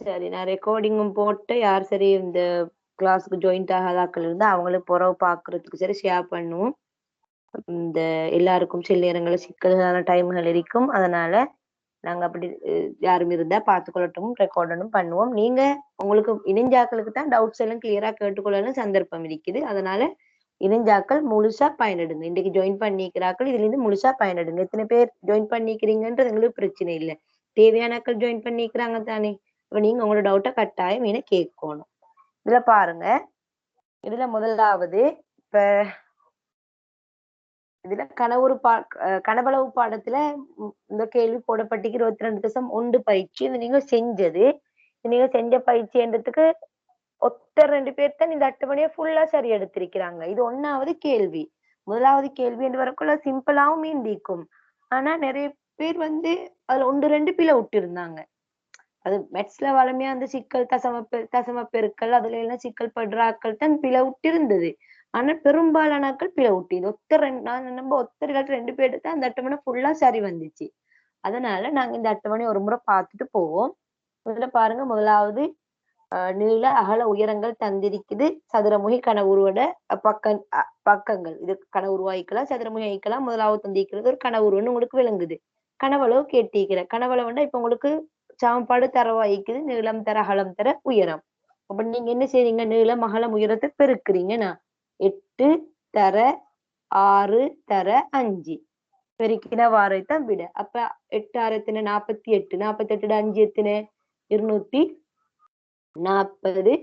சரி, நான் ரெக்கார்டிங்கும் போட்டு யார் சரி இந்த கிளாஸ்க்கு ஜாயின்ட் ஆகாத ஆட்கள் இருந்தா அவங்களுக்கு பொறவு பார்க்கறதுக்கு சரி ஷேர் பண்ணுவோம். இந்த எல்லாருக்கும் சில நேரங்கள்ல சிக்கலான டைம்கள் இருக்கும். அதனால நாங்க அப்படி யாரும் இருந்தா பார்த்துக்கொள்ளட்டும், ரெக்கார்டனும் பண்ணுவோம். நீங்க உங்களுக்கு இணைஞ்சாக்களுக்கு தான் டவுட்ஸ் எல்லாம் கிளியரா கேட்டுக்கொள்ளணும் சந்தர்ப்பம் இருக்குது. அதனால இணைஞ்சாக்கள் முழுசா பயனெடுங்க. இன்னைக்கு ஜாயின் பண்ணிக்கிறாக்கள் இதுலேருந்து முழுசா பயனெடுங்க. எத்தனை பேர் ஜாயின் பண்ணிக்கிறீங்கன்றது எங்களுக்கு பிரச்சனை இல்ல. தேவையான ஆட்கள் ஜாயின் பண்ணிக்கிறாங்க தானே! அப்ப நீங்க உங்களோட டவுட்ட கட்டாயம் என்ன கேட்கணும். இதுல பாருங்க. இதுல முதலாவது இப்ப இதுல கனவுரு கனவளவு பாடத்துல இந்த கேள்வி போடப்பட்டிருக்கு 22.1 பயிற்சி. இது நீங்க செஞ்சது. நீங்க செஞ்ச பயிற்சின்றதுக்கு ஒருத்தர் 2 பேர் தான் இந்த அட்டவணைய ஃபுல்லா சரி எடுத்திருக்கிறாங்க. இது 1வது கேள்வி. முதலாவது கேள்வி என்று வரக்குள்ள சிம்பிளாவும் மீந்திக்கும். ஆனா நெறைய பேர் வந்து அதுல 1, 2 பிழை விட்டிருந்தாங்க. அது மேத்ஸ்ல வழமையா அந்த சிக்கல் தசம பெருக்கல் அதுல எல்லாம் சிக்கல் படுற ஆட்கள் தான் பிழை விட்டிருந்தது. ஆனா பெரும்பாலான ஆட்கள் பிழை விட்டிது. நான் நம்ப ஒருத்தர் இல்லாட்டி 2 பேருக்கு தான் அந்த அட்டவணை ஃபுல்லா சரி வந்துச்சு. அதனால நாங்க இந்த அட்டவணைய ஒரு முறை பார்த்துட்டு போவோம். இதுல பாருங்க முதலாவது நீள, அகல, உயரங்கள் தந்திருக்குது. சதுரமுகி கனவுருவோட பக்கங்கள். இது கனவுருவா ஆயிக்கலாம், சதுரமுகி ஆயிக்கலாம். முதலாவது தந்திருக்கிறது ஒரு கனவுருன்னு உங்களுக்கு விளங்குது. கனவளவு கேட்டிருக்கிறேன். கனவளவுன்னா இப்ப உங்களுக்கு சமன்பாடு தரவாயிக்குது. நீளம் தர, அகலம் தர, உயரம். அப்ப நீங்க என்ன செய்றீங்க? நீளம், அகலம், உயரத்தை பெருக்குறீங்கன்னா 8 தர 6 தர 5 பெருக்கினா வாரைத்தான் விட. அப்ப 8 6 எத்தனை? 48. 48 5 எத்தனை? 240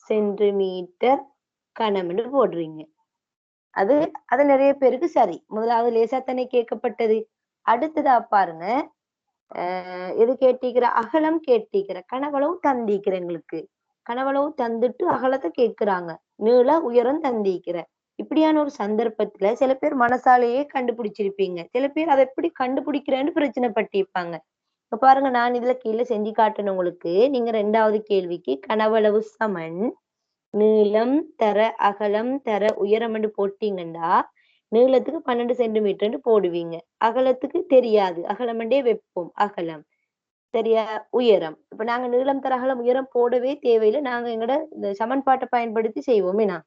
சென்டிமீட்டர் கனம்னு போடுறீங்க. அது அது நிறைய பேருக்கு சரி. முதலாவது லேசா தானே கேட்கப்பட்டது. அடுத்ததா பாருங்க. எது கேட்டிருக்கிற? அகலம் கேட்டிருக்கிற. கனவளவு தந்திருக்கிற எங்களுக்கு. கனவளவு தந்துட்டு அகலத்தை கேட்கிறாங்க. நீள உயரம் தந்திருக்கிற. இப்படியான ஒரு சந்தர்ப்பத்துல சில பேர் மனசாலேயே கண்டுபிடிச்சிருப்பீங்க. சில பேர் அதை எப்படி கண்டுபிடிக்கிறேன்னு பிரச்சனை பட்டிருப்பாங்க. இப்ப பாருங்க நான் இதுல கீழே செஞ்சு காட்டுறேன் உங்களுக்கு. நீங்க 2வது கேள்விக்கு கனவளவு சமன் நீளம் தர அகலம் தர உயரம்னு போட்டீங்கன்னா நீளத்துக்கு 12 சென்டிமீட்டர்னு போடுவீங்க. அகலத்துக்கு தெரியாது. அகலமண்டே வைப்போம். அகலம் சரியா? உயரம். இப்ப நாங்க நீளம் தர அகலம் உயரம் போடவே தேவையில்லை. நாங்க எங்கட இந்த சமன்பாட்டை பயன்படுத்தி செய்வோமேனா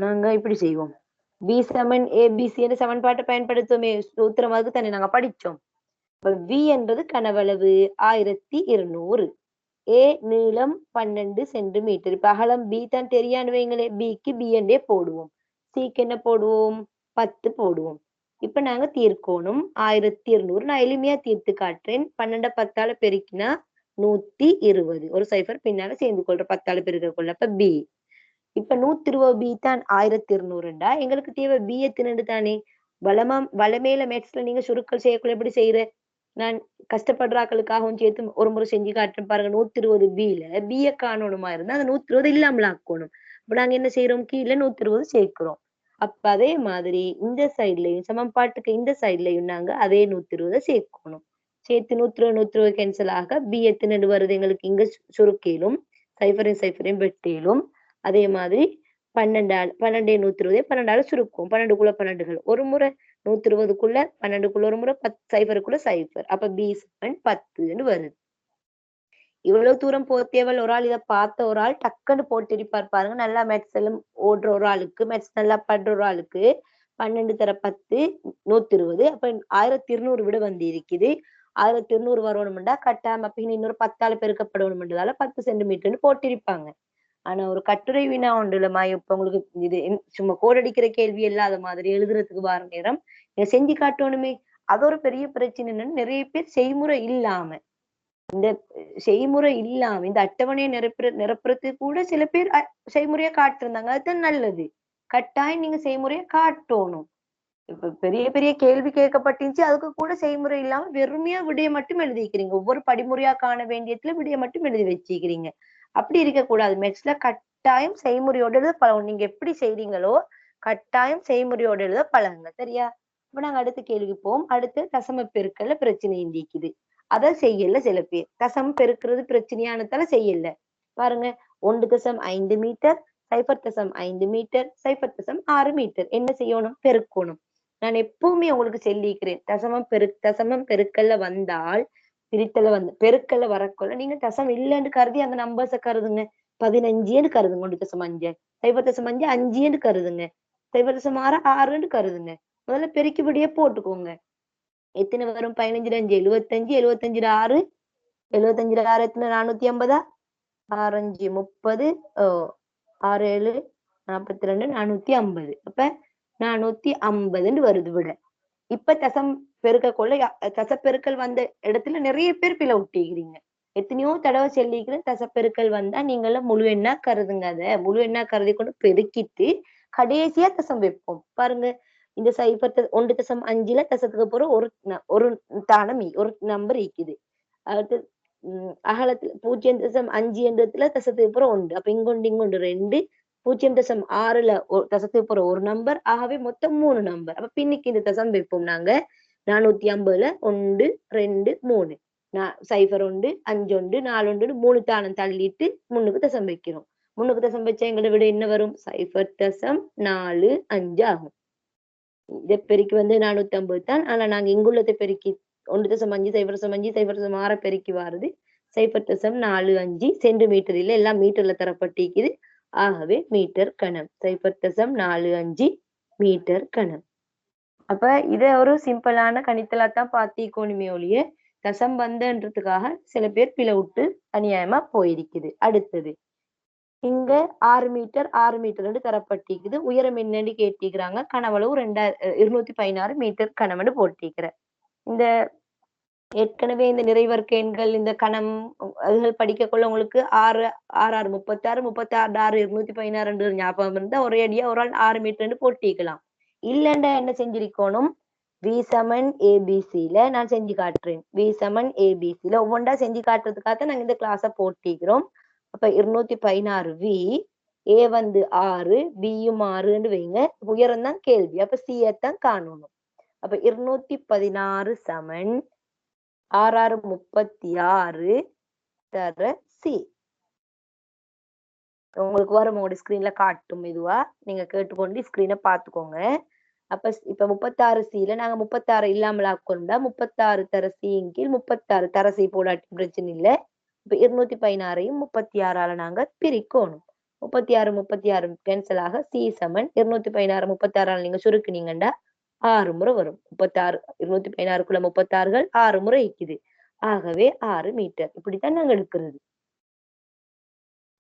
நாங்க இப்படி செய்வோம். பி சமன் ஏபிசி என்ற சமன்பாட்டை பயன்படுத்துவோமே சூத்திரம் அதுக்கு தானே நாங்க படிச்சோம். இப்ப வி என்றது கனவளவு 1200. ஏ நீளம் 12 சென்டிமீட்டர். இப்ப அகலம் பி தான் தெரியான்னு வைங்களே. பிக்கு பி என்றே போடுவோம். சிக்கு என்ன போடுவோம்? 10 போடுவோம். இப்ப நாங்க தீர்க்கோணும் 1200. நான் எளிமையா தீர்த்து காட்டுறேன். 12 10ஆல பெருக்கினா 120. ஒரு சைஃபர் பின்னால சேர்ந்து கொள்ற 10ஆல பெருக்கக்குள்ள. அப்ப பி. இப்ப 120 பி தான் 1200. எங்களுக்கு தேவை பி எத்தனைண்டு தானே? வளமேல மேத்ஸ்ல நீங்க சுருக்கல் செய்யக்குள்ள எப்படி செய்யற? நான் கஷ்டப்படுற ஆக்களுக்காகவும் சேர்த்து ஒரு முறை செஞ்சு காட்டுறேன் பாருங்க. 120 பில பிய காணணுமா இருந்தா அந்த 120 இல்லாமல ஆக்கணும். அப்ப நாங்க என்ன செய்யறோம்? கீழே 120 சேர்க்கிறோம். அப்ப அதே மாதிரி இந்த சைட்லயும் சமன்பாட்டுக்கு இந்த சைட்லயும் நாங்க அதே 120 சேர்க்கணும். சேர்த்து 120 கேன்சல் ஆக பி எத்தனை வருது எங்களுக்கு இங்க சுருக்கிலும் சைஃபரையும் வெட்டிலும். அதே மாதிரி 12 120 12ஆல சுருக்கும். 12க்குள்ள 12கள் ஒரு முறை 120க்குள்ள 12க்குள்ள ஒரு முறை 0க்குள்ள 0. அப்ப பி சமன் 10ன்னு வருது. இவ்வளவு தூரம் போத்தியவள் ஒரு ஆள் இதை பார்த்த ஒரு ஆள் டக்குன்னு போட்டிருப்பார் பாருங்க. நல்லா மேத்ஸ் எல்லாம் ஓடுற ஒரு ஆளுக்கு மேத்ஸ் நல்லா படுற ஒரு ஆளுக்கு 12 தர 10 120. அப்ப 1200 விட வந்து இருக்குது. 1200 வரணும்டா கட்டாம அப்ப இன்னொரு 10ஆல பெருக்கப்படணும்ன்றதால 10 சென்டிமீட்டர்னு போட்டிருப்பாங்க. ஆனா ஒரு கட்டுரை வினா ஒன்றுலமா இப்ப உங்களுக்கு இது சும்மா கோடடிக்கிற கேள்வி இல்லாத மாதிரி எழுதுறதுக்கு வார நேரம் நீங்க செஞ்சு காட்டணுமே. அது ஒரு பெரிய பிரச்சனை என்னன்னு நிறைய பேர் செய்முறை இல்லாம இந்த இந்த அட்டவணையை நிரப்புறதுக்கு கூட சில பேர் செய்முறையா காட்டிருந்தாங்க. அதுதான் நல்லது. கட்டாயம் நீங்க செய்முறையை காட்டணும். இப்ப பெரிய பெரிய கேள்வி கேட்கப்பட்டுச்சு. அதுக்கு கூட செய்முறை இல்லாம வெறுமையா விடைய மட்டும் எழுதிக்கிறீங்க. ஒவ்வொரு படிமுறையா காண வேண்டியதுல விடைய மட்டும் எழுதி வச்சுக்கிறீங்க. அப்படி இருக்கக்கூடாது. மேத்ஸ்ல கட்டாயம் செய்முறையோட எழுத பழகும். நீங்க எப்படி செய்றீங்களோ கட்டாயம் செய்முறையோட எழுத பழகுங்க. சரியா? இப்ப நாங்க அடுத்த கேள்விக்கு போவோம். அடுத்து தசம பெருக்கல்ல பிரச்சனை இந்திக்குது. அத செய்யல சில பேர். தசமம் பெருக்கிறது பிரச்சனையானதால செய்யல. பாருங்க 1.5 மீட்டர் 0.5 மீட்டர் 0.6 மீட்டர். என்ன செய்யணும்? பெருக்கணும். நான் எப்பவுமே உங்களுக்கு சொல்லிக்கிறேன். தசமம் பெருக்கல்ல வந்தால் பிரித்தல வந்து பெருக்கல்ல வரக்குள்ள நீங்க தசம் இல்லைன்னு கருதி அந்த நம்பர்ஸ கருதுங்க. 15ன்னு கருதுங்க. 1.5 0.5 5ன்னு கருதுங்க. 0.6 6ன்னு கருதுங்க. முதல்ல பெருக்கிப்படியே போட்டுக்கோங்க. எத்தனை வரும்? 15 5 75 75 6 75 6 எத்தனை? 450 6 5 30 6 7 42 450. அப்ப 450ன்னு வருது விட. இப்ப தசம் பெருக்கக்குள்ள தசப்பெருக்கல் வந்த இடத்துல நிறைய பேர் பிழை விட்டிக்கிறீங்க. எத்தனையோ தடவை சொல்லிக்கிறேன், தசப்பெருக்கல் வந்தா நீங்களும் முழு எண்ணா கருதுங்க. அத முழு எண்ணா கருதி கொண்டு பெருக்கிட்டு கடைசியா தசம் வைப்போம். பாருங்க, இந்த 1.5ல தசத்துக்கு போற ஒரு தானம் ஒரு நம்பர் ஈக்குது. அடுத்து அகலத்துல 0.5 என்றதுல தசத்துக்கு போற 1. அப்ப இங்கொண்டு 2 0.6ல தசத்துக்கு போற ஒரு நம்பர். ஆகவே மொத்தம் 3 நம்பர். அப்ப பின்னிக்கு இந்த தசம் வைப்போம் நாங்க. 450ல 1 2 3 0 1 5 1 4 1 3 தானம் தள்ளிட்டு முன்னுக்கு தசம் வைக்கிறோம். முன்னுக்கு தசம் வச்சா எங்களை விட என்ன வரும்? 0.45 ஆகும். இதை பெருக்கி வந்து 450 தான். ஆனா நாங்க இங்குள்ளதை பெருக்கி 1.5 0.5 0.6 பெருக்கி வாருது 0.45 சென்டிமீட்டரில் எல்லாம் மீட்டர்ல தரப்பட்டிருக்குது. ஆகவே மீட்டர் கணம் 0.45 மீட்டர் கணம். அப்ப இத ஒரு சிம்பிளான கணித்தலா தான் பாத்திக்கோணுமே ஒழிய தசம் பந்தன்றதுக்காக சில பேர் பிழை விட்டு அநியாயமா போயிருக்குது. அடுத்தது இங்க 6 மீட்டர் 6 மீட்டர் தரப்பட்டிருக்குது. உயரம் என்னன்னு கேட்டிருக்கிறாங்க. கனவளவு 216 மீட்டர் கனம்னு போட்டிருக்கிற. இந்த ஏற்கனவே இந்த நிறைவர்க்க எண்கள் இந்த கணம் அதுகள் படிக்கக்குள்ள உங்களுக்கு 6 6 6 36 36 6 216 ஞாபகம் இருந்தா ஒரே அடியா ஒரு ஆள் 6 மீட்டர்னு போட்டிக்கலாம். இல்லண்டா என்ன செஞ்சிருக்கணும்? V சமன் ABCல நான் செஞ்சு காட்டுறேன். V சமன் ABCல ஒவ்வொன்றா செஞ்சு காட்டுறதுக்காக நாங்க இந்த கிளாஸ போட்டிக்கிறோம். அப்ப 216V A வந்து 6 Bயும் 6ன்னு வைங்க. உயரம் தான் கேள்வி. அப்ப C தான் காணணும். அப்ப 216 சமன் 6 6 36 தர C. உங்களுக்கு வரும் உங்களோட ஸ்கிரீன்ல காட்டும் இதுவா. நீங்க கேட்டுக்கொண்டு ஸ்கிரீனை பார்த்துக்கோங்க. அப்ப இப்ப 36Cல நாங்க 36 இல்லாமல் ஆக்கொண்டா 36 தர C கீழ் 36 தர C போடாட்டி பிரச்சனை இல்லை. இப்ப 216ஐயும் 36ஆல நாங்க பிரிக்கணும். 36 36 கேன்சல் ஆக C சமன் 216 36ஆல நீங்க சுருக்குனீங்கண்டா 6 முறை வரும். 36 216க்குள்ள 36கள் 6 முறை இருக்குது. ஆகவே 6 மீட்டர். இப்படித்தான் நாங்க எடுக்கிறது.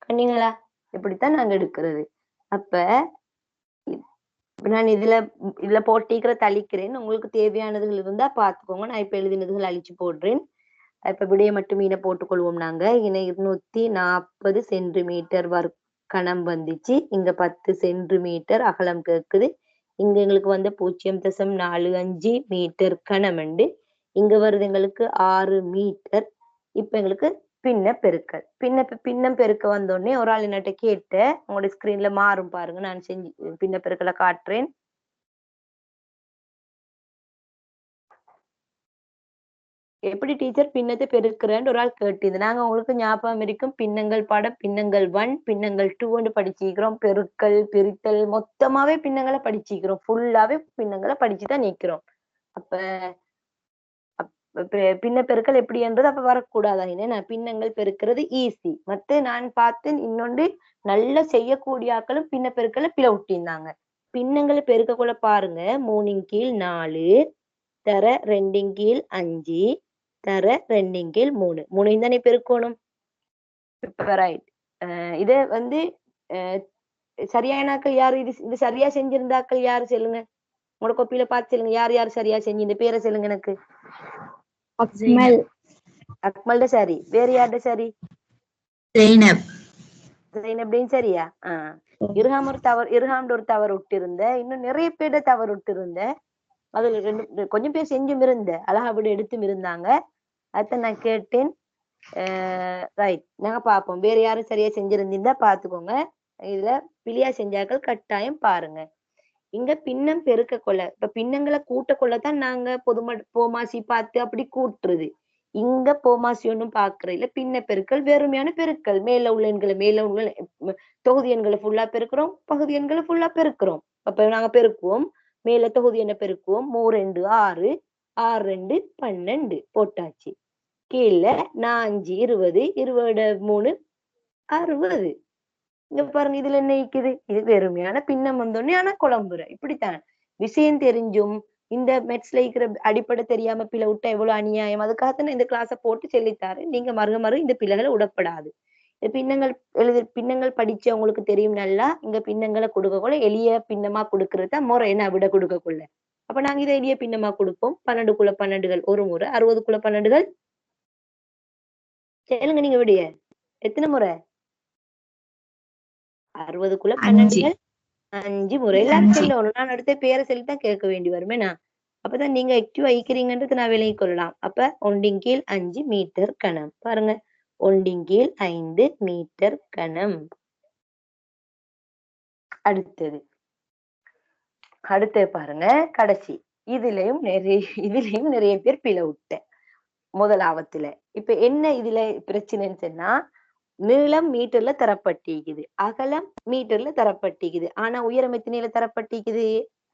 கண்ணீங்களா? இப்படித்தான் நாங்க எடுக்கிறது. அப்ப நான் இதுல போட்டிக்கிற தளிக்கிறேன். உங்களுக்கு தேவையானதுகள் இருந்தா பாத்துக்கோங்க. நான் இப்ப எழுதினதுகள் அழிச்சு போடுறேன். இப்ப விடைய மட்டும் மீனை போட்டுக்கொள்வோம் நாங்க. இங்க 240 சென்டிமீட்டர் கணம் வந்துச்சு. இங்க 10 சென்டிமீட்டர் அகலம் கேக்குது. இங்க எங்களுக்கு வந்து 0.45 மீட்டர் கணம் உண்டு. இங்க வருது எங்களுக்கு 6 மீட்டர். இப்ப எங்களுக்கு பின்ன பெருக்கல். பின்னம் பெருக்க வந்தோடனே ஒரு ஆள் என்னட்ட கேட்ட உங்களோட ஸ்கிரீன்ல மாறும் பாருங்க. நான் செஞ்சு பின்ன பெருக்கலை காட்டுறேன். எப்படி டீச்சர் பின்னத்தை பெருக்கிறேன்னு ஒரு ஆள் கேட்டது. நாங்க உங்களுக்கு ஞாபகம் இருக்கும் பின்னங்கள் பாடம் பின்னங்கள் 1 பின்னங்கள் 2 படிச்சிக்கிறோம். பெருக்கல் பிரித்தல் மொத்தமாவே பின்னங்களை படிச்சிக்கிறோம். ஃபுல்லாவே பின்னங்களை படிச்சுதான் நிக்கிறோம். அப்ப பின்ன பெருக்கல் எப்படி என்றது அப்ப வரக்கூடாதா? என்ன பின்னங்கள் பெருக்கிறது ஈஸி. மத்த நான் பார்த்தேன் இன்னொன்று நல்லா செய்யக்கூடிய ஆக்களும் பின்ன பெருக்கல பிழை விட்டிருந்தாங்க. பின்னங்களை பெருக்கக்குள்ள பாருங்க 3 கீழ் 4 தர 2 கீழ் 5 தர 2 கீழ் 3 3 தானே பெருக்கணும். ரைட். இத வந்து சரியானாக்கள் யாரு? இது சரியா செஞ்சிருந்தாக்கள் யாரு சொல்லுங்க. உங்களோட கோப்பியில பார்த்து சொல்லுங்க. யார் யார் சரியா செஞ்சு இந்த பேரை சொல்லுங்க எனக்கு. அக்மல்ட சரி. வேற யார்ட சரி? ஜெய்னப்டையும் சரியா? இர்ஹாம்ட ஒரு தவறு விட்டு இருந்த. இன்னும் நிறைய பேர்ட தவறு விட்டு இருந்த. அதுல கொஞ்சம் பேர் செஞ்சும் இருந்த. அழகா விட எடுத்தும் இருந்தாங்க. அதான் நான் கேட்டேன். ரைட். நாங்க பார்ப்போம். வேற யாரும் சரியா செஞ்சிருந்தீங்கன்னா பாத்துக்கோங்க. இதுல பிள்ளையா செஞ்சாக்கள் கட்டாயம் பாருங்க. இங்க பின்னம் பெருக்க கொள்ள இப்ப பின்னங்களை கூட்ட கொள்ளத்தான் நாங்க போமாசி பார்த்து அப்படி கூட்டுறது. இங்க போமாசி ஒன்னும் பாக்குறது இல்ல. பின்ன பெருக்கல் வெறுமையான பெருக்கல். மேல உள்ள தொகுதி எண்களை ஃபுல்லா பெருக்கிறோம். பகுதி எண்களை ஃபுல்லா பெருக்கிறோம். அப்ப நாங்க பெருக்குவோம். மேல தொகுதி எண்ணை பெருக்குவோம். 3 2 6 6 2 12 போட்டாச்சு. கீழ 4 20 20 3 60. இங்க பாருங்க இதுல என்ன இருக்குது? இது வெறுமையான பின்னம் வந்தோடனே ஆனா குழம்புற. இப்படித்தான். விஷயம் தெரிஞ்சும் இந்த மெட்ஸ்ல இருக்கிற அடிப்படை தெரியாம பிழை விட்டா எவ்வளவு அநியாயம். அதுக்காகத்தான் நான் இந்த கிளாஸ போட்டு சொல்லித்தாரேன். நீங்க மறு இந்த பிழைகளை விடப்படாது. பின்னங்கள் பின்னங்கள் படிச்சவங்களுக்கு தெரியும் நல்லா. இங்க பின்னங்களை கொடுக்கக்குள்ள எளிய பின்னமா கொடுக்கறது தான் முறை என்ன விட கொடுக்கக்குள்ள. அப்ப நாங்க இதை எளிய பின்னமா கொடுப்போம். 12க்குள்ள 12கள் ஒரு முறை, 60க்குள்ள 12கள் சொல்லுங்க நீங்க விடிய. எத்தனை முறை? 60க்குள்ள 12கள் 5 முறை. எல்லாரும் சொல்லணும். நான் அடுத்த பேரை சொல்லித்தான் கேட்க வேண்டி வருமே நான். அப்பதான் நீங்க ஆக்டிவா இருக்கிறீங்கன்றது நான் விலகிக் கொள்ளலாம். அப்ப 1 5 மீட்டர் கணம். பாருங்க 1 5 மீட்டர் கணம். அடுத்தது பாருங்க கடைசி. இதுலயும் நிறைய பேர் பிழை விட்ட முதலாவத்துல. இப்ப என்ன இதுல பிரச்சனைன்னு சொன்னா, நீளம் மீட்டர்ல தரப்பட்டிருக்குது, அகலம் மீட்டர்ல தரப்பட்டிருக்குது. ஆனா உயரம் எத்தனையில தரப்பட்டிருக்குது?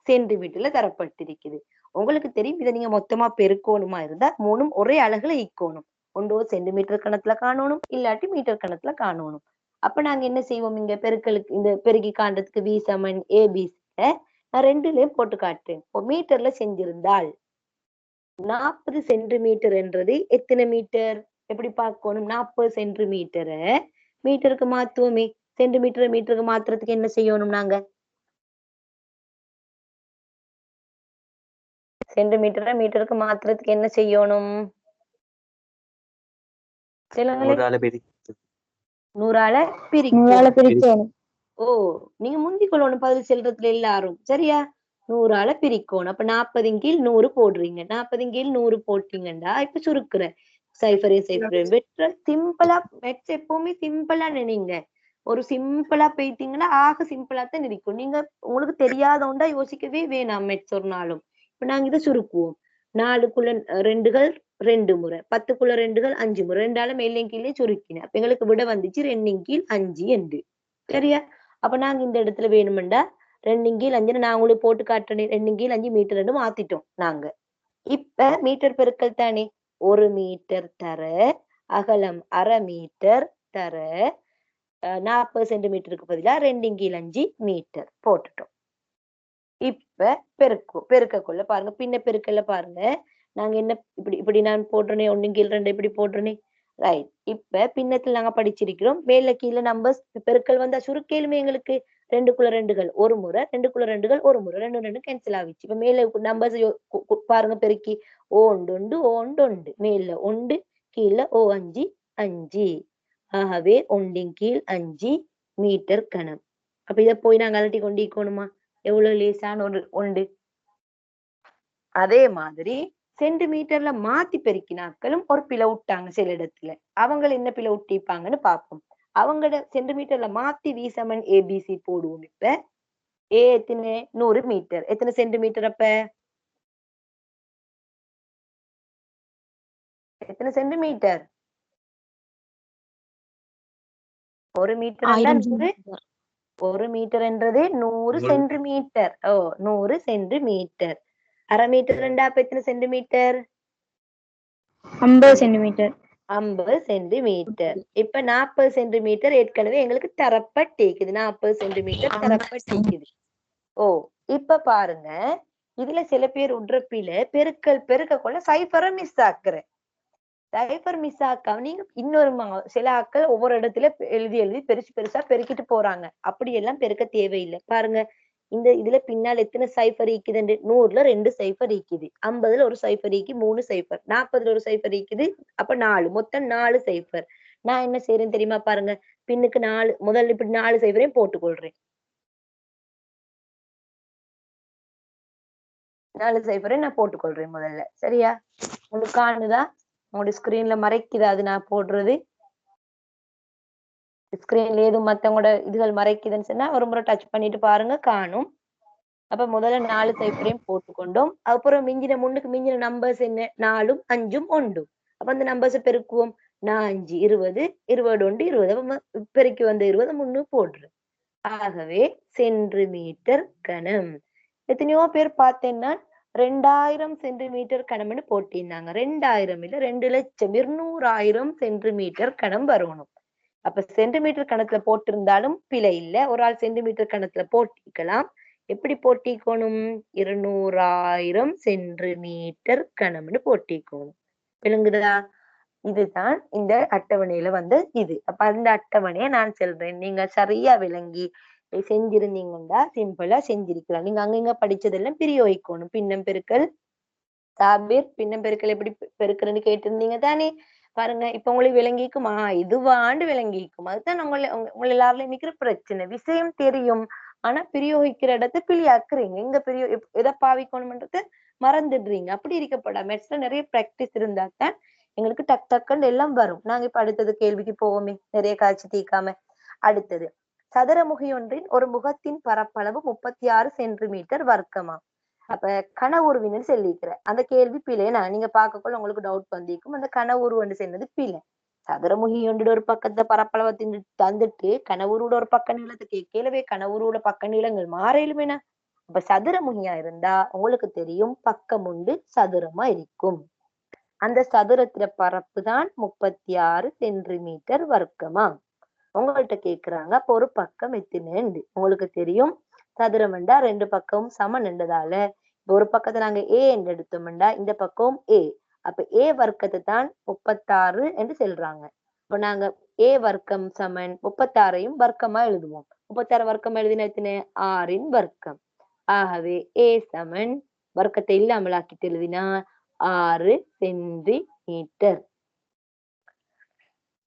சென்டிமீட்டர்ல தரப்பட்டிருக்குது. உங்களுக்கு தெரியும் இதை நீங்க மொத்தமா பெருக்கணுமா இருந்தா மூணும் ஒரே அலகுல ஈக்கணும். ஒன்றோ சென்டிமீட்டர் கணக்குல காணணும், இல்லாட்டி மீட்டர் கணக்குல காணணும். அப்ப நாங்க என்ன செய்வோம்? இங்க பெருக்கலுக்கு இந்த பெருக்கி காண்றதுக்கு V = ABC நான் ரெண்டுலயும் போட்டு காட்டுறேன். இப்போ மீட்டர்ல செஞ்சிருந்தால் 40 சென்டிமீட்டர் என்றது எத்தனை மீட்டர்? எப்படி பார்க்கணும்? 40 சென்டிமீட்டரை மீட்டருக்கு மாத்துவோமே. சென்டிமீட்டர் மீட்டருக்கு மாத்துறதுக்கு என்ன செய்யணும் நாங்க? சென்டிமீட்டரை மீட்டருக்கு மாத்துறதுக்கு என்ன செய்யணும்? 100ஆல பிரிக்கணும். ஓ, நீங்க முந்திக் கொள்ளணும் பதில் செல்றதுல எல்லாரும். சரியா? 100ஆல பிரிக்கணும். அப்ப 40/100 போடுறீங்க. 40/100 போட்டீங்கன்னா இப்ப சுருக்குற 0 வெற்ற சிம்பிளா மெட்ஸ் எப்பவுமே சிம்பிளா நினைங்க. ஒரு சிம்பிளா போயிட்டீங்கன்னா ஆக சிம்பிளா தான் இருக்கும். நீங்க உங்களுக்கு தெரியாதவண்டா யோசிக்கவே வேணாம் மெட்ஸ் ஒரு நாளும். இப்ப நாங்க இதை சுருக்குவோம். 4க்குள்ள 2கள் 2 முறை, 10க்குள்ள 2கள் 5 முறை. 2ஆல மேலையும் கீழே சுருக்கினேன். அப்ப எங்களுக்கு விட வந்துச்சு 2/5 என்று. சரியா? அப்ப நாங்க இந்த இடத்துல வேணுமெண்டா 2/5 நான் உங்களுக்கு போட்டு காட்டுறேன். 2/5 மீட்டர் மாத்திட்டோம் நாங்க. இப்ப மீட்டர் பெருக்கல் தானே. 1 மீட்டர் தர அகலம் 1/2 மீட்டர் தர 40 சென்டிமீட்டருக்கு பதிலா 2/5 மீட்டர் போட்டுட்டோம். இப்ப பெருக்கக்குள்ள பாருங்க. பின்ன பெருக்கல்ல பாருங்க. நாங்க என்ன இப்படி நான் போடுறேனே 1/2 இப்படி போடுறேனே. ரைட். இப்ப பின்னத்துல நாங்க படிச்சிருக்கிறோம். மேல கீழே நம்பர்ஸ் பெருக்கல் வந்தா சுருக்கேலுமே எங்களுக்கு 2க்குள்ள 2கள் ஒரு முறை, 2க்குள்ள 2கள் ஒரு முறை, 2 கேன்சல் ஆகிச்சு. இப்ப மேல நம்பர்ஸ் பாருங்க பெருக்கி. ஒன்று மேல 1 கீழே 5 5. ஆகவே 1/5 மீட்டர் கணம். அப்ப இதை போய் நாங்க அலட்டி கொண்டு இருக்கணுமா? எவ்வளவு லேசான ஒன்று. அதே மாதிரி சென்டிமீட்டர்ல மாத்தி பெருக்கினாக்களும் ஒரு பிழை விட்டாங்க சில இடத்துல. அவங்க என்ன பிழை விட்டிருப்பாங்கன்னு பார்ப்போம். அவங்களோட சென்டிமீட்டர்ல மாத்தி V = ABC போடுவோம். இப்ப A எத்தனை? 100 மீட்டர். எத்தனை சென்டிமீட்டர்? அப்ப எத்தனை சென்டிமீட்டர்? 1 மீட்டர் என்றால் 1 மீட்டர் என்றது 100 சென்டிமீட்டர். 100 சென்டிமீட்டர். 1/2 மீட்டர் ரெண்டா அப்ப எத்தனை சென்டிமீட்டர்? 50 சென்டிமீட்டர். 50 சென்டிமீட்டர். இப்ப 40 சென்டிமீட்டர் ஏற்கனவே எங்களுக்கு தரப்பட்டிருக்குது. 40 சென்டிமீட்டர் தரப்பட்டிருக்குது. இப்ப பாருங்க. இதுல சில பேர் உட்றப்பில பெருக்கக்குள்ள சைஃபரை மிஸ் ஆக்குறேன். சைஃபர் மிஸ் ஆக்காம நீங்க இன்னொரு சில ஆட்கள் ஒவ்வொரு இடத்துல எழுதி பெருசா பெருக்கிட்டு போறாங்க. அப்படி எல்லாம் பெருக்க தேவையில்லை. பாருங்க இதுல பின்னால் எத்தனை சைஃபர் இருக்குது? 100ல 2 சைஃபர் இருக்குது, 50ல ஒரு சைஃபர் இருக்கு, 3 சைஃபர், 40ல ஒரு சைஃபர் இருக்குது. அப்ப 4 மொத்தம் 4 சைஃபர். நான் என்ன செய்யறேன் தெரியுமா? பாருங்க பின்னுக்கு 4 முதல்ல இப்படி 4 சைஃபரையும் போட்டுக்கொள்றேன். 4 சைஃபரையும் நான் போட்டுக்கொள்றேன் முதல்ல. சரியா? உங்களுக்கு காணுதா? உங்களுடைய ஸ்கிரீன்ல மறைக்குதா அது நான் போடுறது? ஸ்கிரீன்ல ஏதும் மத்தவங்களோட இதுகள் மறைக்குதுன்னு சொன்னா ஒரு முறை டச் பண்ணிட்டு பாருங்க, காணும். அப்ப முதல்ல 4 சைஃபரையும் போட்டுக்கொண்டோம். அப்புறம் முன்னுக்கு மிஞ்சின நம்பர்ஸ் என்ன? 4ம் 5ம் 1. அப்ப அந்த நம்பர்ஸை பெருக்குவோம். 4 5 20 20 பெருக்கி வந்த 20 3 போடுறேன். ஆகவே சென்டிமீட்டர் கணம். எத்தனையோ பேர் பார்த்தேன்னா 2000 சென்டிமீட்டர் கணம்னு போட்டிருந்தாங்க. 2000 இல்ல 2,20,000 சென்டிமீட்டர் கணம் வரணும். அப்ப சென்டிமீட்டர் கணக்குல போட்டிருந்தாலும் பிழை இல்ல. ஒரு ஆள் சென்டிமீட்டர் கணக்குல போட்டிக்கலாம். எப்படி போட்டிக்கணும்? 200,000 சென்டிமீட்டர் கணம்னு போட்டிக்கணும். விளங்குதா? இதுதான் இந்த அட்டவணையில இது. அப்ப அந்த அட்டவணையை நான் சொல்றேன். நீங்க சரியா விளங்கி செஞ்சிருந்தீங்கன்னா சிம்பிளா செஞ்சிருக்கலாம். நீங்க அங்கங்க படிச்சதெல்லாம் பிரயோகிக்கணும். பின்னம் பெருக்கல் சாபிர் பின்னம் பெருக்கல் எப்படி பெருக்கிறேன்னு கேட்டிருந்தீங்க தானே? பாருங்க இப்ப உங்களுக்கு விளங்கிக்குமா? இதுவாண்டு விளங்கிக்கும். அதுதான் உங்களை எல்லாருலயும் நிக்கிற பிரச்சனை. விஷயம் தெரியும். ஆனா பிரயோகிக்கிற இடத்தை பிள்ளையாக்குறீங்க. இங்க எதை பாவிக்கணும்ன்றது மறந்துடுறீங்க. அப்படி இருக்கப்படா மெட்ஸ்ல நிறைய பிராக்டிஸ் இருந்தாத்தான் எங்களுக்கு டக் டக்குன்னு எல்லாம் வரும். நாங்க இப்ப அடுத்தது கேள்விக்கு போவோமே, நிறைய காட்சி தீக்காம. அடுத்தது சதுரமுகி ஒன்றின் ஒரு முகத்தின் பரப்பளவு 36 சென்டிமீட்டர் வர்க்கமா? அப்ப கன உருவின்னு சொல்லிக்கிற அந்த கேள்வி பிழைனா நீங்க பார்க்கக்குள்ள உங்களுக்கு டவுட் வந்திருக்கும். அந்த கன உருவன்னு சொன்னது பிழை. சதுரமுகி ஒன்று ஒரு பக்கத்தை பரப்பளவை தந்துட்டு கனவுரோட ஒரு பக்க நீளத்தை கேட்கலவே கனவுரோட பக்க நீளங்கள் மாறையிலுமேனா. அப்ப சதுரமுகியா இருந்தா உங்களுக்கு தெரியும் பக்கம் உண்டு சதுரமா இருக்கும். அந்த சதுரத்திர பரப்பு தான் 36 சென்டிமீட்டர் வர்க்கமா? உங்கள்கிட்ட கேக்குறாங்க. அப்ப ஒரு பக்கம் எத்தனைண்டு உங்களுக்கு தெரியும். சதுரம் என்றா 2 பக்கமும் சமன் என்றதால ஒரு பக்கத்தை நாங்க ஏ என்று எடுத்தோம்டா இந்த பக்கம் ஏ. அப்ப ஏ வர்க்கத்தை தான் 36 என்று சொல்றாங்க. இப்ப நாங்க ஏ வர்க்கம் சமன் 36ஐயும் வர்க்கமா எழுதுவோம். 36 வர்க்கம் எழுதின எத்தனை? 6இன் வர்க்கம். ஆகவே ஏ சமன் வர்க்கத்தை இல்லாமலாக்கிட்டு எழுதினா 6 சென்டிமீட்டர்.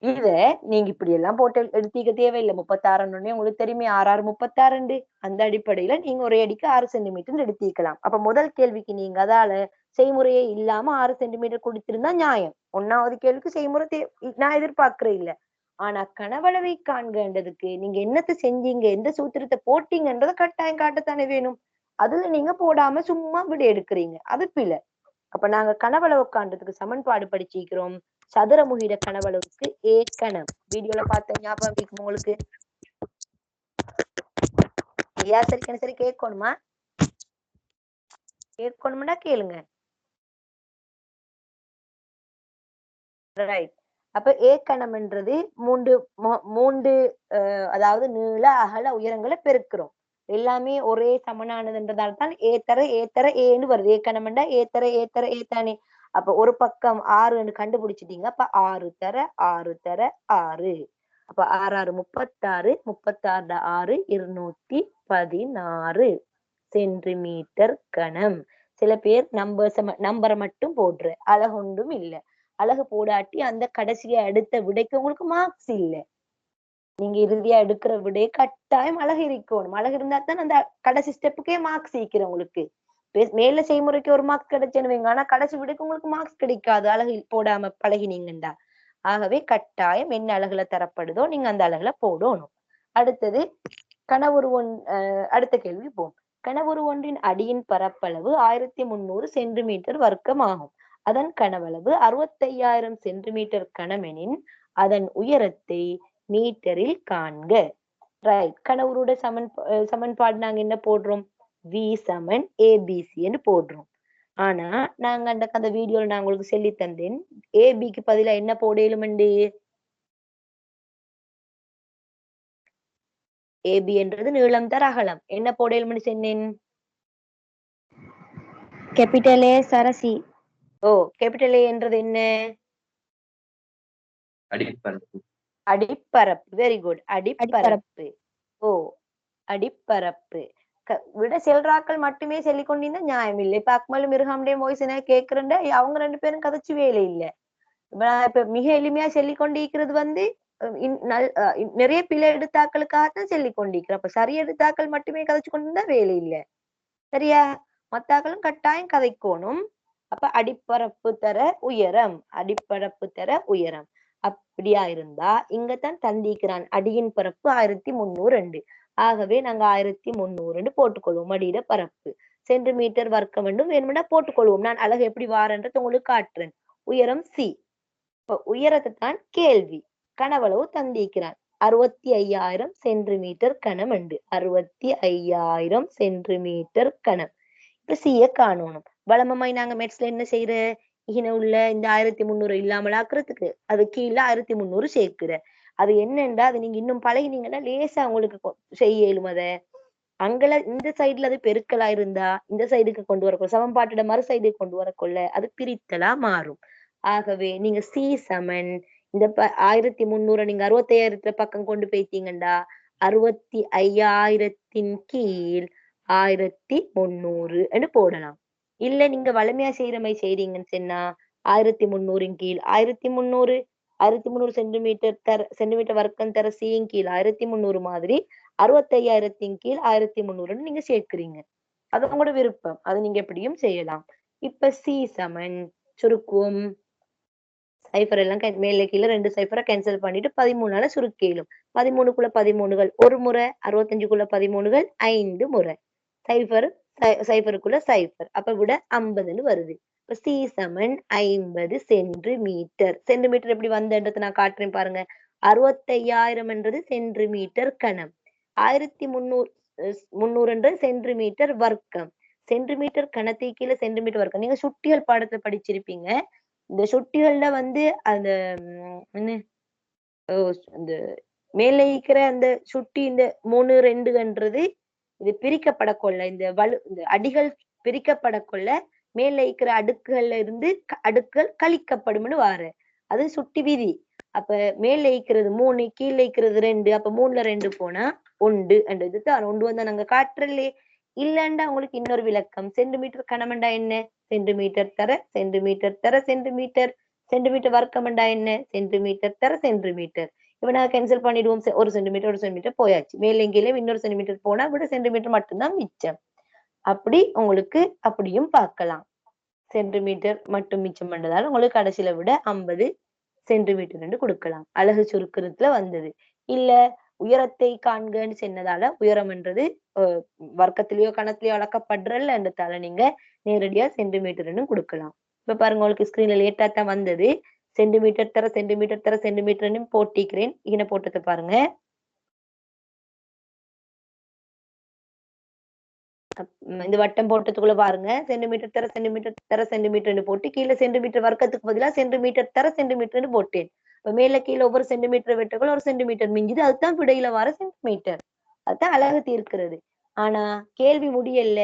இத நீங்க இப்படி எல்லாம் போட்டு எடுத்திக்க தேவையில்லை. 36 உங்களுக்கு தெரியுமே 6 36 அந்த அடிப்படையில நீங்க ஒரே அடிக்கு 6 சென்டிமீட்டர் எடுத்திக்கலாம். அப்ப முதல் கேள்விக்கு நீங்க அதால செய்முறையே இல்லாம 6 சென்டிமீட்டர் கொடுத்திருந்தா நியாயம். 1வது கேள்விக்கு செய்முறை நான் எதிர்பார்க்கிறேன் இல்ல. ஆனா கனவளவை காண்கன்றதுக்கு நீங்க என்னத்தை செஞ்சீங்க, எந்த சூத்திரத்தை போட்டீங்கன்றதை கட்டாயம் காட்டத்தானே வேணும். அதுல நீங்க போடாம சும்மா விட எடுக்கிறீங்க. அது பிழை. அப்ப நாங்க கனவளவு காண்றதுக்கு சமன்பாடு படிச்சிருக்கிறோம். சதுரமுகிட கனவளவுக்கு ஏ கணம். வீடியோல பார்த்த ஞாபகம் இருக்கும் உங்களுக்கு? சரி கேட்கணுமா? கேட்கணும்னா கேளுங்க. ரைட். அப்ப ஏ கணம்ன்றது மூன்று அதாவது நீள அகல உயரங்களை பெருக்கிறோம். எல்லாமே ஒரே சமனானதுன்றதால தான் ஏத்தர ஏன்னு வருது. ஏ கணம்ண்டா ஏத்தர ஏ தானே. அப்ப ஒரு பக்கம் 6ன்னு கண்டுபிடிச்சிட்டீங்க. அப்ப 6 தர 6. அப்ப 6 36 36 6 216 சென்டிமீட்டர் கணம். சில பேர் நம்பரை மட்டும் போடுற அழகொன்றும் இல்ல. அழகு போடாட்டி அந்த கடைசியா எடுத்த விடைக்கு உங்களுக்கு மார்க்ஸ் இல்ல. நீங்க இறுதியா எடுக்கிற விடை கட்டாயம் அழகு இருக்கணும். அழகு இருந்தா தான் அந்த கடைசி ஸ்டெப்புக்கே மார்க்ஸ் ஈக்கிற உங்களுக்கு. மேல செய்முறைக்கு ஒரு மார்க்ஸ் கிடைச்சேன்னு வைங்க. ஆனா கடைசி விடைக்கு உங்களுக்கு மார்க்ஸ் கிடைக்காது அழகு போடாம பழகினீங்கண்டா. ஆகவே கட்டாயம் என்ன அழகுல தரப்படுதோ நீங்க அந்த அழகுல போடணும். அடுத்தது கனவுரு அடுத்த கேள்வி போம். கனவுரு ஒன்றின் அடியின் பரப்பளவு 1300 சென்டிமீட்டர் வர்க்கம் ஆகும். அதன் கனவளவு 65,000 சென்டிமீட்டர் கனமெனின் அதன் உயரத்தை மீட்டரில் காண்க. ரைட். கனவுரோட சமன்பாடு நாங்க என்ன போடுறோம்? வி சமன் ஏபிசி என்று போடுறோம். ஆனா நாங்க அந்த வீடியோல நான் உங்களுக்கு சொல்லி தந்தேன். ஏபிக்கு பதிலா என்ன போடலுமெண்டு? ஏபி என்றது நீளம் தர அகலம். என்ன போடலுமெண்டு சொன்னேன்? Capital A சரசி. O, capital A என்றது என்ன? அடிப்பரப்பு. அடிப்பரப்பு. Very good. அடிப்பரப்பு. ஓ, அடிப்பரப்பு. விட செல்றாக்கள் மட்டுமே சொல்லிக் கொண்டிருந்தா நியாயம் இல்லை. இப்ப அக்மலும் மிருகாமுடைய மோய்சன கேக்குறேன் அவங்க 2 பேரும் கதைச்சு வேலை இல்லை. இப்ப மிக எளிமையா சொல்லிக் கொண்டிருக்கிறது நிறைய பிழை எடுத்தாக்களுக்காகத்தான் சொல்லிக் கொண்டிருக்கிறேன். அப்ப சரி எடுத்தாக்கள் மட்டுமே கதைச்சு கொண்டிருந்தா வேலை இல்லை. சரியா? மத்தாக்களும் கட்டாயம் கதைக்கணும். அப்ப அடிப்பரப்பு தர உயரம். அடிப்பரப்பு தர உயரம். அப்படியா இருந்தா இங்கத்தான் தந்திக்கிறான் அடியின் பரப்பு 1302. ஆகவே நாங்க 1300 போட்டுக்கொள்வோம். அடியிட பரப்பு சென்டிமீட்டர் வர்க்கம் வேணும்னா போட்டுக்கொள்வோம். நான் அழகு எப்படி வாரன்றது உங்களுக்கு காட்டுறேன். உயரம் சி. இப்ப உயரத்தை தான் கேள்வி. கனவளவு தந்திக்கிறான் 65,000 சென்டிமீட்டர் கணம். 65,000 சென்டிமீட்டர் கணம். இப்ப சிய காணணும். வழமமாய் நாங்க மேத்ஸ்ல என்ன செய்யற, இங்க உள்ள இந்த 1300 இல்லாமல் ஆக்குறதுக்கு அது கீழே 1300 சேர்க்கிற. அது என்னண்டா அது நீங்க இன்னும் பழகினீங்கன்னா லேசா உங்களுக்கு செய்ய இயலும் அத. அங்கல இந்த சைடுல அது பெருக்கலா இருந்தா இந்த சைடுக்கு கொண்டு வரக்குள்ள சமன்பாட்டோட மறு சைடுக்கு கொண்டு வரக்குள்ள அது பிரித்தலா மாறும். ஆகவே நீங்க சி சமன் இந்த 1300 நீங்க 65,000 பக்கம் கொண்டு போயிட்டீங்கண்டா 65,000 கீழ் 1300 என்று போடலாம். இல்ல நீங்க வலிமையா செய்யற மாதிரி செய்றீங்கன்னு சொன்னா 1300 கீழ் 1300 சென்டிமீட்டர் வர்க்கம் தர சியின் கீழ் 1300 மாதிரி 65,000 கீழ் 1300 நீங்க சேர்க்கிறீங்க. அது உங்களோட விருப்பம். அது நீங்க எப்படியும் செய்யலாம். இப்ப சி சமன் சுருக்குவோம். சைஃபர் எல்லாம் மேல கீழே 2 சைஃபரை கேன்சல் பண்ணிட்டு 13ஆல சுருக்கிலும் 13க்குள்ள 13கள் ஒரு முறை 65க்குள்ள 13கள் 5 முறை சைஃபர் சைஃபருக்குள்ள சைஃபர் அப்ப விட 50ன்னு வருது. இப்ப சி சமன் 50 சென்டிமீட்டர். சென்டிமீட்டர் எப்படி வந்தன்றதை நான் காட்டுறேன் பாருங்க. 65,000 சென்டிமீட்டர் கனம். 1300 சென்டிமீட்டர் வர்க்கம். சென்டிமீட்டர் கணத்தை கீழே சென்டிமீட்டர் வர்க்கம். நீங்க சுட்டியல் பாடத்துல படிச்சிருப்பீங்க. இந்த சுட்டிகள்ல வந்து அந்த என்ன அந்த மேல இருக்கிற அந்த சுட்டி இந்த 3 2ன்றது இது பிரிக்கப்படக்கொள்ள இந்த அடிகள் பிரிக்கப்படக்கொள்ள மேல இருக்கிற அடுக்குகள்ல இருந்து அடுக்குகள் கழிக்கப்படும்னு வாரு. அது சுட்டி விதி. அப்ப மேல இருக்கிறது 3 கீழே இருக்கிறது 2 அப்ப 3ல 2 போனா 1 என்றது தான் 1 வந்தா நாங்க காட்டுறலே. இல்லண்டா உங்களுக்கு இன்னொரு விளக்கம். சென்டிமீட்டர் கனமண்டா என்ன? சென்டிமீட்டர் தர சென்டிமீட்டர் தர சென்டிமீட்டர். சென்டிமீட்டர் வர்க்கமண்டா என்ன? சென்டிமீட்டர் தர சென்டிமீட்டர். இப்ப நான் கேன்சல் பண்ணிடுவோம். 1 சென்டிமீட்டர் போயாச்சு. மேலே கீழே இன்னொரு சென்டிமீட்டர் போனா விட சென்டிமீட்டர் மட்டும்தான் மிச்சம். அப்படி உங்களுக்கு அப்படியும் பார்க்கலாம். சென்டிமீட்டர் மட்டும் மிச்சம் பண்றதால உங்களுக்கு கடைசியில விட 50 சென்டிமீட்டர் கொடுக்கலாம். அலகு சுருக்கத்துல வந்தது. இல்ல உயரத்தை காண்கன்னு சொன்னதால உயரம்ன்றது வர்க்கத்திலேயோ கணத்திலேயோ அளக்கப்படுறதுன்றதால நீங்க நேரடியா சென்டிமீட்டர்னு கொடுக்கலாம். இப்ப பாருங்க உங்களுக்கு ஸ்கிரீன்ல லேட்டா தான் வந்தது. சென்டிமீட்டர் தர சென்டிமீட்டர் தர சென்டிமீட்டர்னு போட்டிக்கிறேன். இங்க போட்டதை பாருங்க. இந்த வட்டம் போட்டதுக்குள்ள பாருங்க. சென்டிமீட்டர் தர சென்டிமீட்டர் தர சென்டிமீட்டர்னு போட்டு கீழே சென்டிமீட்டர் வர்க்கத்துக்கு பதிலா சென்டிமீட்டர் தர சென்டிமீட்டர்னு போட்டேன். இப்ப மேல கீழே ஒவ்வொரு சென்டிமீட்டர் வெட்டக்குள்ள 1 சென்டிமீட்டர் மிஞ்சுது. அதுதான் விடையில வர சென்டிமீட்டர். அதுதான் அழகு தீர்க்கிறது. ஆனா கேள்வி முடியல.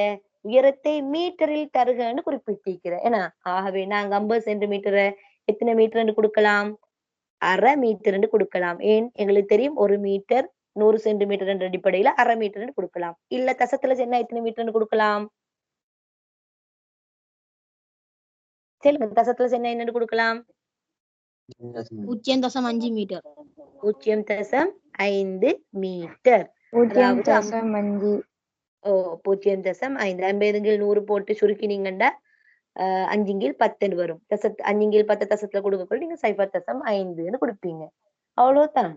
உயரத்தை மீட்டரில் தருகன்னு குறிப்பிட்டிருக்கிறேன். ஏன்னா ஆகவே நாங்க 50 சென்டிமீட்டரை எத்தனை மீட்டர் கொடுக்கலாம்? அரை மீட்டர் கொடுக்கலாம். ஏன் எங்களுக்கு தெரியும் 1 மீட்டர் 100 சென்டிமீட்டர் என்ற அடிப்படையில அரை மீட்டர் கொடுக்கலாம். இல்ல தசத்துல சொன்னா எத்தனை மீட்டர் கொடுக்கலாம்? சொல்லுங்க. தசத்துல சொன்னா என்ன கொடுக்கலாம்? 0.5 மீட்டர். 0.5 மீட்டர். 0.5. ஓ 0.5 50 போட்டு சுருக்கினீங்கன்னா 5/10 வரும். 5/10 தசத்துல கொடுக்கக்குள்ள நீங்க 0.5 கொடுப்பீங்க. அவ்வளவுதான்.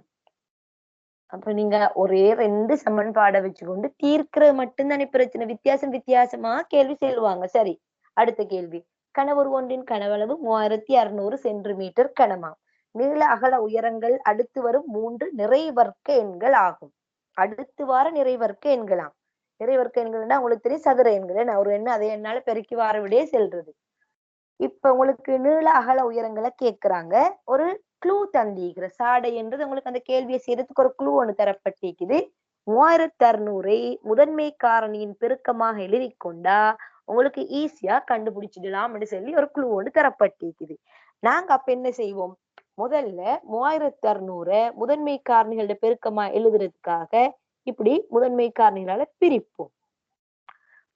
அப்ப நீங்க ஒரே 2 சமன்பாடை வச்சுக்கொண்டு தீர்க்கிறது மட்டும்தானே பிரச்சனை. வித்தியாசமா கேள்வி சொல்லுவாங்க. சரி, அடுத்த கேள்வி. கனவுரு ஒன்றின் கனவளவு 3600 சென்டிமீட்டர் கனமாம். நீள அகல உயரங்கள் அடுத்து வரும் 3 நிறைவர்க்க எண்கள் ஆகும். அடுத்து வார நிறைவர்க்க எண்களாம். நிறைவர்க்க எண்கள்னா உங்களுக்கு தெரியும் சதுர எண்கள். நான் ஒரு எண்ணு அதே எண்ணால பெருக்கி வார விடையே செல்றது. இப்ப உங்களுக்கு நீள அகல உயரங்களை கேட்கிறாங்க. ஒரு க்ளூ தந்திக்கிற சாடை என்றது உங்களுக்கு அந்த கேள்வியை செய்யறதுக்கு ஒரு க்ளூ ஒண்ணு தரப்பட்டிருக்குது. 3600 முதன்மை காரணியின் பெருக்கமாக எழுதி கொண்டா உங்களுக்கு ஈஸியா கண்டுபிடிச்சிடலாம் சொல்லி ஒரு க்ளூ ஒன்று தரப்பட்டிருக்குது. நாங்க அப்ப என்ன செய்வோம்? முதல்ல 3600 முதன்மை காரணிகளோட பெருக்கமா எழுதுறதுக்காக இப்படி முதன்மை காரணிகளால பிரிப்போம்.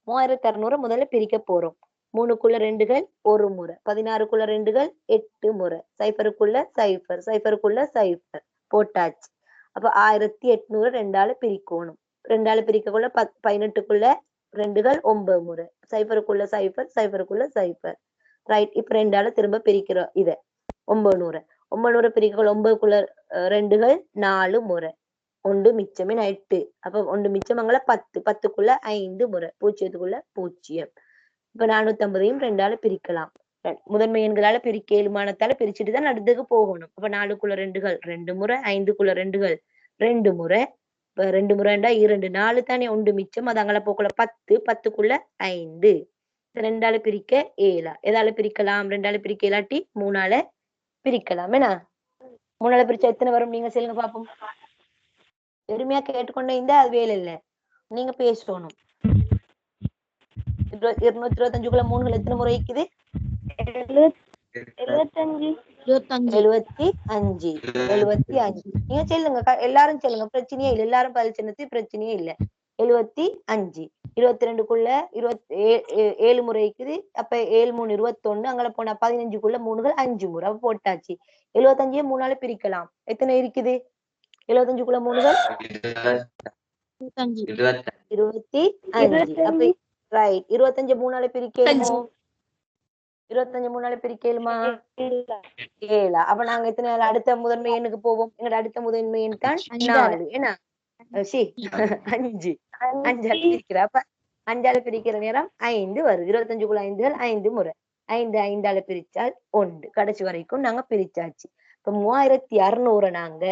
3600 முதல்ல பிரிக்க போறோம். 3க்குள்ள 2கள் 1 முறை, 16க்குள்ள 2கள் 8 முறை, சைஃபருக்குள்ள சைஃபர், சைஃபருக்குள்ள சைஃபர் போட்டாச்சு. அப்ப 1800 2ஆல பிரிக்கணும். 2ஆல பிரிக்கக்குள்ள 18க்குள்ள 2கள் 9 முறை, சைஃபருக்குள்ள சைஃபர், சைஃபருக்குள்ள சைஃபர். ரைட். இப்ப 2ஆல திரும்ப பிரிக்கிறோம். இத 900 900 பிரிக்கக்குள்ள 9க்குள்ள 2கள் 4 முறை, 1 மிச்சமே 8. அப்ப 1 மிச்சம் அங்கள 10, 10க்குள்ள 5 முறை, 0க்குள்ள 0. இப்ப 450ஐயும் 2ஆல பிரிக்கலாம். முதன்மை எண்களால பிரிக்க இயலுமானத்தால பிரிச்சுட்டு தான் அடுத்ததுக்கு போகணும். அப்ப 4க்குள்ள 2கள் 2 முறை, 5க்குள்ள 2கள் 2 முறை. இப்ப 2 முறைண்டா 2 4 தானே 1 மிச்சம். அது அங்கள போக்குள்ள 10, 10க்குள்ள 5. ரெண்டால பிரிக்க 7. எதால பிரிக்கலாம்? 2ஆல பிரிக்க இல்லாட்டி 3ஆல பிரிக்கலாம். என்ன 3ஆல பிரிச்சா எத்தனை வரும்? நீங்க சொல்லுங்க பாப்போம். பெருமையா கேட்டுக்கொண்டே இருந்தா அது வேலை இல்ல. நீங்க பேசணும். 225க்குள்ள 3கள் எத்தனை முறை இருக்குது? 75 75. நீங்க சொல்லுங்க. எல்லாரும் சொல்லுங்க. பிரச்சனையே இல்ல. எல்லாரும் பதில் சொன்னது பிரச்சனையே இல்ல. 75. 22க்குள்ள 7 முறை இருக்குது. அப்ப 7 3 21. அங்கல போனா 15க்குள்ள 3கள் 5 முறை. அப்ப போட்டாச்சு. 75 3ஆல பிரிக்கலாம். எத்தனை இருக்குது? 75க்குள்ள 3கள் 25. அப்ப ரைட். 25 3ஆல பிரிக்கலுமோ? 25 3ஆல பிரிக்கலுமா? 7. அப்ப நாங்க எத்தனை அடுத்த முதன்மை எண்ணுக்கு போவோம். எங்களோட அடுத்த முதன்மை எண் தான் 4. என்ன 5. 5ஆல பிரிக்கிற. அப்ப 5ஆல பிரிக்கிற நேரம் 5 வருது. 25க்குள்ள 5கள் 5 முறை. 5 5ஆல பிரிச்சால் 1. கடைசி வரைக்கும் நாங்க பிரிச்சாச்சு. இப்ப 3600 நாங்க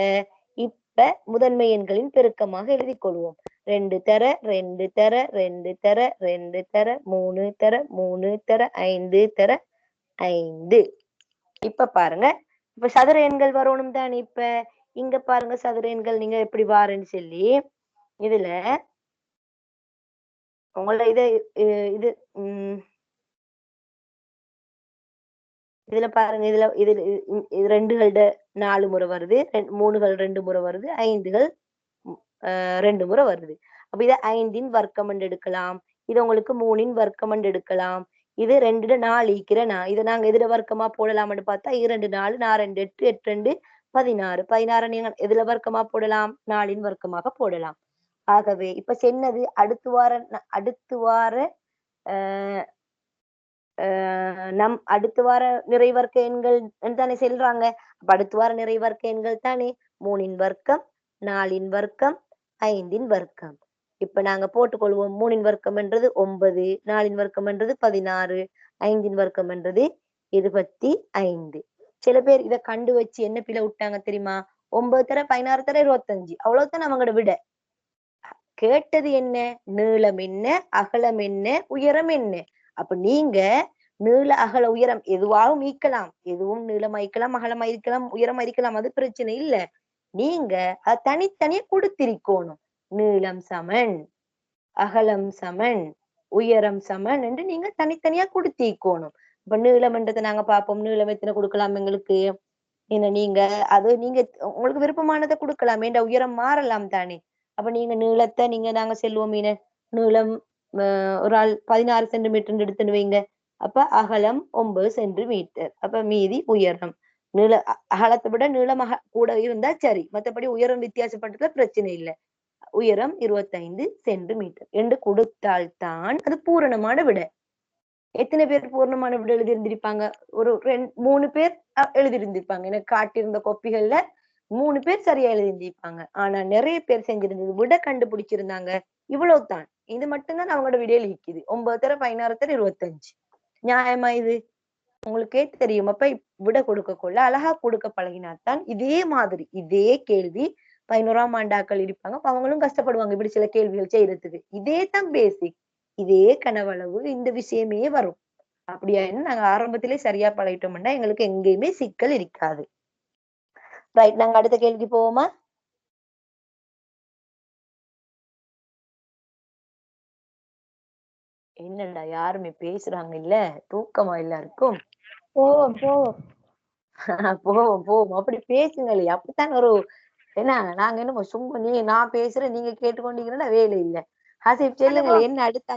இப்ப முதன்மை எண்களின் பெருக்கமாக எழுதிக் கொள்வோம். 2 தர 2 தர 2 தர 2 தர 3 தர 3 தர 5 தர 5. இப்ப பாருங்க. இப்ப சதுர எண்கள் வரணும் தானே. இப்ப இங்க பாருங்க சதுர எண்கள் நீங்க எப்படி வாருன்னு சொல்லி இதுல உங்களோட இது இதுல பாருங்க. இது 2களோட 4 முறை வருது. 3கள் 2 முறை வருது. 5கள் 2 முறை வருது. அப்ப இத 5இன் வர்க்கம் என்று எடுக்கலாம். இது உங்களுக்கு 3இன் வர்க்கம் என்று எடுக்கலாம். இது 2 4 ஈக்கிறேனா இதை நாங்க எதிர வர்க்கமா போடலாம்னு பார்த்தா 2 4 4 2 8 8 2 16. 16 நீங்க எதுல வர்க்கமா போடலாம்? 4இன் வர்க்கமாக போடலாம். ஆகவே இப்ப சொன்னது அடுத்து வார அடுத்து வார நிறைவர்க்க எண்கள் தானே சொல்றாங்க. அப்ப அடுத்து வார நிறைவர்க்க எண்கள் தானே 3இன் வர்க்கம் 4இன் வர்க்கம் 5இன் வர்க்கம். இப்ப நாங்க போட்டுக்கொள்வோம். 3இன் வர்க்கம் என்றது 9, 4இன் வர்க்கம் என்றது 16, 5இன் வர்க்கம் என்றது 25. சில பேர் இதை கண்டு வச்சு என்ன பிழை விட்டாங்க தெரியுமா? 9 தர 16 தர 25. அவ்வளவுதான் அவங்களோட விட. கேட்டது என்ன? நீளம் என்ன, அகலம் என்ன, உயரம் என்ன? அப்ப நீங்க நீள அகல உயரம் எதுவாகவும் ஈக்கலாம். எதுவும் நீளமாய்க்கலாம், அகலமாயிருக்கலாம், உயரமாயிருக்கலாம். அது பிரச்சனை இல்ல. நீங்க அது தனித்தனியா கொடுத்திருக்கணும். நீளம் சமன், அகலம் சமன், உயரம் சமன் என்று நீங்க தனித்தனியா கொடுத்திருக்கணும். இப்ப நீளம் என்றதை நாங்க பார்ப்போம். நீளம் எத்தனை கொடுக்கலாம் எங்களுக்கு? என்ன நீங்க அது நீங்க உங்களுக்கு விருப்பமானதை கொடுக்கலாம். என்ற உயரம் மாறலாம் தானே. அப்ப நீங்க நீளத்தை நாங்க செல்வோம். நீளம் ஒரு ஆள் 16 சென்டிமீட்டர் எடுத்துன்னு வைங்க. அப்ப அகலம் 9 சென்டிமீட்டர். அப்ப மீதி உயரம். அகலத்தை விட நீளம் கூட இருந்தா சரி. மற்றபடி உயரம் வித்தியாசப்பட்டதுல பிரச்சனை இல்லை. உயரம் 25 சென்டிமீட்டர் என்று கொடுத்தால்தான் அது பூரணமான விட. எத்தனை பேர் பூர்ணமான விட எழுதியிருந்திருப்பாங்க? ஒரு 3 பேர் எழுதியிருந்திருப்பாங்க. எனக்கு காட்டியிருந்த கோப்பிகள்ல 3 பேர் சரியா எழுதியிருந்திருப்பாங்க. ஆனா நிறைய பேர் செஞ்சிருந்தது விட கண்டுபிடிச்சிருந்தாங்க இவ்வளவுதான். இது மட்டும்தான் அவங்களோட விடையில நிக்குது. 9 தர 16 தர 25. நியாயமா இது? உங்களுக்கே தெரியும். அப்ப விட கொடுக்கக்குள்ள அழகா கொடுக்க பழகினாத்தான் இதே மாதிரி இதே கேள்வி 11ஆம் ஆண்டாக்கள் இருப்பாங்க. அவங்களும் கஷ்டப்படுவாங்க இப்படி சில கேள்விகள் செய்யறதுக்கு. இதே தான் பேசிக். இதே கனவளவு இந்த விஷயமே வரும். அப்படியா நாங்க ஆரம்பத்திலே சரியா பழகிட்டோம்னா எங்களுக்கு எங்கேயுமே சிக்கல் இருக்காது. ரைட். நாங்க அடுத்த கேள்விக்கு போவோமா? என்னடா யாருமே பேசுறாங்க இல்ல? தூக்கமா எல்லாருக்கும்? போவோம் போவோம். அப்படி பேசுங்களே. அப்படித்தான் ஒரு என்ன நாங்க என்ன சும்மா நான் பேசுறேன் நீங்க கேட்டுக்கொண்டீங்கன்னா வேலை இல்லை. ஹசீப் சொல்லுங்களேன். என்ன அடுத்த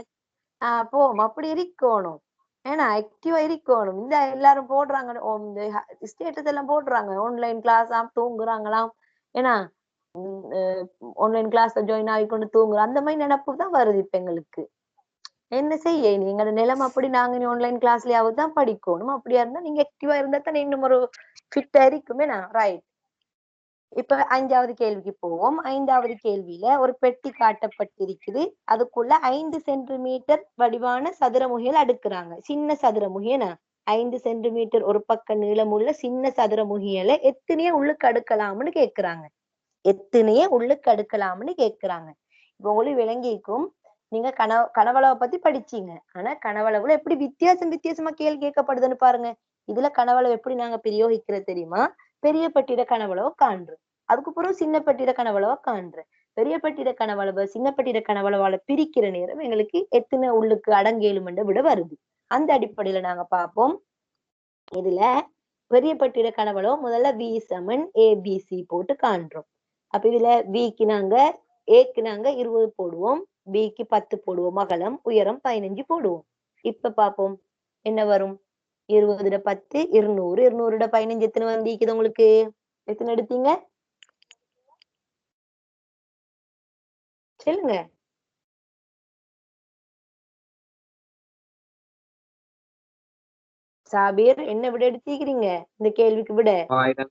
போவோம். அப்படி இருக்கணும். ஏன்னா ஆக்டிவா இருக்கணும். இந்த எல்லாரும் போடுறாங்க ஸ்டேட்டஸ் எல்லாம் போடுறாங்க. ஆன்லைன் கிளாஸ் தூங்குறாங்களாம். ஏன்னா ஆன்லைன் கிளாஸ் ஜாயின் ஆகிக்கொண்டு தூங்குறோம். அந்த மாதிரி நினைப்பு தான் வருது இப்ப எங்களுக்கு. என்ன செய்ய எங்களோட நிலைமை அப்படி. நாங்க ஆன்லைன் கிளாஸ்லயாவது தான் படிக்கணும். அப்படியா இருந்தா நீங்க ஆக்டிவா இருந்தா தான் இன்னும் ஒரு ஃபிட்டா இருக்குமே. ரைட். இப்ப 5வது கேள்விக்கு போவோம். 5வது கேள்வியில ஒரு பெட்டி காட்டப்பட்டிருக்குது. அதுக்குள்ள 5 சென்டிமீட்டர் வடிவான சதுரமுகிகள் அடுக்குறாங்க. சின்ன சதுரமுகியன 5 சென்டிமீட்டர் ஒரு பக்க நீளமுள்ள சின்ன சதுரமுகிகளை எத்தனையே உள்ளுக்கு அடுக்கலாம்னு கேக்குறாங்க. எத்தனையே உள்ளுக்கு அடுக்கலாம்னு கேக்குறாங்க. இப்ப உங்களுக்கு விளங்கிக்கும் நீங்க கனவளவை பத்தி படிச்சீங்க. ஆனா கனவளவுல எப்படி வித்தியாசமா கேள்வி கேட்கப்படுதுன்னு பாருங்க. இதுல கனவளவு எப்படி நாங்க பிரயோகிக்கிறது தெரியுமா? பெரிய பட்டிட கனவளவை காண்றோம். அதுக்கு பிறகு சின்ன பட்டிட கனவளவை காண்றேன். பெரிய பட்டிட கனவளவை சின்ன பட்டிட கனவளவால பிரிக்கிற நேரம் எங்களுக்கு எத்தனை உள்ளுக்கு அடங்கேலுமென்ற விட வருது. அந்த அடிப்படையில நாங்க பார்ப்போம். இதுல பெரிய பட்டிட கனவளவு முதல்ல V சமன் ABC போட்டு காண்றோம். அப்ப இதுல Vக்கு நாங்க ஏக்கு நாங்க 20 போடுவோம், பிக்கு 10 போடுவோம், அகலம் உயரம் 15 போடுவோம். இப்ப பார்ப்போம் என்ன வரும். 20 10 200, 200 15 எத்தனை வந்திக்குது உங்களுக்கு? எத்தனை எடுத்தீங்க சொல்லுங்க. சாபீர் என்ன விட எடுத்திருக்கிறீங்க இந்த கேள்விக்கு விட? 3000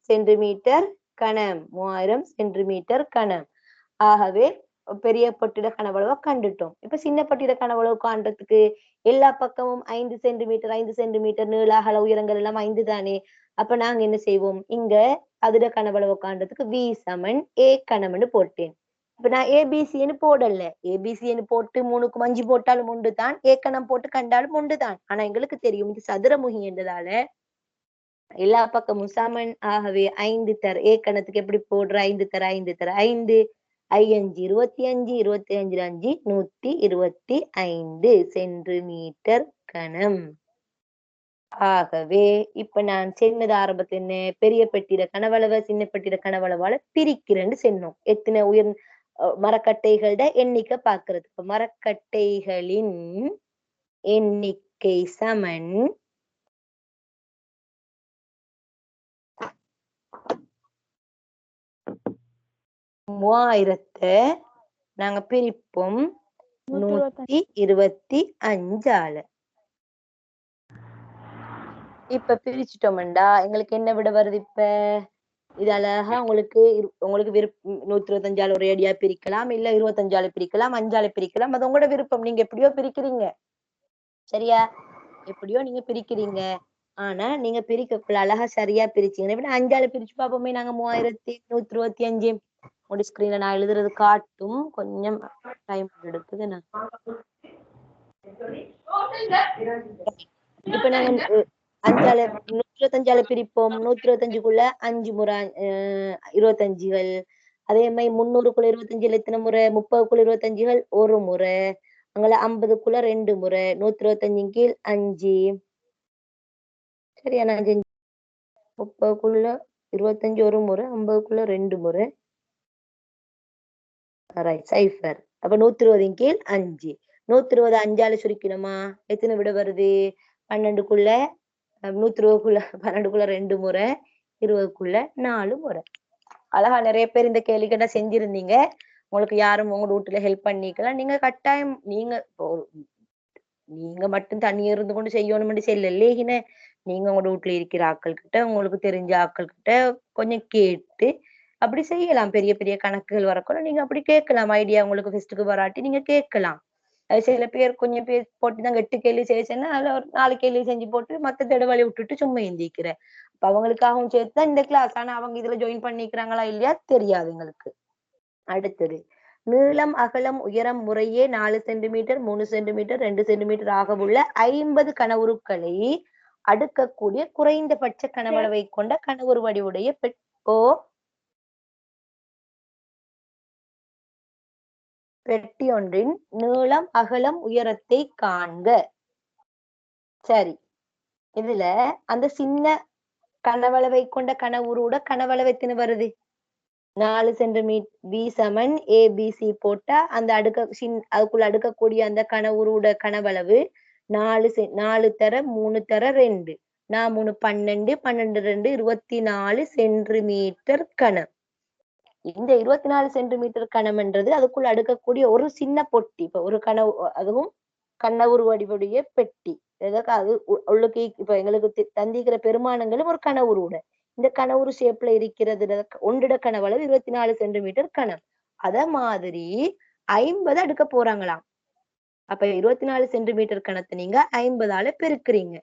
சென்டிமீட்டர் கனம். 3000 சென்டிமீட்டர் கனம். ஆகவே பெரிய பட்டிட கனவளவை கண்டுட்டோம். இப்ப சின்ன பட்டிட கனவளவு காண்றதுக்கு எல்லா பக்கமும் 5 சென்டிமீட்டர் 5 சென்டிமீட்டர் நீள அகல உயரங்கள் எல்லாம் 5 தானே. அப்ப நாங்க என்ன செய்வோம், இங்க அதிட கனவளவு காண்றதுக்கு V சமன் A கனம்னு போட்டேன். இப்ப நான் ABCன்னு போடல. ABCன்னு போட்டு 3க்கு 5 போட்டாலும் உண்டு தான், A கணம் போட்டு கண்டாலும் உண்டு தான். ஆனா எங்களுக்கு தெரியும் இது சதுரமுகி என்றதால எல்லா பக்கமும் சமன். ஆகவே 5 தர A கணத்துக்கு எப்படி போடுற? 5 தர 5 தர 5 5 25 25 5 125 சென்டிமீட்டர் கனம். ஆகவே இப்ப நான் சொன்னது ஆரம்பத்துல என்ன, பெரிய பெட்டிட கனவளவை சின்ன பெட்டிட கனவளவால பிரிக்கிறேன்னு சொன்னோம். எத்தனை மரக்கட்டைகளோட எண்ணிக்கை பாக்குறது. மரக்கட்டைகளின் எண்ணிக்கை சமன் 3000 நாங்க பிரிப்போம் 125ஆல. இப்ப பிரிச்சுட்டோம்டா எங்களுக்கு என்ன விட வருது? இப்ப இது அழகா உங்களுக்கு 125ஆல ஒரு அடியா பிரிக்கலாம், இல்ல 25ஆல பிரிக்கலாம், 5ஆல பிரிக்கலாம். அது உங்களோட விருப்பம். நீங்க எப்படியோ பிரிக்கிறீங்க. சரியா? எப்படியோ நீங்க பிரிக்கிறீங்க. ஆனா நீங்க பிரிக்கக்குள்ள அழகா சரியா பிரிச்சீங்க. 5ஆல பிரிச்சு பார்ப்போமே நாங்க. 3125 உங்க ஸ்கிரீன்ல நான் எழுதுறது காட்டும். கொஞ்சம் டைம் எடுக்குது. இப்ப நாங்க 5ஆல 125ஆல பிரிப்போம். 125க்குள்ள 5 முறை 25கள். அதே மாதிரி 300க்குள்ள 25கள் எத்தனை முறை? 30க்குள்ள 25கள் ஒரு முறை. அங்கே 50க்குள்ள 2 முறை. 125 கீழ் 5. சரியா? நான் 30க்குள்ள 25 ஒரு முறை, 50க்குள்ள 2 முறை. சைஃபர். அப்ப 120 கீழ் 5. 120 5ஆல சுருக்கணுமா? எத்தனை விட வருது? 12க்குள்ள 120க்குள்ள 12க்குள்ள 2 முறை, 20க்குள்ள 4 முறை. அழகா நிறைய பேர் இந்த கேள்விக்கிட்ட செஞ்சிருந்தீங்க. உங்களுக்கு யாரும் உங்க வீட்டுல ஹெல்ப் பண்ணிக்கலாம். நீங்க கட்டாயம் நீங்க மட்டும் தனியா இருந்து கொண்டு செய்யணும்னு சொல்லல. நீங்க உங்க வீட்டுல இருக்கிற ஆட்கள் கிட்ட, உங்களுக்கு தெரிஞ்ச ஆட்கள் கிட்ட கொஞ்சம் கேட்டு அப்படி செய்யலாம். பெரிய பெரிய கணக்குகள் வரக்கூட நீங்க அப்படி கேட்கலாம். ஐடியா உங்களுக்கு ஃபெஸ்ட்டுக்கு வராட்டி நீங்க கேட்கலாம். சில பேர் கொஞ்சம் பேர் போட்டுதான் 8 கேள்வி செய்யச்சுன்னா அதுல ஒரு 4 கேள்வி செஞ்சு போட்டு மத்த தடவழி விட்டுட்டு சும்மா எந்திக்கிற. அப்ப அவங்களுக்காகவும் சேர்த்துதான் இந்த கிளாஸ். ஆனா அவங்க இதுல ஜாயின் பண்ணிக்கிறாங்களா இல்லையா தெரியாது எங்களுக்கு. அடுத்தது நீளம் அகலம் உயரம் முறையே 4 சென்டிமீட்டர் 3 சென்டிமீட்டர் 2 சென்டிமீட்டர் ஆகவுள்ள 50 கனவுருக்களை அடுக்கக்கூடிய குறைந்தபட்ச கனவளவை கொண்ட கனவுரு வடிவுடைய பெட்டி ஒன்றின் நீளம் அகலம் உயரத்தை காண்க. சரி, இதுல அந்த சின்ன கனவளவை கொண்ட கனவுரோட கனவளவு எத்தனை வருது? 4 சென்டிமீட்டர். V சமன் ABC போட்டா அந்த அதுக்குள்ள அடுக்கக்கூடிய அந்த கனவுரோட கனவளவு 4 தர 3 தர 2 3 12 12 2 24 சென்டிமீட்டர் கனம். இந்த 24 சென்டிமீட்டர் கனம்ன்றது அதுக்குள்ள அடுக்கக்கூடிய ஒரு சின்ன பொட்டி. இப்ப ஒரு அதுவும் கனவுரு வடிவுடைய பெட்டி. அது உள்ளுக்கு இப்ப எங்களுக்கு தந்திக்கிற பெருமானங்களும் ஒரு கனவுருட. இந்த கனவுரு ஷேப்ல இருக்கிறது ஒன்றிட கனவளவு 24 சென்டிமீட்டர் கனம். அத மாதிரி 50 அடுக்க போறாங்களாம். அப்ப 24 சென்டிமீட்டர் கணத்தை நீங்க 50ஆல பெருக்குறீங்க.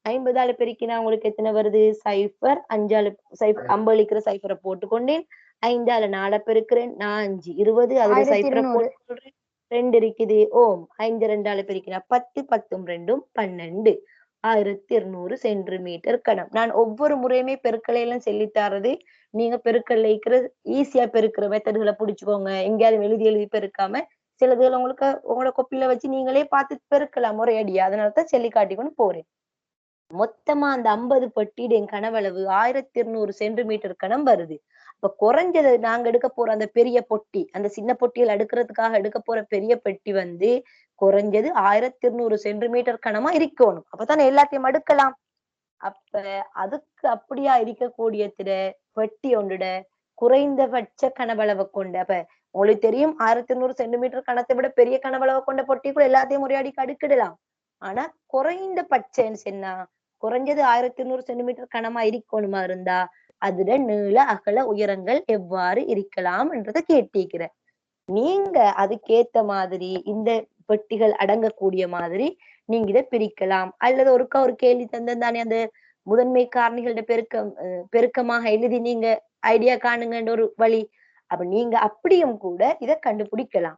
50ஆல பெருக்கினா உங்களுக்கு எத்தனை வருது? 0 5ஆல 50 இருக்கிற சைஃபரை போட்டுக்கொண்டேன். 5ஆல 4 பெருக்கிறேன், 5 20 அதுல 1200. சைபரை போட்டு சொல்றேன். 2 இருக்குது. ஓம் 5 2ஆல பெருக்கிறேன் 10 10 2 12 1200 சென்டிமீட்டர் கனம். நான் ஒவ்வொரு முறையுமே பெருக்கலை எல்லாம் சொல்லித் தர்றது நீங்க பெருக்கல்ல இருக்கிற ஈஸியா பெருக்கிற மெத்தடுகளை புடிச்சுக்கோங்க. எங்கேயாவது எழுதி எழுதி பெருக்காம சிலதுகள் உங்களுக்கு உங்களோட கொப்பில வச்சு நீங்களே பார்த்து பெருக்கலாம் முறையடியா. அதனாலதான் சொல்லி காட்டிக்கொண்டு போறேன். மொத்தமா அந்த 50 பெட்டியுடைய கனவளவு 1200 சென்டிமீட்டர் கனம் வருது. அப்ப குறைஞ்சது நாங்க எடுக்க போற அந்த பெரிய பொட்டி, அந்த சின்ன பொட்டியில் அடுக்கிறதுக்காக எடுக்க போற பெரிய பெட்டி வந்து குறைஞ்சது 1200 சென்டிமீட்டர் கனமா இருக்கணும். அப்பதானே எல்லாத்தையும் அடுக்கலாம். அப்ப அதுக்கு அப்படியா இருக்கக்கூடிய பெட்டி ஒன்றுட குறைந்தபட்ச கனவளவை கொண்ட அப்ப உங்களுக்கு தெரியும் 1200 சென்டிமீட்டர் கனத்தை விட பெரிய கனவளவை கொண்ட பொட்டிக்குள்ள எல்லாத்தையும் முறையாடிக்கு அடுக்கிடலாம். ஆனா குறைந்தபட்சம் என்ன குறைஞ்சது 1200 சென்டிமீட்டர் கனமா இருக்கணுமா இருந்தா அதுல நீள அகல உயரங்கள் எவ்வாறு இருக்கலாம் என்றதை கேட்டிருக்கிற. நீங்க அதுக்கேத்த மாதிரி இந்த பெட்டிகள் அடங்கக்கூடிய மாதிரி நீங்க இதை பிரிக்கலாம். அல்லது ஒருக்கா ஒரு கேள்வி தந்தானே அந்த முதன்மை காரணிகளோட பெருக்கமாக எழுதி நீங்க ஐடியா காணுங்கன்ற ஒரு வழி. அப்ப நீங்க அப்படியும் கூட இதை கண்டுபிடிக்கலாம்.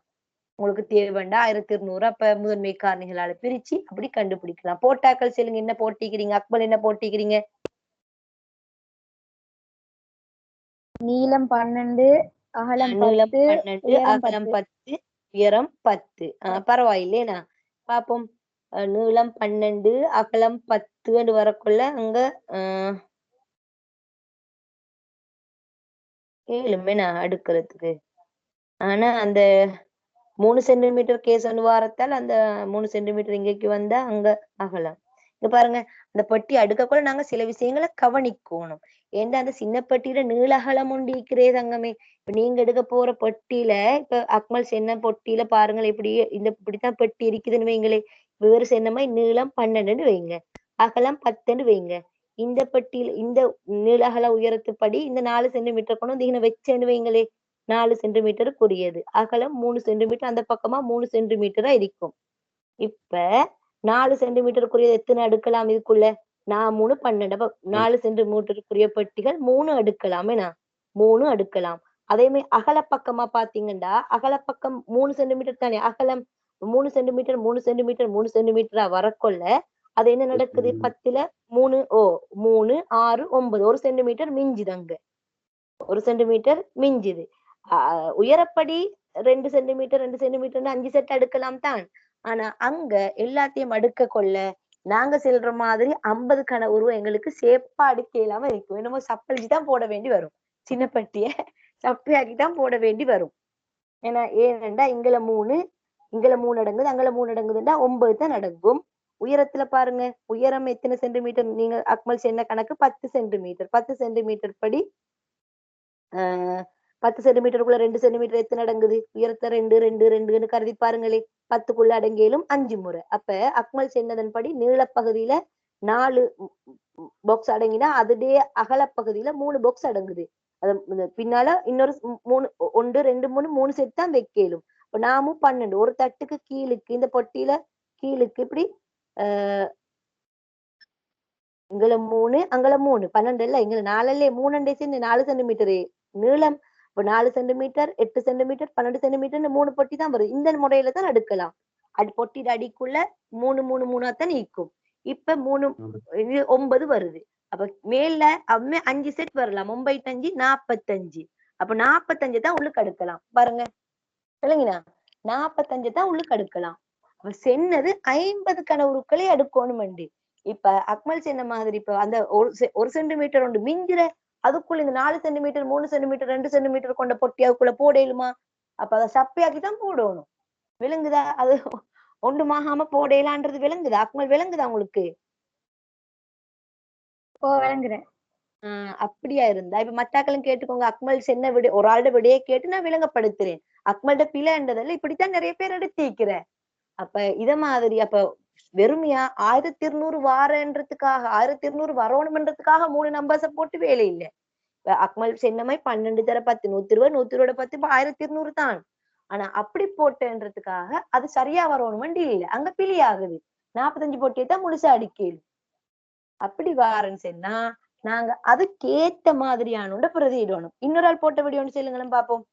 உங்களுக்கு தேவைண்டா 1200 அப்ப முதன்மை காரணிகளால பிரிச்சு அப்படி கண்டுபிடிக்கலாம். போட்டாக்கள் சொல்லுங்க, என்ன போட்டிக்கிறீங்க? அக்மல் என்ன போட்டிக்கிறீங்க? நீளம் 12, அகலம் நீளம் 10, 12, உயரம் அகலம் 10. 10, உயரம் 10. பரவாயில்லையா? பாப்போம். நீளம் 12, அகலம் 10 வரக்குள்ள அங்க 7 அடுக்கிறதுக்கு. ஆனா அந்த 3 சென்டிமீட்டர் கேஸ் வாரத்தால் அந்த 3 சென்டிமீட்டர் இங்கேக்கு வந்தா அங்க அகலம். இங்க பாருங்க, அந்த பெட்டி அடுக்கக்குள்ள நாங்க சில விஷயங்களை கவனிக்கணும். ஏன்டா அந்த சின்ன பெட்டியில நீள அகலம் உண்டு இருக்கிறே தங்கமே. இப்ப நீங்க எடுக்க போற பெட்டியில இப்ப அக்மல் சென்ன பொட்டியில பாருங்கள் இப்படி இப்படித்தான் பெட்டி இருக்குதுன்னு வைங்களே. வேறு சென்னமாய் நீளம் 12 வைங்க, அகலம் 10 வைங்க. இந்த பெட்டியில இந்த நீள அகல உயரத்துப்படி இந்த 4 சென்டிமீட்டர் கொண்டு வந்து இங்க வச்சேன்னு வைங்களே, 4 சென்டிமீட்டருக்குரியது. அகலம் 3 சென்டிமீட்டர், அந்த பக்கமா 3 சென்டிமீட்டரா இருக்கும். இப்ப 4 சென்டிமீட்டருக்குரியது எத்தனை அடுக்கலாம் இதுக்குள்ள? 3 12. அப்ப 4 சென்டிமீட்டருக்குரிய பெட்டிகள் 3 அடுக்கலாம். என்ன 3 அடுக்கலாம். அதே மாதிரி அகல பக்கமா பாத்தீங்கன்னா அகலப்பக்கம் 3 சென்டிமீட்டர் தானே அகலம். 3 சென்டிமீட்டர் 3 சென்டிமீட்டர் 3 சென்டிமீட்டரா வரக்கொள்ள அது என்ன நடக்குது? 10ல 3 3 6 9 1 சென்டிமீட்டர் மிஞ்சுது. அங்க 1 சென்டிமீட்டர் மிஞ்சுது. உயரப்படி 2 சென்டிமீட்டர் 2 சென்டிமீட்டர் 5 செட் அடுக்கலாம் தான். ஆனா அங்க எல்லாத்தையும் அடுக்க கொள்ள நாங்க செல்ற மாதிரி 50 கன உருவம் எங்களுக்கு சேப்பா அடுக்க இல்லாம இருக்கும். என்னமோ சப்பளிச்சு தான் போட வேண்டி வரும். சின்ன பட்டிய சப்பையாக்கி தான் போட வேண்டி வரும். ஏனென்றா இங்கல 3 அடங்குது, அங்கல 3 அடங்குதுன்னா 9 தான் அடங்கும். உயரத்துல பாருங்க, உயரம் எத்தனை சென்டிமீட்டர்? நீங்க அக்மல் சொன்ன கணக்கு 10 சென்டிமீட்டர். 10 சென்டிமீட்டர் படி 10 சென்டிமீட்டருக்குள்ள 2 சென்டிமீட்டர் எத்தனை அடங்குது? உயரத்தை 2 2 2ன்னு கருதி பாருங்களே. 10க்குள்ள அடங்கியலும் 5 முறை. அப்ப அக்மல் சொன்னதன்படி நீளப்பகுதியில 4 பாக்ஸ் அடங்கினா அதுடைய அகலப்பகுதியில 3 பாக்ஸ் அடங்குது. அது பின்னால இன்னொரு 3 1 2 3 3 செட் தான் வைக்கலும். இப்ப நாமும் 12 ஒரு தட்டுக்கு கீழுக்கு இந்த பொட்டியில கீழுக்கு இப்படி இங்கல 3 அங்கல 3 12 இல்ல இங்க 4 3 4 சென்டிமீட்டர் நீளம். இப்ப 4 சென்டிமீட்டர் 8 சென்டிமீட்டர் 12 சென்டிமீட்டர் 3 பொட்டி தான் வருது. இந்த முறையில தான் அடுக்கலாம். அது பொட்டிட அடிக்குள்ள 3 3 3 தான் நீக்கும். இப்ப 3 9 வருது. அப்ப மேல 5 செட் வரலாம். 9 5 45. அப்ப 45 தான் உள்ளுக்கு அடுக்கலாம். பாருங்க இல்லைங்கண்ணா, 45 தான் உள்ளுக்கு அடுக்கலாம். அப்ப சென்னது 50 கனவுருக்களை அடுக்கணும். இப்ப அக்மல் சொன்ன மாதிரி இப்ப அந்த 1 சென்டிமீட்டர் ஒன்று மிஞ்சிற அதுக்குள்ள இந்த 4 சென்டிமீட்டர் 3 சென்டிமீட்டர் 2 சென்டிமீட்டர் கொண்ட பொட்டி அதுக்குள்ள போடலுமா? அப்ப அதை சப்பையாக்கி தான் போடணும். விளங்குதா? அது ஒன்றுமாகாம போடலான்றது விளங்குதா? அக்மல் விளங்குதா உங்களுக்கு? விளங்குறேன். அப்படியா இருந்தா இப்ப மத்தாக்களும் கேட்டுக்கோங்க. அக்மல் சென்ன விட ஒரு ஆளோட விடையை கேட்டு நான் விளங்கப்படுத்துறேன். அக்மல்ட பிழைன்றதில்ல, இப்படித்தான் நிறைய பேர் எடுத்திருக்கிற. அப்ப இத மாதிரி அப்ப வெறுமையா 1200 வாரன்றதுக்காக 1200 வரணும்ன்றதுக்காக 3 நம்பர்ஸ போட்டு வேலை இல்லை. அக்மல் சென்னமை 12 தர 10 120 120 10 இப்ப 1200 தான். ஆனா அப்படி போட்டேன்றதுக்காக அது சரியா வரணும்னு இல்ல, அங்க பிழை ஆகுது. 45 போட்டியை தான் முழுசா அடிக்கல. அப்படி வாரன்னு சொன்னா நாங்க அதுக்கேத்த மாதிரியான பிரதியிடணும். இன்னொரு ஆள் போட்ட வீடியோ ஒன்று சொல்லுங்களும் பாப்போம்.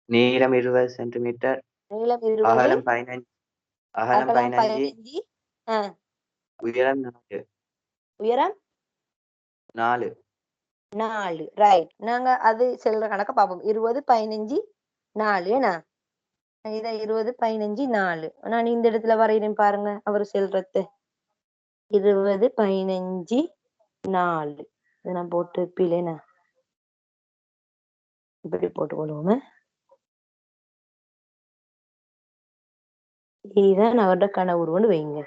நீளம் 20 சென்டிமீட்டர், நீளம் 20, அகலம் 15, அகலம் அகலம் 15, 15, உயரம் 4. உயரம் 4. 4. ரைட். நாங்க அது செல்ற கணக்க பாப்போம். 20, 15, 4 என்ன? இத 20, 15, 4. நான் இந்த இடத்துல வரைகிறேன் பாருங்க அவர் செல்றது. 20, 15, 4. இதை நான் போட்டு பிள்ளைனா இப்படி போட்டுக்கொள்வோமே. இதுதான் அவரோட கனவுருவன்னு வைங்க.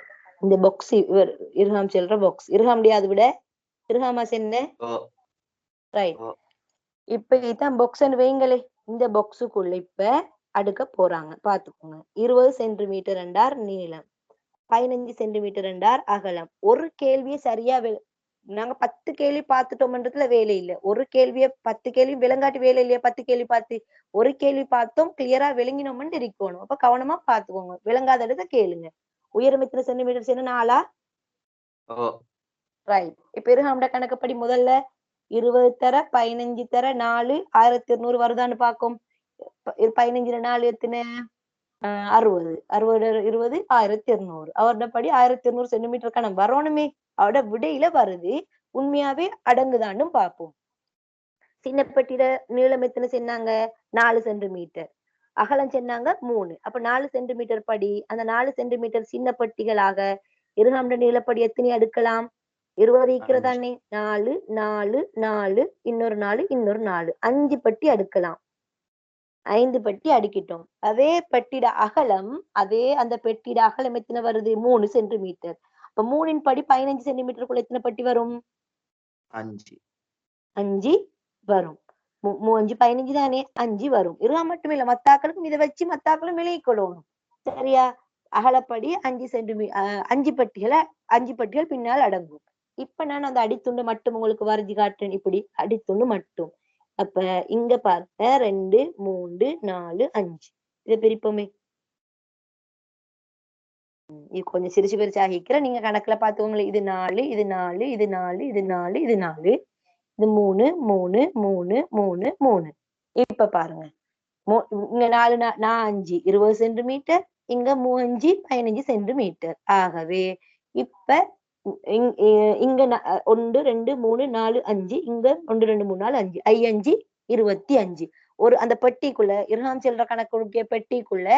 இந்த பாக்ஸ் இவர் இருகாம் செல்ற பாக்ஸ் இருகாம் முடியாது விட இருகாமா சென்ன ரைட். இப்ப இதான் பாக்ஸ் வைங்களே. இந்த பாக்ஸுக்குள்ள இப்ப அடுக்க போறாங்க பாத்துக்கோங்க. 20 சென்டிமீட்டர் என்றார் நீளம், 15 சென்டிமீட்டர் என்றார் அகலம். ஒரு கேள்வியை சரியா நாங்க 10 கேள்வி பார்த்துட்டோம்ன்றதுல வேலை இல்லை. ஒரு கேள்விய 10 கேள்வி விளங்காட்டி வேலை இல்லையா? 10 கேள்வி பார்த்து ஒரு கேள்வி பார்த்தோம் கிளியரா விளங்கினோம்னு இருக்கணும். அப்ப கவனமா பாத்துக்கோங்க. விளங்காத இடத்த கேளுங்க. உயரம் எத்தனை சென்டிமீட்டர் சொன்ன? 4. ரைட். இப்ப இருகாம்ட கணக்குப்படி முதல்ல 20 தர 15 தர 4 1200 வருதான்னு பாக்கும். 15 4 எத்தனை? 60. 60 20 1200. அவரோட படி 1200 சென்டிமீட்டர் கணம் வரணுமே. அவரோட விடையில வருது. உண்மையாவே அடங்குதான்னு பார்ப்போம். சின்னப்பட்டியில நீளம் எத்தனை சொன்னாங்க? 4 சென்டிமீட்டர். அகலம் சொன்னாங்க 3. அப்ப 4 சென்டிமீட்டர் படி அந்த 4 சென்டிமீட்டர் சின்ன பட்டிகளாக இருகாம்ட நீளப்படி எத்தனை அடுக்கலாம்? 20 இருக்கிறதானே? 4 4 4 இன்னொரு 4 இன்னொரு 4 5 பட்டி அடுக்கலாம். 5 பட்டி அடுக்கிட்டோம். அதே பெட்டிட அகலம் அந்த பெட்டிட அகலம் எத்தனை வருது? 3 சென்டிமீட்டர். அப்ப 3 படி 15 சென்டிமீட்டருக்குள்ள எத்தனை பட்டி வரும்? 5 வரும். 5 15 தானே? 5 வரும். இருபா மட்டும் இல்ல, மத்தாக்களுக்கும் இதை வச்சு மத்தாக்களும் விளைவிக்கொள்ளணும். சரியா? அகலப்படி 5 சென்டிமீட்டர் 5 பட்டிகளை 5 பட்டிகள் பின்னால் அடங்கும். இப்ப நான் அந்த அடித்துண்டு மட்டும் உங்களுக்கு வரைஞ்சி காட்டுறேன். இப்படி அடித்துண்டு மட்டும். அப்ப இங்க பாருங்க 2 3 4 5. இதை பிரிப்போமே. இது கொஞ்சம் சிரிச்சு பெருசாகிக்கிற நீங்க கணக்குல பாத்துக்கோங்களேன். இது 4 இது 4 இது 4 இது 4 இது 4 இது 3 3 3 3 3. இப்ப பாருங்க இங்க 4 5 20 சென்டிமீட்டர், இங்க 5 15 சென்டிமீட்டர். ஆகவே இப்ப இங்க 1 2 3 4 5 இங்க 1 2 3 4 5 5 25. ஒரு அந்த பெட்டிக்குள்ள இருகாம் செல்ற கணக்கு பெட்டிக்குள்ள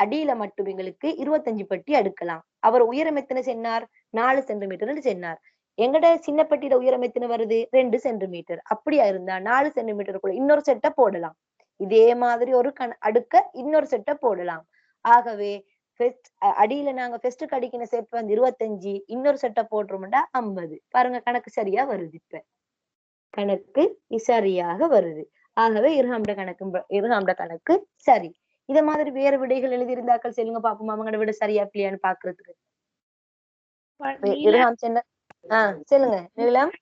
அடியில மட்டும் எங்களுக்கு 25 பட்டி அடுக்கலாம். அவர் உயரம் எத்தனை சொன்னார்? 4 சென்டிமீட்டர் சொன்னார். எங்கட சின்ன பெட்டியில உயரம் எத்தனை வருது? 2 சென்டிமீட்டர். அப்படியா இருந்தா 4 சென்டிமீட்டருக்குள்ள இன்னொரு செட்டை போடலாம். இதே மாதிரி ஒரு அடுக்க இன்னொரு செட்டை போடலாம். ஆகவே அடியில நாங்க ஃபர்ஸ்ட் அடிக்கின செட் வந்து 25, இன்னொரு செட்டை போடுறோம்டா 50. பாருங்க கணக்கு சரியா வருது. இப்ப கணக்கு சரியாக வருது. ஆகவே இருகாம்ட கணக்கு சரி. இத மாதிரி வேற விடைகள் எழுதியிருந்தாக்கள் சொல்லுங்க பாப்போம். அவங்களோட விட சரியா இல்லையான்னு பாக்குறதுக்கு. சொல்லுங்க. நீளம்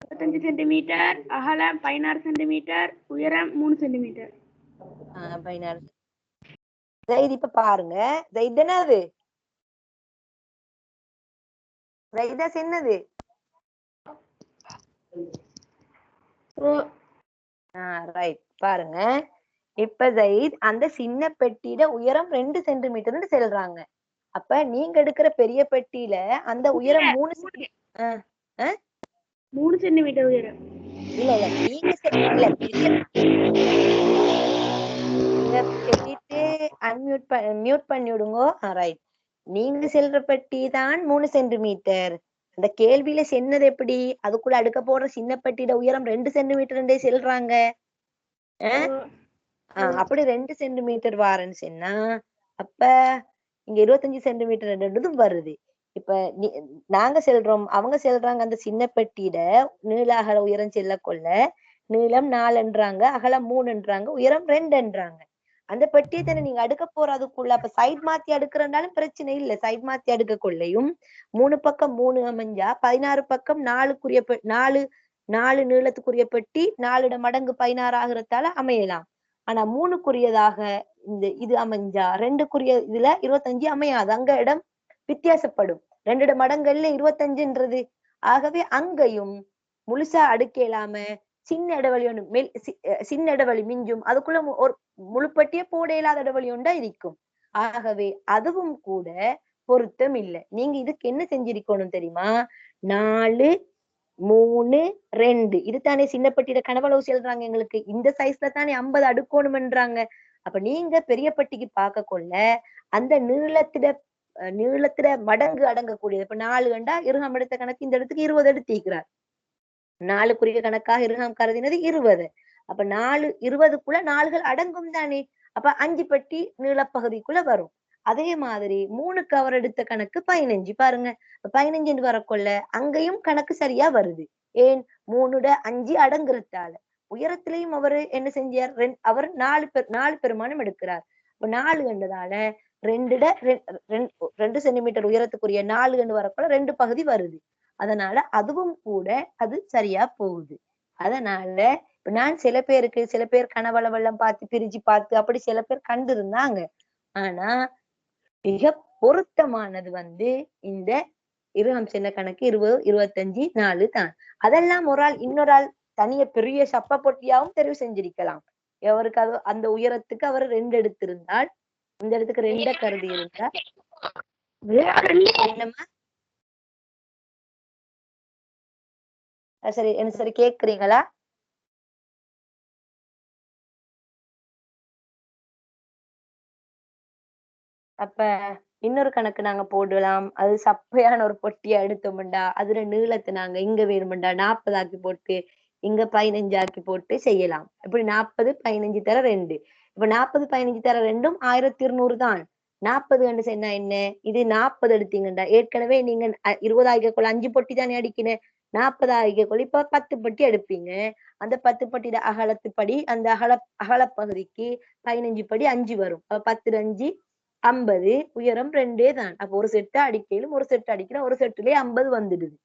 25 சென்டிமீட்டர், அகலம் 16 சென்டிமீட்டர், உயரம் 3 சென்டிமீட்டர். 16. ஜெயித் இப்ப பாருங்க. ஜெயித் என்னது? ஜெயிதா என்னது? ரைட். பாருங்க இப்ப ஜெயித் அந்த சின்ன பெட்டியில உயரம் 2 சென்டிமீட்டர்னு சொல்றாங்க. அப்ப நீங்க எடுக்கிற பெரிய பெட்டியில அந்த உயரம் 3 சென்டிமீட்டர் உயரம். இல்ல இல்ல நீங்க கேட்டுட்டு மியூட் பண்ணி விடுங்க. ரைட். நீங்க செல்ற பெட்டி தான் 3 சென்டிமீட்டர். அந்த கேள்வியில சென்னது எப்படி? அதுக்குள்ள அடுக்க போடுற சின்ன பெட்டியோட உயரம் 2 சென்டிமீட்டர் செல்றாங்க. அப்படி 2 சென்டிமீட்டர் வாரன்னு சொன்னா அப்ப இங்க 25 சென்டிமீட்டர் வருது. இப்ப நாங்க செல்றோம், அவங்க செல்றாங்க. அந்த சின்ன பெட்டியிட நீள அகல உயரம் செல்ல கொள்ள நீளம் 4ன்றாங்க, அகலம் 3ன்றாங்க, உயரம் 2ன்றாங்க. அந்த பெட்டியை தானே நீங்க அடுக்க போறதுக்குள்ள அப்ப சைட் மாத்தி அடுக்கிறனாலும் பிரச்சனை இல்லை. சைட் மாத்தி அடுக்க கொள்ளையும் 3 பக்கம் 3 அமைஞ்சா 16 பக்கம் 4 நீளத்துக்குரிய பெட்டி 4 மடங்கு 16 ஆகிறதால அமையலாம். ஆனா 3க்குரியதாக இது அமைஞ்சா 2க்குரிய இதுல 25 அமையாது. அங்க இடம் வித்தியாசப்படும். 2 மடங்குல 25ன்றது ஆகவே அங்கேயும் முழுசா அடுக்க இல்லாம சின்ன இடைவெளி ஒன்று சின்ன இடைவெளி மிஞ்சும், அதுக்குள்ள ஒரு முழுப்பட்டியே போட இல்லாத இடைவெளி ஒன்றா இருக்கும். ஆகவே அதுவும் கூட பொருத்தம் இல்லை. நீங்க இதுக்கு என்ன செஞ்சிருக்கணும் தெரியுமா? 4, 3, 2 இதுதானே சின்னப்பட்டியில கனவளவு சொல்றாங்க. எங்களுக்கு இந்த சைஸ்ல தானே 50 அடுக்கணும்ன்றாங்க. அப்ப நீங்க பெரிய பட்டிக்கு பார்க்க கொள்ள அந்த நீளத்திட மடங்கு அடங்கக்கூடியது. இப்ப 4 கண்டா இருகம் எடுத்த கணக்கு இந்த இடத்துக்கு 20 எடுத்திருக்கிறார். 4 குறிக்க கணக்காக இருகம் கருதினது 20. அப்ப 4 20க்குள்ள 4கள் அடங்கும் தானே. அப்ப 5 பட்டி நீளப்பகுதிக்குள்ள வரும். அதே மாதிரி 3 கவர் எடுத்த கணக்கு 15 பாருங்க. 15 வரக்கொள்ள அங்கேயும் கணக்கு சரியா வருது. ஏன் 3/5 அடங்குறதால. உயரத்திலையும் அவரு என்ன செஞ்சார்? அவர் 4 பெருமானம் எடுக்கிறார். இப்ப 4 கண்டதால 2 சென்டிமீட்டர் உயரத்துக்குரிய 4 கண்டு வரக்குள்ள 2 பகுதி வருது. அதனால அதுவும் கூட அது சரியா போகுது. அதனால இப்ப நான் சில பேர் கனவளவெல்லாம் பார்த்து பிரிச்சு பார்த்து அப்படி சில பேர் கண்டு இருந்தாங்க. ஆனா மிக பொருத்தமானது இந்த இருகம் சின்ன கணக்கு 20, 25, 4 தான். அதெல்லாம் ஒரு ஆள் இன்னொரு ஆள் தனிய பெரிய சப்ப பொட்டியாவும் தெரிவு செஞ்சிருக்கலாம். எவருக்கு அது அந்த உயரத்துக்கு அவர் 2 எடுத்திருந்தால், இந்த இடத்துக்கு 2 கருதி இருந்தா என்னமா சரி என்ன சரி கேக்குறீங்களா? அப்ப இன்னொரு கணக்கு நாங்க போடலாம். அது சப்பையான ஒரு பொட்டியா எடுத்தோம்டா அதுல நீளத்தை நாங்க இங்க வேணும்டா 40 ஆக்கி போட்டு இங்க 15 ஆக்கி போட்டு செய்யலாம். இப்படி 40, 15 தர 2. இப்ப 40, 15 தர 2ம் 1200 தான். 40 கண்டு சொன்னா என்ன? இது 40 எடுத்தீங்கடா. ஏற்கனவே நீங்க 20 ஆகிக்கொள்ள 5 பொட்டி தானே அடிக்கணும். 40 ஆகிக்கொள்ள இப்ப 10 பொட்டி எடுப்பீங்க. அந்த 10 பட்டியோட அகலத்துப்படி அந்த அகலப்பகுதிக்கு 15 படி 5 வரும். 10 5 50 உயரம் 2 தான். அப்ப ஒரு செட்டு அடிக்கையிலும் ஒரு செட்டு அடிக்கிற ஒரு செட்டுலயே 50 வந்துடுது.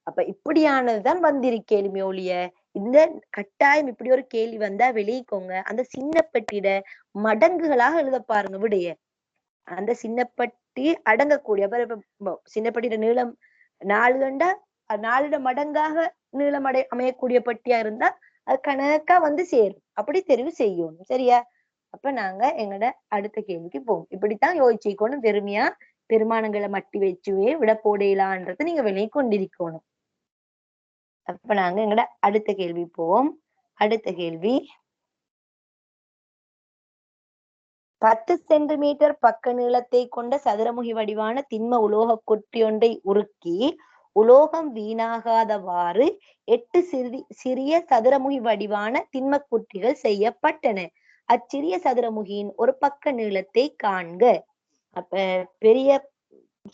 அப்ப இப்படியானதுதான் வந்திருக்கேளுமே ஒழிய இந்த கட்டாயம் இப்படி ஒரு கேள்வி வந்தா வெளியிக்கோங்க. அந்த சின்ன பெட்டியிட மடங்குகளாக எழுத பாருங்க விடைய. அந்த சின்னப்பட்டி அடங்கக்கூடிய சின்னப்பட்டியிட நீளம் 4 கண்டா 4 மடங்காக நீளம் அமையக்கூடிய பட்டியா இருந்தா அது கணக்கா சேரும். அப்படி தெரிவு செய்யணும். சரியா? அப்ப நாங்க எங்கட அடுத்த கேள்விக்கு போவோம். இப்படித்தான் யோசிச்சுக்கணும். பெருமையா பெருமானங்களை மட்டி வச்சுவே விட போடையிலான்றதை நீங்க விலை கொண்டிருக்கணும். அப்ப நாங்க எங்கட அடுத்த கேள்வி போவோம். அடுத்த கேள்வி 10 சென்டிமீட்டர் பக்க நீளத்தை கொண்ட சதுரமுகி வடிவான திண்ம உலோக கொட்டியொன்றை உருக்கி உலோகம் வீணாகாதவாறு 8 சிறிய சதுரமுகி வடிவான திண்ம குற்றிகள் செய்யப்பட்டன. அச்சிறிய சதுரமுகியின் ஒரு பக்க நீளத்தை காண்க. அப்ப பெரிய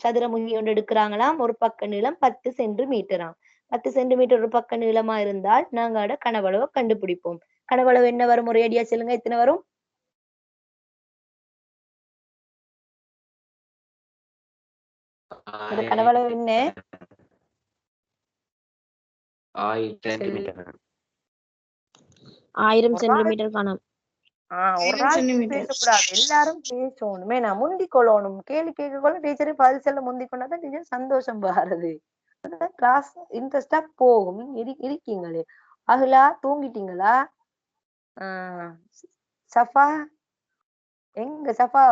சதுரமுகி ஒன்று எடுக்கிறாங்களாம். ஒரு பக்க நீளம் 10 சென்டிமீட்டராம். 10 சென்டிமீட்டர் ஒரு பக்க நீளமா இருந்தால் நாங்க கனவளவை கண்டுபிடிப்போம். கனவளவு என்ன வரும்? ஒரு ஐடியா சொல்லுங்க. எத்தனை வரும்? கனவளவு என்ன? 1000 சென்டிமீட்டர். 1000 சென்டிமீட்டர் காணும். ஒரு ஆள் பேசக்கூடாது, எல்லாரும் பேசணுமே. நான் முந்தி கொள்ளணும். கேள்வி கேட்கக்கொள்ள டீச்சரை பதில் செல்ல முந்தி கொண்டாதான் டீச்சர் சந்தோஷம் பாருது. கிளாஸ் இன்ட்ரெஸ்டா போகும். இருக்கீங்களே. அகிலா தூங்கிட்டீங்களா? சஃபா எங்க? சஃபா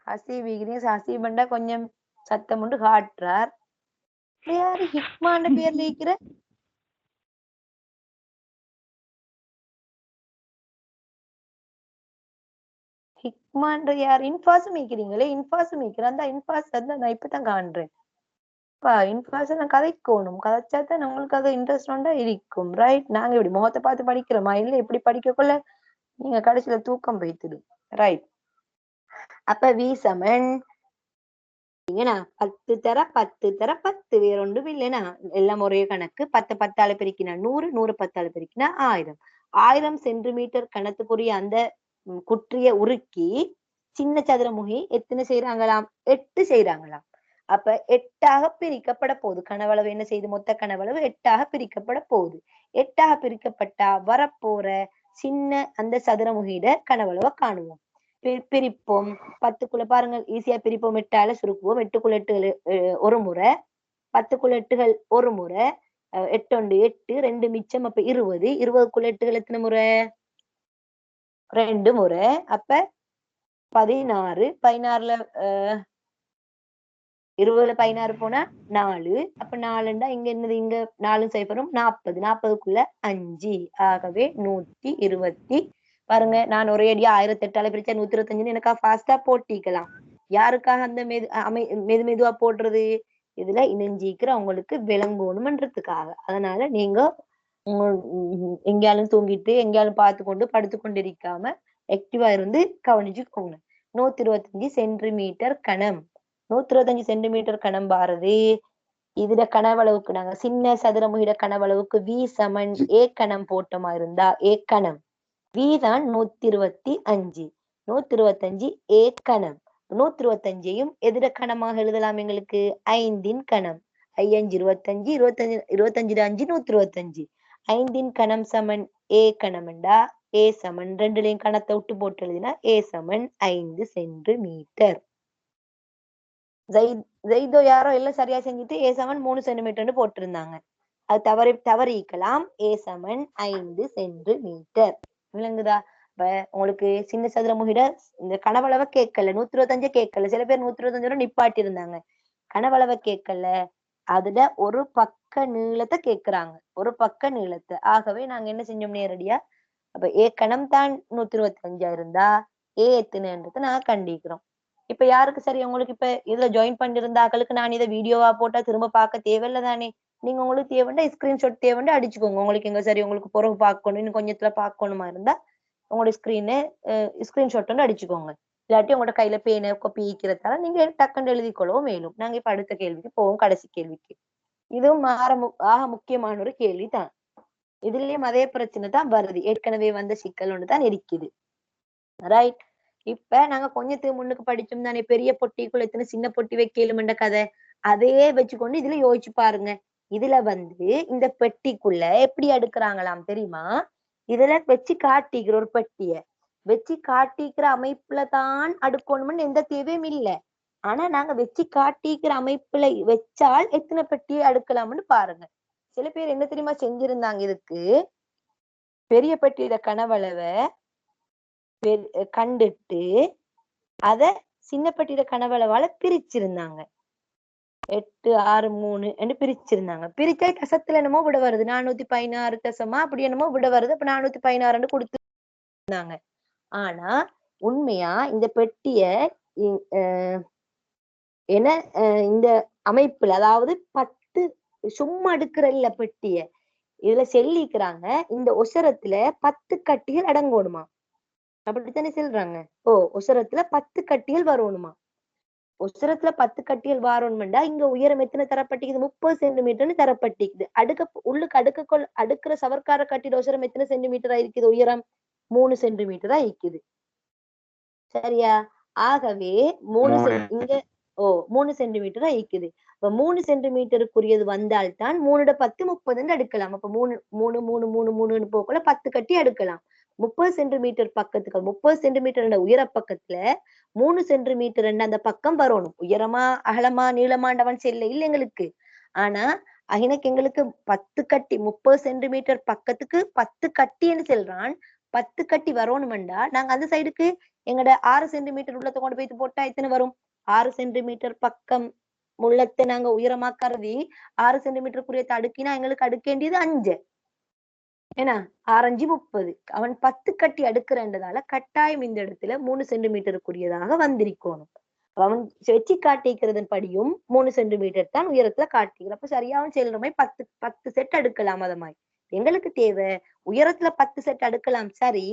ஹசீபண்டா கொஞ்சம் சத்தம் உண்டு காட்டுறார். யாரு ஹிக்மாண்ட பேர்ல இருக்கிற? ஹிக்மான்ற யார்? இன்ஃபாஸும் மீக்கிறீங்களே. இன்ஃபாஸும் மீக்கிறேன். அந்த இன்ஃபாஸ் நான் இப்பதான் காண்றேன். இன்ஃபாஸ் நான் கதைக்கணும். கதைச்சாதான் நம்மளுக்கு அது இன்ட்ரெஸ்டா இருக்கும். ரைட்? நாங்க இப்படி முகத்தை பார்த்து படிக்கிறோமா? இல்ல இப்படி படிக்கக்குள்ள நீங்க கடைசியில தூக்கம் வைத்துடும். ரைட்? அப்ப வி சமன் 10 தர 10 தர 10 வேற ஒன்றும் இல்லைன்னா எல்லாம் ஒரே கணக்கு. 10 10ஆல பெருக்கினா 100, 100 10ஆல பெருக்கினா 1000. 1000 சென்டிமீட்டர் கணத்துக்குரிய அந்த குற்றிய உருக்கி சின்ன சதுரமுகி எத்தனை செய்யறாங்களாம்? 8 செய்யறாங்களாம். அப்ப 8ஆக பிரிக்கப்பட போகுது. கனவளவு என்ன செய்து? மொத்த கனவளவு 8ஆக பிரிக்கப்பட போகுது. 8ஆக பிரிக்கப்பட்டா வரப்போற சின்ன அந்த சதுரமுகியிட கனவளவை காணுவோம். பிரிப்போம். 10க்குள்ள பாருங்க ஈஸியா பிரிப்போம். 8ஆல சுருக்குவோம். 8க்குள்ள 8 ஒரு முறை, 10க்குள்ள 8கள் ஒரு முறை, 8 1 8, 2 மிச்சம், அப்ப 20. 20க்குள்ள 8கள் எத்தனை முறை? 2 முறை. அப்ப 16. 16ல 20ல 16 போனா 4. அப்ப 4ண்டா இங்க என்னது? இங்க 4 0 40. 40க்குள்ள 5. ஆகவே 120. பாருங்க, நான் ஒரே அடியா 1008ஆல பிரிச்சா 125 எனக்கா ஃபாஸ்டா போட்டிக்கலாம். யாருக்காக அந்த மெதுவா போடுறது? இதுல இணைஞ்சிக்கிற உங்களுக்கு விளங்கணும்ன்றதுக்காக. அதனால நீங்க எங்கேயாலும் தூங்கிட்டு எங்கேயாலும் பார்த்து கொண்டு படுத்து கொண்டு இருக்காம ஆக்டிவா இருந்து கவனிச்சுக்கோங்க. 125 சென்டிமீட்டர் கணம். 125 சென்டிமீட்டர் கணம் பாரதி. இதுல கனவளவுக்கு நாங்க சின்ன சதுரமுகிட கனவளவுக்கு V சமன் A கணம் போட்டோமா இருந்தா A கணம் V தான் 125. 125 A கணம். 125ஐயும் எதிர கணமாக எழுதலாம். எங்களுக்கு 5 கணம். 5 25, 25 25 5 125. 5 கணம் சமன் A கணம்டா A சமன் 2லையும் கணத்தை விட்டு போட்டு எழுதினா A சமன் 5 சென்டிமீட்டர். ஜெய்தோ யாரோ எல்லாம் சரியா செஞ்சுட்டு A சமன் 3 சென்டிமீட்டர்னு போட்டிருந்தாங்க. அது தவறிக்கலாம். A Saman 5 centimetre. விளங்குதா? இப்ப உங்களுக்கு சின்ன சதுரமுகிட இந்த கனவளவை கேட்கல, 125 கேட்கல. சில பேர் 125 நிப்பாட்டி இருந்தாங்க. கனவளவை கேட்கல, அதுல ஒரு பக்க நீளத்தை கேட்கிறாங்க. ஒரு பக்க நீளத்தை. ஆகவே நாங்க என்ன செஞ்சோம்? நேரடியா அப்ப A கணம் தான் 125 இருந்தா A எத்தனைன்றதை நான் கண்டிக்கிறோம். இப்ப யாருக்கு சரி? உங்களுக்கு இப்ப இதுல ஜாயின் பண்ணிருந்தாக்களுக்கு நான் இதை வீடியோவா போட்டா திரும்ப பார்க்க தேவையில்ல தானே? நீங்க உங்களுக்கு தேவைண்டா ஸ்கிரீன்ஷாட் தேவைண்டா அடிச்சுக்கோங்க. உங்களுக்கு எங்க சரி உங்களுக்கு பிறகு பார்க்கணும், இன்னும் கொஞ்சத்துல பார்க்கணுமா இருந்தா உங்களோட ஸ்கிரீன்ஷாட் வந்து அடிச்சுக்கோங்க. இல்லாட்டி உங்களோட கையில பேனை கொப்பி ஈக்கிறதால நீங்க டக்குன்னு எழுதிக்கொள்ளவும் மேலும். நாங்க இப்ப அடுத்த கேள்விக்கு போவோம், கடைசி கேள்விக்கு. இதுவும் ஆக முக்கியமான ஒரு கேள்விதான். இதுலயும் அதே பிரச்சனை தான் வருது. ஏற்கனவே வந்த சிக்கல் ஒண்ணுதான் இருக்குது. ரைட். இப்ப நாங்க கொஞ்சத்துக்கு முன்னுக்கு படிச்சோம் தானே, பெரிய பொட்டிக்குள்ள எத்தனை சின்ன பொட்டி வைக்கலுமென்ற கதை. அதே வச்சுக்கொண்டு இதுல யோசிச்சு பாருங்க. இதுல இந்த பெட்டிக்குள்ள எப்படி அடுக்குறாங்களாம் தெரியுமா? இதுல வச்சு காட்டிக்கிற ஒரு பெட்டிய வச்சு காட்டிக்கிற அமைப்புல தான் அடுக்கணும்னு எந்த தேவையும் இல்ல. ஆனா நாங்க வச்சு காட்டிக்கிற அமைப்புல வச்சால் எத்தனை பெட்டியை அடுக்கலாம்னு பாருங்க. சில பேர் என்ன தெரியுமா செஞ்சிருந்தாங்க? இதுக்கு பெரிய பெட்டியோட கனவளவை கண்டுட்டு அத சின்ன பெட்டியோட கனவளவால பிரிச்சிருந்தாங்க. 8 6 3 என்று பிரிச்சிருந்தாங்க. பிரிச்சா கசத்துல என்னமோ விட வருது, 416 தசமா அப்படி என்னமோ விட வருது. அப்ப 416 கொடுத்துருந்தாங்க. ஆனா உண்மையா இந்த பெட்டிய என்ன இந்த அமைப்புல, அதாவது 10 சும்மா அடுக்குற இல்ல பெட்டிய, இதுல சொல்லிக்கிறாங்க இந்த உசரத்துல 10 கட்டிகள் அடங்கணுமா. அப்படித்தானே சொல்றாங்க. உசரத்துல 10 கட்டிகள் வரணுமா. உசரத்துல 10 கட்டிகள் வரணும்டா இங்க உயரம் எத்தனை தரப்பட்டிக்குது? 30 சென்டிமீட்டர்னு தரப்பட்டிக்குது. உள்ளுக்கு அடுக்குற சவர்க்கார கட்டிட உசரம் எத்தனை சென்டிமீட்டரா இருக்குது? உயரம் 3 சென்டிமீட்டரா இருக்குது. சரியா? ஆகவே 3 சென்டிமீட்டரா இருக்குது. அப்ப 3 சென்டிமீட்டருக்குரியது வந்தால்தான் 3 10 அடுக்கலாம். அப்ப 3 3 3 3 3 போக்குள்ள 10 கட்டி அடுக்கலாம். 30 சென்டிமீட்டர் பக்கத்துக்கு 30 சென்டிமீட்டர் உயர பக்கத்துல 3 சென்டிமீட்டர் அந்த பக்கம் வரணும். உயரமா அகலமா நீளமாண்டவன் செல்ல இல்ல எங்களுக்கு. ஆனா எங்களுக்கு 10 கட்டி 30 சென்டிமீட்டர் பக்கத்துக்கு 10 கட்டின்னு சொல்றான். 10 கட்டி வரணும்டா நாங்க அந்த சைடுக்கு எங்கட 6 சென்டிமீட்டர் உள்ளத்தை கொண்டு போயிட்டு போட்டா எத்தனை வரும்? 6 சென்டிமீட்டர் பக்கம் உள்ளத்தை நாங்க உயரமா கருதி 6 சென்டிமீட்டருக்குரிய அடுக்கினா எங்களுக்கு அடுக்க வேண்டியது 5. ஏன்னா 6 5 30. அவன் 10 கட்டி அடுக்குறன்றதால கட்டாயம் இந்த இடத்துல 3 சென்டிமீட்டருக்குரியதாக வந்திருக்கணும். அவன் வச்சு காட்டிக்கிறதன் படியும் 3 சென்டிமீட்டர் தான் உயரத்துல காட்டிக்கிற. அப்ப சரியாவும் செல்ற மாதிரி 10 செட் அடுக்கலாம். அத மாதிரி எங்களுக்கு தேவை உயரத்துல 10 செட் அடுக்கலாம். சரி,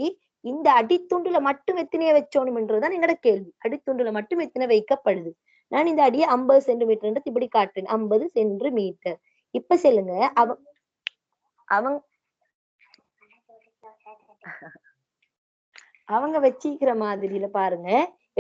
இந்த அடித்துண்டுல மட்டும் எத்தனைய வச்சோணும்ன்றதுதான் எங்கட கேள்வி. அடித்துண்டுல மட்டும் எத்தனை வைக்கப்படுது? நான் இந்த அடியை 50 சென்டிமீட்டர் இப்படி காட்டுறேன். 50 சென்டிமீட்டர். இப்ப சொல்லுங்க, அவங்க வச்சிக்கிற மாதிரில பாருங்க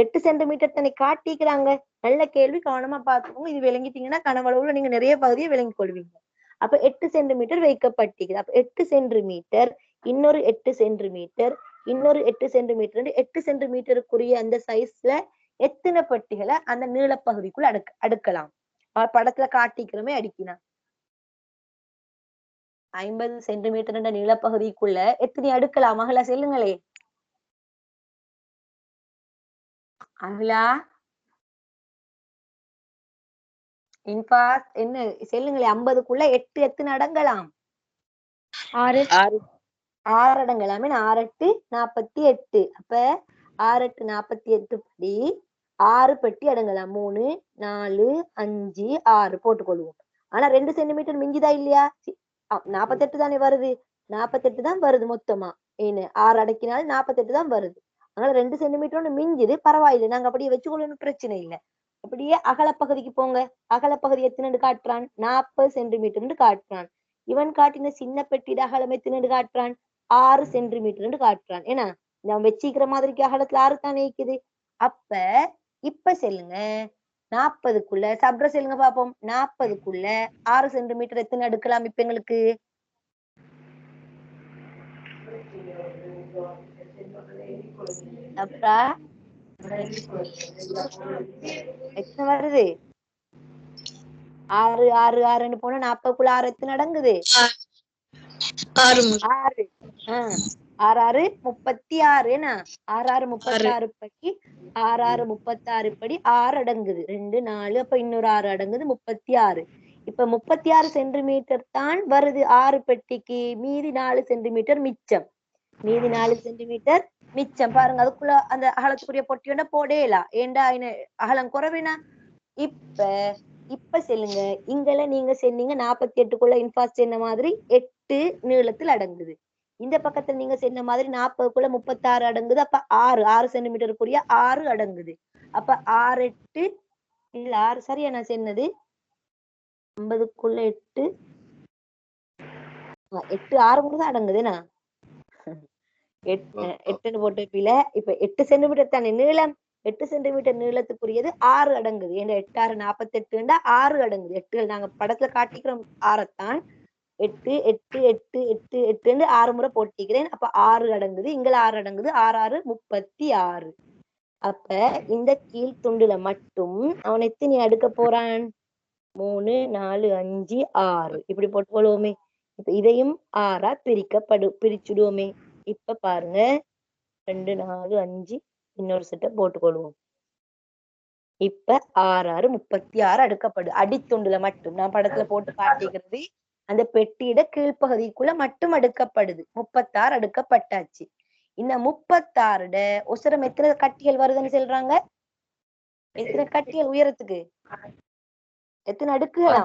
8 சென்டிமீட்டர் தன்னை காட்டிக்கிறாங்க. நல்ல கேள்வி, கவனமா பாத்துக்கோங்க. இது விளங்கிட்டீங்கன்னா கனவளவுல நீங்க நிறைய பகுதியை விளங்கி கொள்வீங்க. அப்ப 8 சென்டிமீட்டர் வைக்கப்பட்டிருக்கு. அப்ப 8 சென்டிமீட்டர் இன்னொரு 8 சென்டிமீட்டர் இன்னொரு 8 சென்டிமீட்டர் 8 சென்டிமீட்டருக்குரிய அந்த சைஸ்ல எத்தனை பெட்டிகளை அந்த நீளப்பகுதிக்குள்ள அடுக்கலாம் படத்துல காட்டிக்கிறோமே அடிக்கினா 50 சென்டிமீட்டர் நீளப்பகுதிக்குள்ள எத்தனை அடுக்கலாம் மகளா சொல்லுங்களே அகிலா இன்பாஸ் என்ன சொல்லுங்களே 50க்குள்ள 8 எத்தனை அடங்கலாம் 6 6 அடங்கலாமே 6 8 48 அப்ப 6 8 48 படி 6 பெட்டி அடங்கலாம் 3 4 5 6 போட்டுக்கொள்வோம் ஆனா 2 சென்டிமீட்டர் மிஞ்சுதா இல்லையா 48 தானே வருது 48 தான் வருது மொத்தமா ஏன்னு 6 அடக்கினாலும் 48 தான் வருது அதனால 2 சென்டிமீட்டர் மிஞ்சுது பரவாயில்லை நாங்க அப்படியே வச்சுக்கொள்ளணும் பிரச்சனை இல்லை அப்படியே அகலப்பகுதிக்கு போங்க அகலப்பகுதி எத்தனை காட்டுறான் 40 சென்டிமீட்டர் காட்டுறான் இவன் காட்டின சின்ன பெட்டிட அகலம் எத்தனை காட்டுறான் 6 சென்டிமீட்டர் காட்டுறான் ஏன்னா நான் வச்சிக்கிற மாதிரிக்கு அகலத்துல 6 தானே இருக்குது அப்ப இப்ப சொல்லுங்க 40க்குள்ள சப்ர சொல்லுங்க பாப்போம் 40க்குள்ள 6 சென்டிமீட்டர் எத்தனை அடுக்கலாம் இப்ப எங்களுக்கு அப்பா எத்தனை வருது 6 6 6 போனா 40க்குள்ள 6 எத்தனை அடங்குது 6 6 6 36 என்ன 6 36 படி 6 36 படி 6 அடங்குது 2 4 அப்ப இன்னொரு 6 அடங்குது 36 இப்ப 36 சென்டிமீட்டர் தான் வருது 6 பெட்டிக்கு மீதி 4 சென்டிமீட்டர் மிச்சம் மீதி 4 சென்டிமீட்டர் மிச்சம் பாருங்க அதுக்குள்ள அந்த அகலத்துக்குரிய பொட்டியோட போடலாம் ஏண்டா அகலம் குறைவினா இப்ப சொல்லுங்க இங்கல நீங்க சொன்னீங்க 48க்குள்ள இன்ஃபாஸ்ட் சொன்ன மாதிரி 8 நீளத்தில் அடங்குது இந்த பக்கத்துல நீங்க சொன்ன மாதிரி 40க்குள்ள 36 அடங்குது அப்ப 6 சென்டிமீட்டருக்குரிய 6 அடங்குது அப்ப 6 8 இல்ல 6 சரியா நான் சொன்னது 50க்குள்ள 8 8 6 கூட தான் அடங்குதுண்ணா 8 போட்டு இப்ப 8 சென்டிமீட்டர் தானே நீளம் 8 சென்டிமீட்டர் நீளத்துக்குரியது 6 அடங்குது ஏன்னா 8 6 48 6 அடங்குது 8 நாங்க படத்துல காட்டிக்கிறோம் 6 8 8 8 8 8 6 முறை போட்டிக்கிறேன் அப்ப 6 அடங்குது இங்க 6 அடங்குது 6 6 36 அப்ப இந்த கீழ் துண்டுல மட்டும் அவன் எத்தனை அடுக்க போறான் 3 4 5 6 இப்படி போட்டு கொள்வோமே இப்ப இதையும் 6 பிரிச்சுடுவோமே இப்ப பாருங்க 2 4 5 இன்னொரு செட்டை போட்டுக்கொள்வோம் இப்ப 6 6 36 அடுக்கப்படு அடித்துண்டுல மட்டும் நான் படத்துல போட்டு காட்டிக்கிறது அந்த பெட்டியிட கீழ்ப்பகுதிக்குள்ள மட்டும் அடுக்கப்படுது 36 அடுக்கப்பட்டாச்சு இந்த 36 ஒசரம் எத்தனை கட்டிகள் வருதுன்னு சொல்றாங்க எத்தனை கட்டிகள் உயரத்துக்கு எத்தனை அடுக்குகள்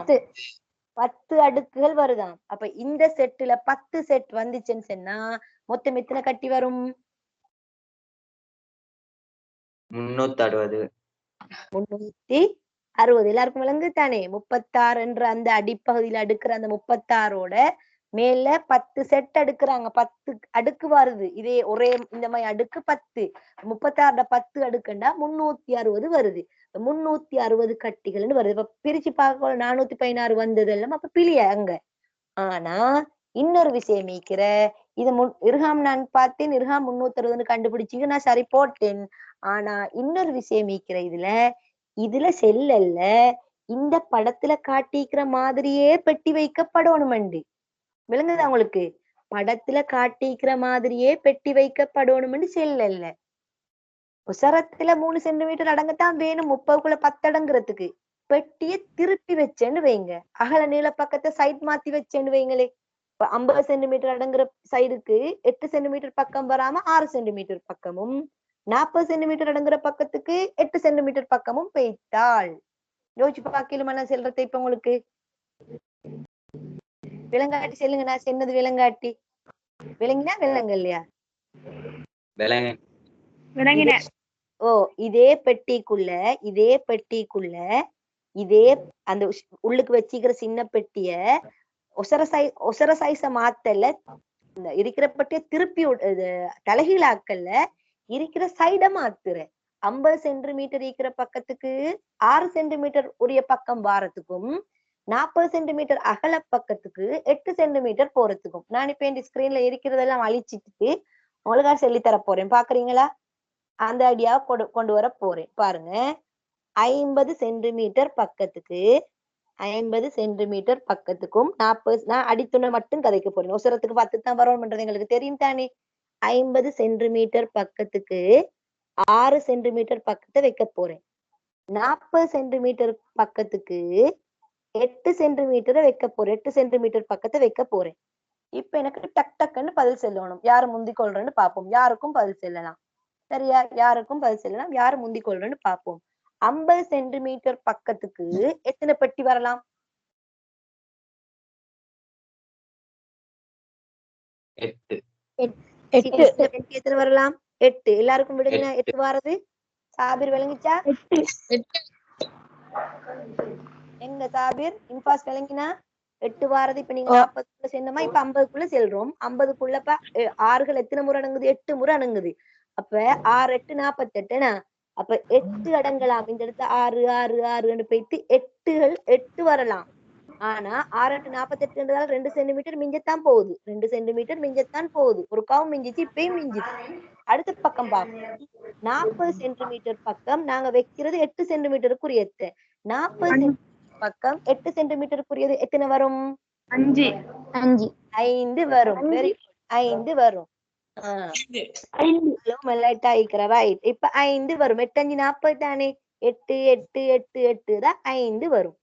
10 அடுக்குகள் வருதாம் அப்ப இந்த செட்டுல 10 செட் வந்துச்சுன்னு சொன்னா மொத்தம் எத்தனை கட்டி வரும் 360 எல்லாருக்கும் விளங்கு தானே 36 என்ற அந்த அடிப்பகுதியில அடுக்குற அந்த 36ஓட மேல 10 செட் அடுக்குறாங்க 10 அடுக்கு வருது இதே ஒரே இந்த மாதிரி அடுக்கு 10 36 10 அடுக்குண்டா 360 வருது 360 கட்டிகள்னு வருது இப்ப பிரிச்சு பார்க்க 416 வந்தது எல்லாம் அப்ப பிழிய அங்க ஆனா இன்னொரு விஷயம் இருக்கிற இது இருகாம் நான் பார்த்தேன் இருகாம் 360 கண்டுபிடிச்சிங்க நான் சரி போட்டேன் ஆனா இன்னொரு விஷயம் இருக்கிற இதுல செல்லல்ல இந்த படத்துல காட்டிக்கிற மாதிரியே பெட்டி வைக்கப்படணுமெண்டு விளங்குதா உங்களுக்கு படத்துல காட்டிக்கிற மாதிரியே பெட்டி வைக்கப்படணும்னு செல்லல்ல உசரத்துல 3 சென்டிமீட்டர் அடங்கத்தான் வேணும் 30க்குள்ள 10 அடங்குறதுக்கு பெட்டியை திருப்பி வச்சேன்னு வைங்க அகல நீள பக்கத்தை சைட் மாத்தி வச்சேன்னு வைங்களே இப்ப 50 சென்டிமீட்டர் அடங்குற சைடுக்கு 8 சென்டிமீட்டர் பக்கம் வராம 6 சென்டிமீட்டர் பக்கமும் 40 சென்டிமீட்டர் அடங்குற பக்கத்துக்கு 8 சென்டிமீட்டர் பக்கமும் பெய்த்தாள் யோசிச்சு பார்க்கலுமா நான் செல்றதை இப்ப உங்களுக்கு விலங்காட்டி செல்லுங்க நான் சொன்னது விலங்காட்டி விலங்கினா விலங்கு இல்லையா ஓ இதே பெட்டிக்குள்ள இதே அந்த உள்ளுக்கு வச்சிக்கிற சின்ன பெட்டிய ஒசர சைஸ மாத்தல இருக்கிற பெட்டிய திருப்பி தலைகீழாக்கல்ல இருக்கிற சைட மாத்துற 50 சென்டிமீட்டர் இருக்கிற பக்கத்துக்கு 6 சென்டிமீட்டர் உரிய பக்கம் வாரத்துக்கும் 40 சென்டிமீட்டர் அகல பக்கத்துக்கு 8 சென்டிமீட்டர் போறதுக்கும் நான் இப்ப இந்த ஸ்கிரீன்ல இருக்கிறதெல்லாம் அழிச்சிட்டு உங்களுக்கு சொல்லி தர போறேன், பாக்குறீங்களா? அந்த ஐடியாவை கொண்டு வர போறேன் பாருங்க. 50 சென்டிமீட்டர் பக்கத்துக்கு 50 சென்டிமீட்டர் பக்கத்துக்கும் 40, நான் அடித்துணை மட்டும் கதைக்க போறேன். உசரத்துக்கு 10 தான் வரணும்ன்றது எங்களுக்கு தெரியும் தானே. 50 சென்டிமீட்டர் பக்கத்துக்கு 6 சென்டிமீட்டர் பக்கத்தை வைக்க போறேன். 40 சென்டிமீட்டர் பக்கத்துக்கு 8 சென்டிமீட்டரை வைக்க போறேன். 8 சென்டிமீட்டர் பக்கத்தை வைக்க போறேன். இப்ப எனக்கு டக் டக்குன்னு பதில் சொல்லணும். யாரு முந்தி கொள்றேன்னு பாப்போம். யாருக்கும் பதில் சொல்லலாம். சரியா? யாருக்கும் பதில் சொல்லலாம். யாரு முந்தி கொள்றேன்னு பாப்போம். 50 சென்டிமீட்டர் பக்கத்துக்கு எத்தனை பெட்டி வரலாம்? 8. பெட்டி எத்தனை வரலாம்? 8. எல்லாருக்கும் விடுங்க. 8 வாரது. சாபிர் விளங்கிச்சா? எங்க சாபிர் இன்பாஸ் விளங்கினா? 8 வாரது. இப்ப நீங்க 40 சொன்னமா, இப்ப 50க்குள்ள செல்றோம். 50க்குள்ளப்ப 6கள் எத்தனை முறை அணுகுது? 8 முறை அணுகுது. அப்ப 6 8 48. அப்ப 8 அடங்கலாம். இந்த இடத்துல 6 6 6 போயிட்டு 8கள் 8 வரலாம். ஆனா 6 8 48 2 சென்டிமீட்டர் மிஞ்சத்தான் போகுது. 2 சென்டிமீட்டர் மிஞ்சத்தான் போகுது. ஒரு கவு மிஞ்சிச்சு, இப்பயும் மிஞ்சிச்சு. அடுத்த பக்கம் பார்ப்போம். 40 சென்டிமீட்டர் பக்கம் நாங்க வைக்கிறது 8 சென்டிமீட்டருக்குரியது. 40 சென்டிமீட்டர் பக்கம் 8 சென்டிமீட்டருக்குரியது எத்தனை வரும்? 5 5 வரும். Very good. 5 வரும். ரைட். இப்ப 5 வரும். 8 5 40 தானே. 8 8 8 8 தான் 5 வரும்.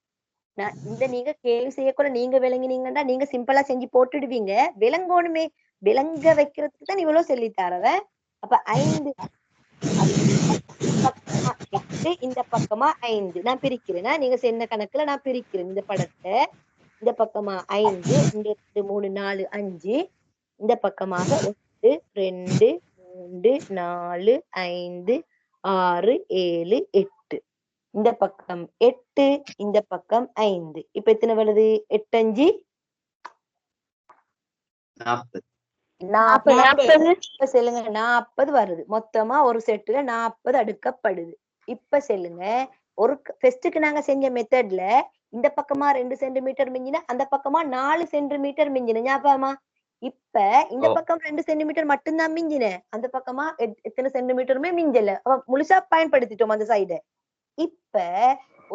இந்த நீங்க கேள்வி செய்யக்கூட நீங்க விளங்கினீங்கன்னா நீங்க சிம்பிளா செஞ்சு போட்டுடுவீங்க. விளங்கணுமே, விளங்க வைக்கிறதுக்கு தான் இவ்வளவு சொல்லி தரவ. அப்ப 5 இந்த பக்கமா 5 நான் பிரிக்கிறேன். நீங்க சொன்ன கணக்குல நான் பிரிக்கிறேன். இந்த படத்தை இந்த பக்கமா 5, 2 3 4 5, இந்த பக்கமாக 1 2 3 4 5 6 7 8. இந்த பக்கம் 8, இந்த பக்கம் 5. இப்ப எத்தனை வருது? 8 5 40. இப்ப சொல்லுங்க, 40 வருது. மொத்தமா ஒரு செட்டுல 40 அடுக்கப்படுது. இப்ப சொல்லுங்க, ஒரு ஃபெஸ்டுக்கு நாங்க செஞ்ச மெத்தட்ல இந்த பக்கமா 2 சென்டிமீட்டர் மிஞ்சின, அந்த பக்கமா 4 சென்டிமீட்டர் மிஞ்சின. ஞாபகமா? இப்ப இந்த பக்கம் 2 சென்டிமீட்டர் மட்டும்தான் மிஞ்சின, அந்த பக்கமா எத்தனை சென்டிமீட்டருமே மிஞ்சல. முழுசா பயன்படுத்திட்டோம் அந்த சைட. இப்ப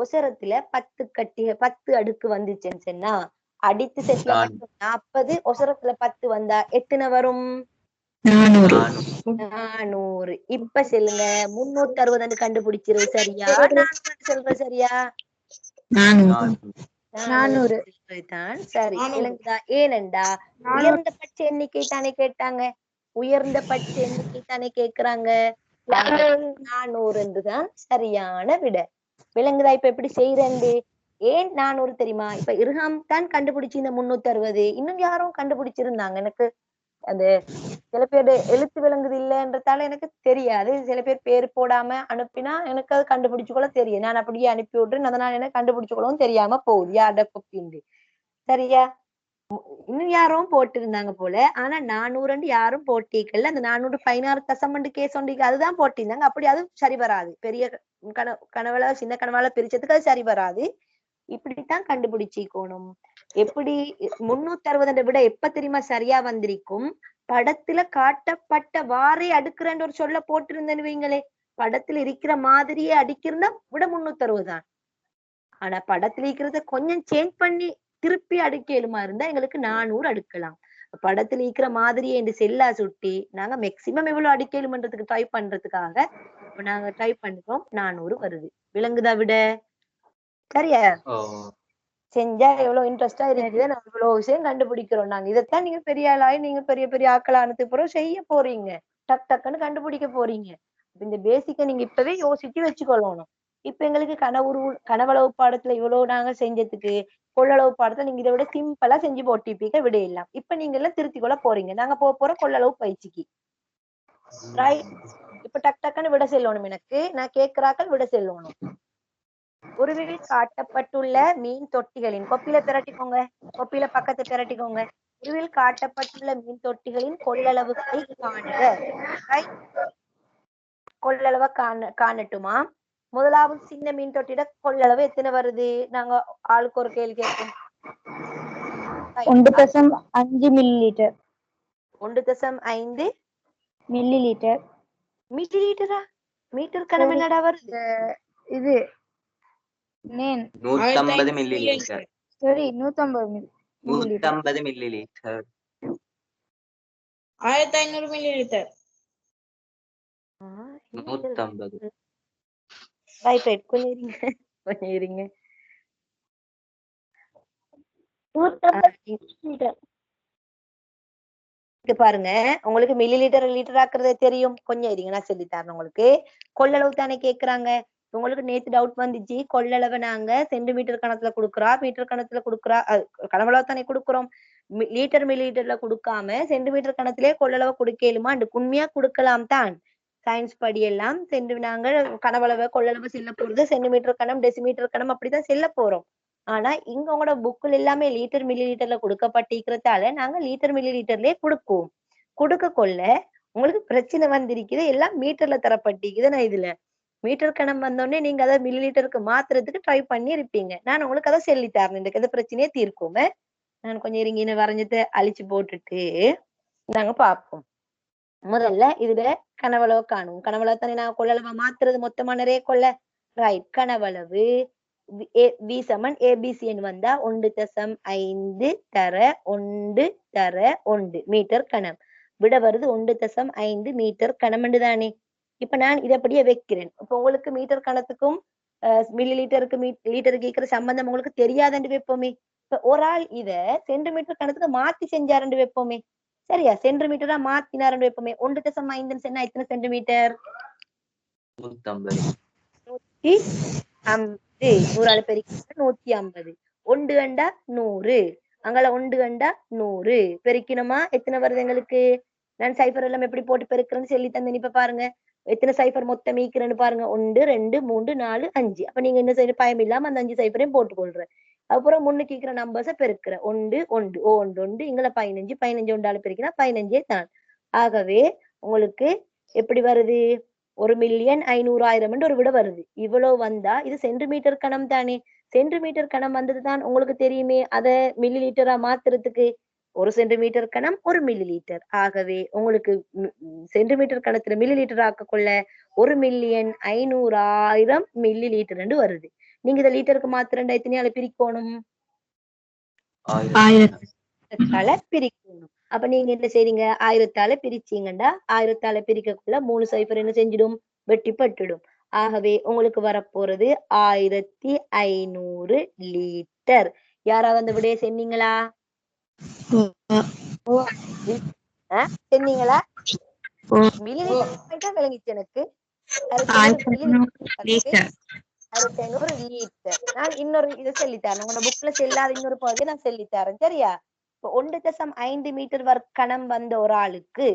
உசரத்துல 10 அடுக்கு வந்துச்சுன்னு சொன்னா, அடித்து செட்ல மட்டும் 40, உசரத்துல 10 வந்தா எத்தனை வரும்? 400. இப்ப சொல்லுங்க, 360 கண்டுபிடிச்சிரு சரியா? 400 சொல்ற சரியா? 400 தான் சரி. விளங்குதா? ஏனெண்டா உயர்ந்த பட்ச எண்ணிக்கை தானே கேட்டாங்க. உயர்ந்த பட்ச எண்ணிக்கை தானே கேக்குறாங்க. 400 என்றுதான் சரியான விட. விளங்குதா? இப்ப எப்படி செய்யறது? ஏன் 400 தெரியுமா? இப்ப இர்ஹாம் தான் கண்டுபிடிச்சு இந்த 360. இன்னும் யாரும் கண்டுபிடிச்சிருந்தாங்க. எனக்கு அந்த சில பேர் எழுத்து விளங்குது இல்லைன்றதால எனக்கு தெரியாது. சில பேர் பேர் போடாம அனுப்பினா எனக்கு அது கண்டுபிடிச்சு கூட தெரியும். நான் அப்படியே அனுப்பி விடுறேன். அதனால எனக்கு கண்டுபிடிச்சு கொள்ளவும் தெரியாம போகுது யார்ட கொப்பின்னு. சரியா? இன்னும் யாரும் போட்டிருந்தாங்க போல. ஆனா 400 யாரும் போட்டிக்கல. அந்த 416 தசமண்டு கேஸ் ஒன்றிக்கு அதுதான் போட்டிருந்தாங்க. அப்படி அது சரி வராது. பெரிய கனவுல சின்ன கனவால பிரிச்சதுக்கு அது சரி வராது. இப்படித்தான் கண்டுபிடிச்சிக்கணும். எப்படி 360 விட எப்ப தெரியுமா சரியா வந்திருக்கும்? படத்துல காட்டப்பட்ட வாரை அடுக்குறன்னு ஒரு சொல்ல போட்டிருந்தேன்னு வைங்களே, படத்துல இருக்கிற மாதிரியே அடிக்கிறதா விட 360 தான். ஆனா படத்துல இருக்கிறத கொஞ்சம் சேஞ்ச் பண்ணி திருப்பி அடுக்கலுமா இருந்தா எங்களுக்கு 400 அடுக்கலாம். படத்துல இருக்கிற மாதிரியே இந்த செல்லா சுட்டி நாங்க மேக்சிமம் எவ்வளவு அடிக்கலுமன்றதுக்கு ட்ரை பண்றதுக்காக நாங்க ட்ரை பண்றோம். 400 வருது. விளங்குதா விட? சரியா? செஞ்சா எவ்வளவு இன்ட்ரெஸ்டா இருக்குது. நான் இவ்வளவு விஷயம் கண்டுபிடிக்கிறோம். நாங்க இதைத்தான் நீங்க பெரிய ஆளாய் நீங்க பெரிய பெரிய ஆக்களானதுக்கு பிறகு செய்ய போறீங்க. டக் டக்குன்னு கண்டுபிடிக்க போறீங்க. இந்த பேசிக்க நீங்க இப்பவே யோசிச்சு வச்சுக்கொள்ளணும். இப்ப எங்களுக்கு கனவளவு பாடத்துல இவ்வளவு நாங்க செஞ்சதுக்கு கொள்ளளவு பாடத்துல நீங்க இதை விட சிம்பிளா செஞ்சு போட்டிப்பீங்க விடையெல்லாம். இப்ப நீங்க எல்லாம் திருத்தி கொள்ள போறீங்க. நாங்க போறோம் கொள்ளளவு பயிற்சிக்கு. ரைட். இப்ப டக் டக்குன்னு விட செல்லணும். எனக்கு நான் கேட்கிறாக்கள் விட செல்லணும். உருவில் காட்டப்பட்டுள்ள மீன் தொட்டிகளின் கொப்பில திரட்டிக்கோங்க. கொப்பில பக்கத்தை திரட்டிக்கோங்க. உருவில் காட்டப்பட்டுள்ள மீன் தொட்டிகளின் கொள்ளளவுகளை காணுக. கொள்ளளவை காணட்டுமா? முதலாவது சின்ன மீன் தொட்டிட கொள்ளளவு எத்தனை வருது? நாங்க ஆளுக்கு ஒரு கேள்வி கேட்போம். 1.5 மில்லி லிட்டர். 1.5 millilitre. மில்லி லிட்டரா? மீட்டர் கணம் என்னடா வருது? இது நேன் 150 மில்லி லிட்டர். சரி 150 milli litre. 150 milli litre. 1500 milli litre. 150. Right கொஞ்சம் இருங்க. 150 லிட்டர். பாருங்க, உங்களுக்கு மில்லி லிட்டர் லிட்டர் ஆக்குறதே தெரியும். கொஞ்சம் இருங்க, நான் சொல்லி தரேன் உங்களுக்கு. கொள்ளளவு தானே கேக்குறாங்க. உங்களுக்கு நேத்து டவுட் வந்துச்சு. கொள்ளளவை நாங்க சென்டிமீட்டர் கணக்குல கொடுக்குறா, மீட்டர் கணக்குல கொடுக்குறா, கனவளவு தானே கொடுக்குறோம். லிட்டர் மில்லி லிட்டர்ல கொடுக்காம சென்டிமீட்டர் கணத்திலே கொள்ளளவை கொடுக்கலுமா? உண்மையா கொடுக்கலாம் தான். சயின்ஸ் படி எல்லாம் நாங்க கனவளவை கொள்ளளவு செல்ல போறது சென்டிமீட்டர் கணம், டெசிமீட்டர் கணம் அப்படிதான் செல்ல போறோம். ஆனா இங்க உங்களோட புக்கில் எல்லாமே லிட்டர் மில்லி லிட்டர்ல கொடுக்கப்பட்டிருக்கிறதால நாங்க லிட்டர் மில்லி லிட்டர்லயே கொடுக்குவோம். கொடுக்க கொள்ள உங்களுக்கு பிரச்சனை வந்திருக்குது, எல்லாம் மீட்டர்ல தரப்பட்டிருக்குது. நான் இதுல மீட்டர் கணம் வந்தோடனே நீங்க அதை மில்லி லிட்டருக்கு மாத்துறதுக்கு ட்ரை பண்ணி இருப்பீங்க. நான் உங்களுக்கு அதை சொல்லி தரேன். இந்த பிரச்சனையே தீர்க்குமே. நான் கொஞ்சம் இருங்க, வரைஞ்சதை அழிச்சு போட்டுட்டு நாங்க பார்ப்போம். முதல்ல இதுல கனவளவு காணும். கனவளவு தானே நான் கொள்ளளவை மாத்துறது மொத்தமா நிறைய கொள்ள. ரைட், கனவளவு V சமன் ஏபிசின்னு வந்தா 1.5 தர 1 தர 1 மீட்டர் கணம். விட வருது 1.5 மீட்டர் கணம் தானே. இப்ப நான் இதை அப்படியே வைக்கிறேன். இப்ப உங்களுக்கு மீட்டர் கணத்துக்கும் மில்லி லிட்டருக்கு லிட்டருக்கு இருக்கிற சம்பந்தம் உங்களுக்கு தெரியாதுன்னு வைப்போமே. இப்ப ஒரு ஆள் இத சென்டிமீட்டர் கணத்துக்கு மாத்தி செஞ்சாருன்னு வைப்போமே. சரியா? சென்டிமீட்டரா மாத்தினாருன்னு வைப்போமே. 1.5 சொன்னா எத்தனை சென்டிமீட்டர்? 150. 150. 100 ஆள் பெருக்கினா 150. 1 கண்டா 100. அங்கால 1 கண்டா 100 பெருக்கினோமா எத்தனை வருது எங்களுக்கு? நான் சைபர் எல்லாம் எப்படி போட்டு பெருக்கிறேன்னு சொல்லி தந்தேன். இப்ப பாருங்க எத்தனை சைபர் மொத்தம் மீக்கிறேன்னு பாருங்க. 1 2 3 4 5. அப்ப நீங்க என்ன செய்ய பயம் இல்லாம அந்த 5 சைபரையும் போட்டுக்கொள்றேன். அப்புறம் முன்னுக்கு இருக்கிற நம்பர்ஸை பெருக்கிறேன். 1 1 1 இங்களை 15 15 1 பெருக்கினா 15 தான். ஆகவே உங்களுக்கு எப்படி வருது? 1,500,000 ஒரு விட வருது. இவ்வளவு வந்தா இது சென்டிமீட்டர் கணம் தானே. சென்டிமீட்டர் கணம் வந்தது தான் உங்களுக்கு தெரியுமே. அதை மில்லி லிட்டரா மாத்துறதுக்கு 1 சென்டிமீட்டர் கணம் 1 மில்லி லிட்டர். ஆகவே உங்களுக்கு சென்டிமீட்டர் கணத்துல மில்லி லிட்டர் ஆக்கக்குள்ள 1,500,000 மில்லி லிட்டர் வருது. நீங்க இதை லிட்டருக்கு மாத்திரண்டா எத்தனையால பிரிக்கணும்? 1000 பிரிக்கணும். அப்ப நீங்க என்ன செய்றீங்க? 1000 பிரிச்சீங்கன்னா 1000 பிரிக்கக்குள்ள 3 சைபர் என்ன செஞ்சிடும்? வெட்டி பட்டுடும். ஆகவே உங்களுக்கு வரப்போறது 1500 லிட்டர். யாராவது அந்த விடைய சொன்னீங்களா? சொன்னீங்களா? மில்லி லிட்டர் விளங்கிச்சு எனக்கு. 1500 லிட்டர். நான் இன்னொரு இதை சொல்லித்தரேன். உங்களோட புக்ல செல்லாத இன்னொரு பகுதியை நான் சொல்லித்தரேன். சரியா? இப்போ 1.5 மீட்டர் கணம் வந்த ஒரு ஆளுக்கு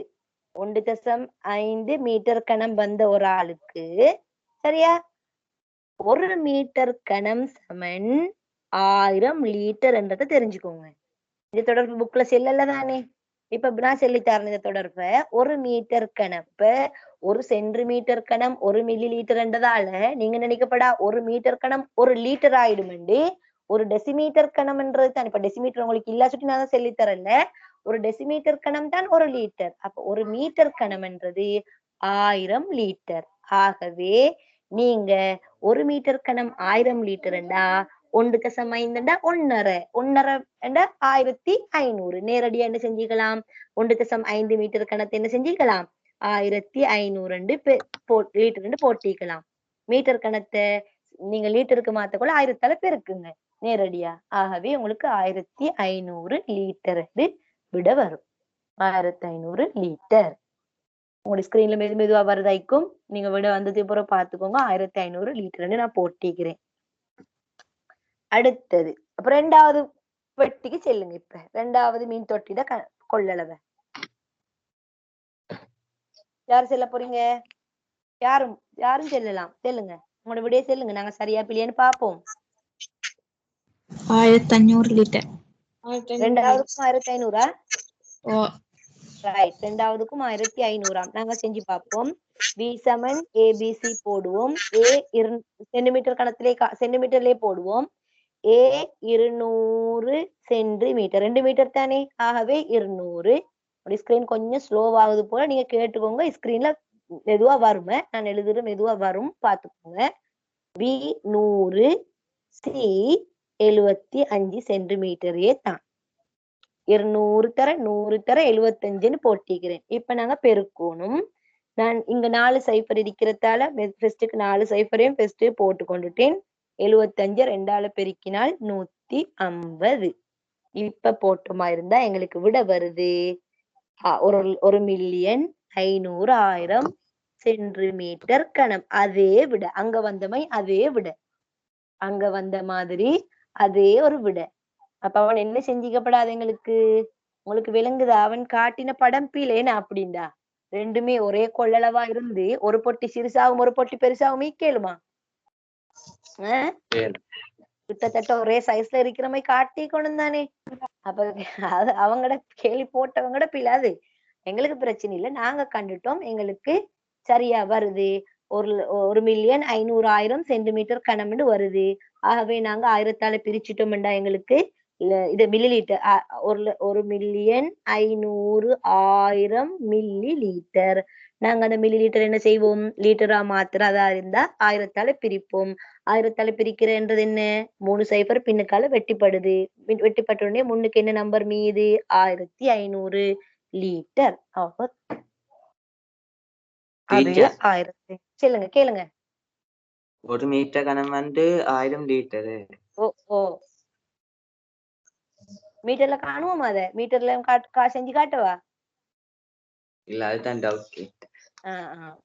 1.5 மீட்டர் கணம் வந்த ஒரு ஆளுக்கு சரியா 1 மீட்டர் கணம் சமன் 1000 லிட்டர் என்றதை தெரிஞ்சுக்கோங்க. இது தொடர்பு புக்ல செல்லல தானே. இப்ப நான் சொல்லித்தரேன் இந்த தொடர்பை. 1 மீட்டர் கணம் இப்ப 1 சென்டிமீட்டர் கணம் 1 மில்லி லிட்டர் என்றதால நீங்க நினைக்கப்படா 1 மீட்டர் கணம் 1 லிட்டர் ஆயிடுமெண்டு. ஒரு டெசிமீட்டர் கணம்ன்றது தான். இப்ப டெசிமீட்டர் உங்களுக்கு இல்லா சுட்டி நான் தான் சொல்லித்தரல. ஒரு டெசிமீட்டர் கணம் தான் 1 லிட்டர். அப்ப 1 மீட்டர் கணம் என்றது 1000 லிட்டர். ஆகவே நீங்க 1 மீட்டர் கணம் 1000 லிட்டர் என்றா 1.5 1.5 என்றா 1500. நேரடியா என்ன செஞ்சுக்கலாம்? 1.5 மீட்டர் கணத்தை என்ன செஞ்சுக்கலாம்? 1500 லிட்டர் போட்டிக்கலாம். மீட்டர் கணத்தை நீங்க லிட்டருக்கு மாத்தக்குள்ள 1000 பெருக்குங்க நேரடியா. ஆகவே உங்களுக்கு 1500 லிட்டர் விட வரும். 1500 லிட்டர் உங்களுடைய ஸ்கிரீன்ல மெதுவா வருதாய்க்கும். நீங்க விட வந்தது அப்புறம் பாத்துக்கோங்க. 1500 லிட்டர்னு நான் போட்டிக்கிறேன். அடுத்தது அப்புறம் 2வது பெட்டிக்கு செல்லுங்க. இப்ப 2வது மீன் தொட்டிட கொள்ளளவை யாரு செல்ல போறீங்க? யாரும் செல்லலாம். செல்லுங்க, உங்களோட விடைய செல்லுங்க. நாங்க சரியா பிள்ளைன்னு பாப்போம். 1500 லிட்டர். 2வதுக்கும் 1500. ரைட், 2வதுக்கும் 1500. நாங்க செஞ்சு பார்ப்போம். V சமன் ABC போடுவோம். A சென்டிமீட்டர் கணத்திலே சென்டிமீட்டர்லயே போடுவோம். A 200 centimetre. 2 மீட்டர் தானே. ஆகவே 200 அப்படி ஸ்கிரீன் கொஞ்சம் ஸ்லோவாகுது போல நீங்க கேட்டுக்கோங்க. ஸ்கிரீன்ல மெதுவா வருமே, நான் எழுதுற மெதுவா வரும் பாத்துக்கோங்க. வி 100, சி 75 சென்டிமீட்டரே தான். 200 தர 100 தர 75ன்னு போட்டிக்கிறேன். இப்ப நாங்க பெருக்கணும். நான் இங்க 4 சைஃபர் இருக்கிறதால ஃபர்ஸ்ட்டுக்கு 4 சைஃபரையும் ஃபர்ஸ்ட் போட்டு கொண்டுட்டேன். 75 2ஆல பெருக்கினால் 150. இப்ப போட்டுமா இருந்தா எங்களுக்கு விட வருது 1,500,000 சென்டிமீட்டர் கனம். அதே விட அங்க வந்தமை அதே விட அங்க வந்த மாதிரி அதே ஒரு விட. அப்ப அவன் என்ன செஞ்சிக்கப்படாது எங்களுக்கு உங்களுக்கு விளங்குதா? அவன் காட்டின படம் பிளேன்னு அப்படின்டா. ரெண்டுமே ஒரே கொள்ளளவா இருந்து ஒரு பொட்டி சிறுசாகும் ஒரு பொட்டி பெருசாகும் கேளுமா? கிட்டத்தட்ட ஒரே சைஸ்ல இருக்கிற மாதிரி காட்டி கொண்டு தானே. அப்ப அது அவங்கட கேள்வி போட்டவங்கட பிளாது. எங்களுக்கு பிரச்சனை இல்லை, நாங்க கண்டுட்டோம், எங்களுக்கு சரியா வருது. 1,500,000 சென்டிமீட்டர் கனம்னு வருது. ஆகவே நாங்க 1000ஆல பிரிச்சுட்டோம்டா எங்களுக்கு இது மில்லி லிட்டர். 1,500,000 milli litre. நாங்க அந்த மில்லி லிட்டர் என்ன செய்வோம்? லிட்டரா மாத்திர அதா இருந்தா 1000ஆல பிரிப்போம். 1000ஆல பிரிக்கிறன்றது என்ன? 3 சைபர் பின்னுக்கால வெட்டிப்படுது. வெட்டிப்பட்ட உடனே முன்னுக்கு என்ன நம்பர் மீது? 1500 லிட்டர். அது 1000. சொல்லுங்க கேளுங்க. 1 மீட்டர் கனம் 1000 லிட்டரு. ஓ ஓ மீட்டர்ல காணுவோமா? அத மீட்டர்ல செஞ்சு காட்டவா? இல்ல அதுதான் டவுட்.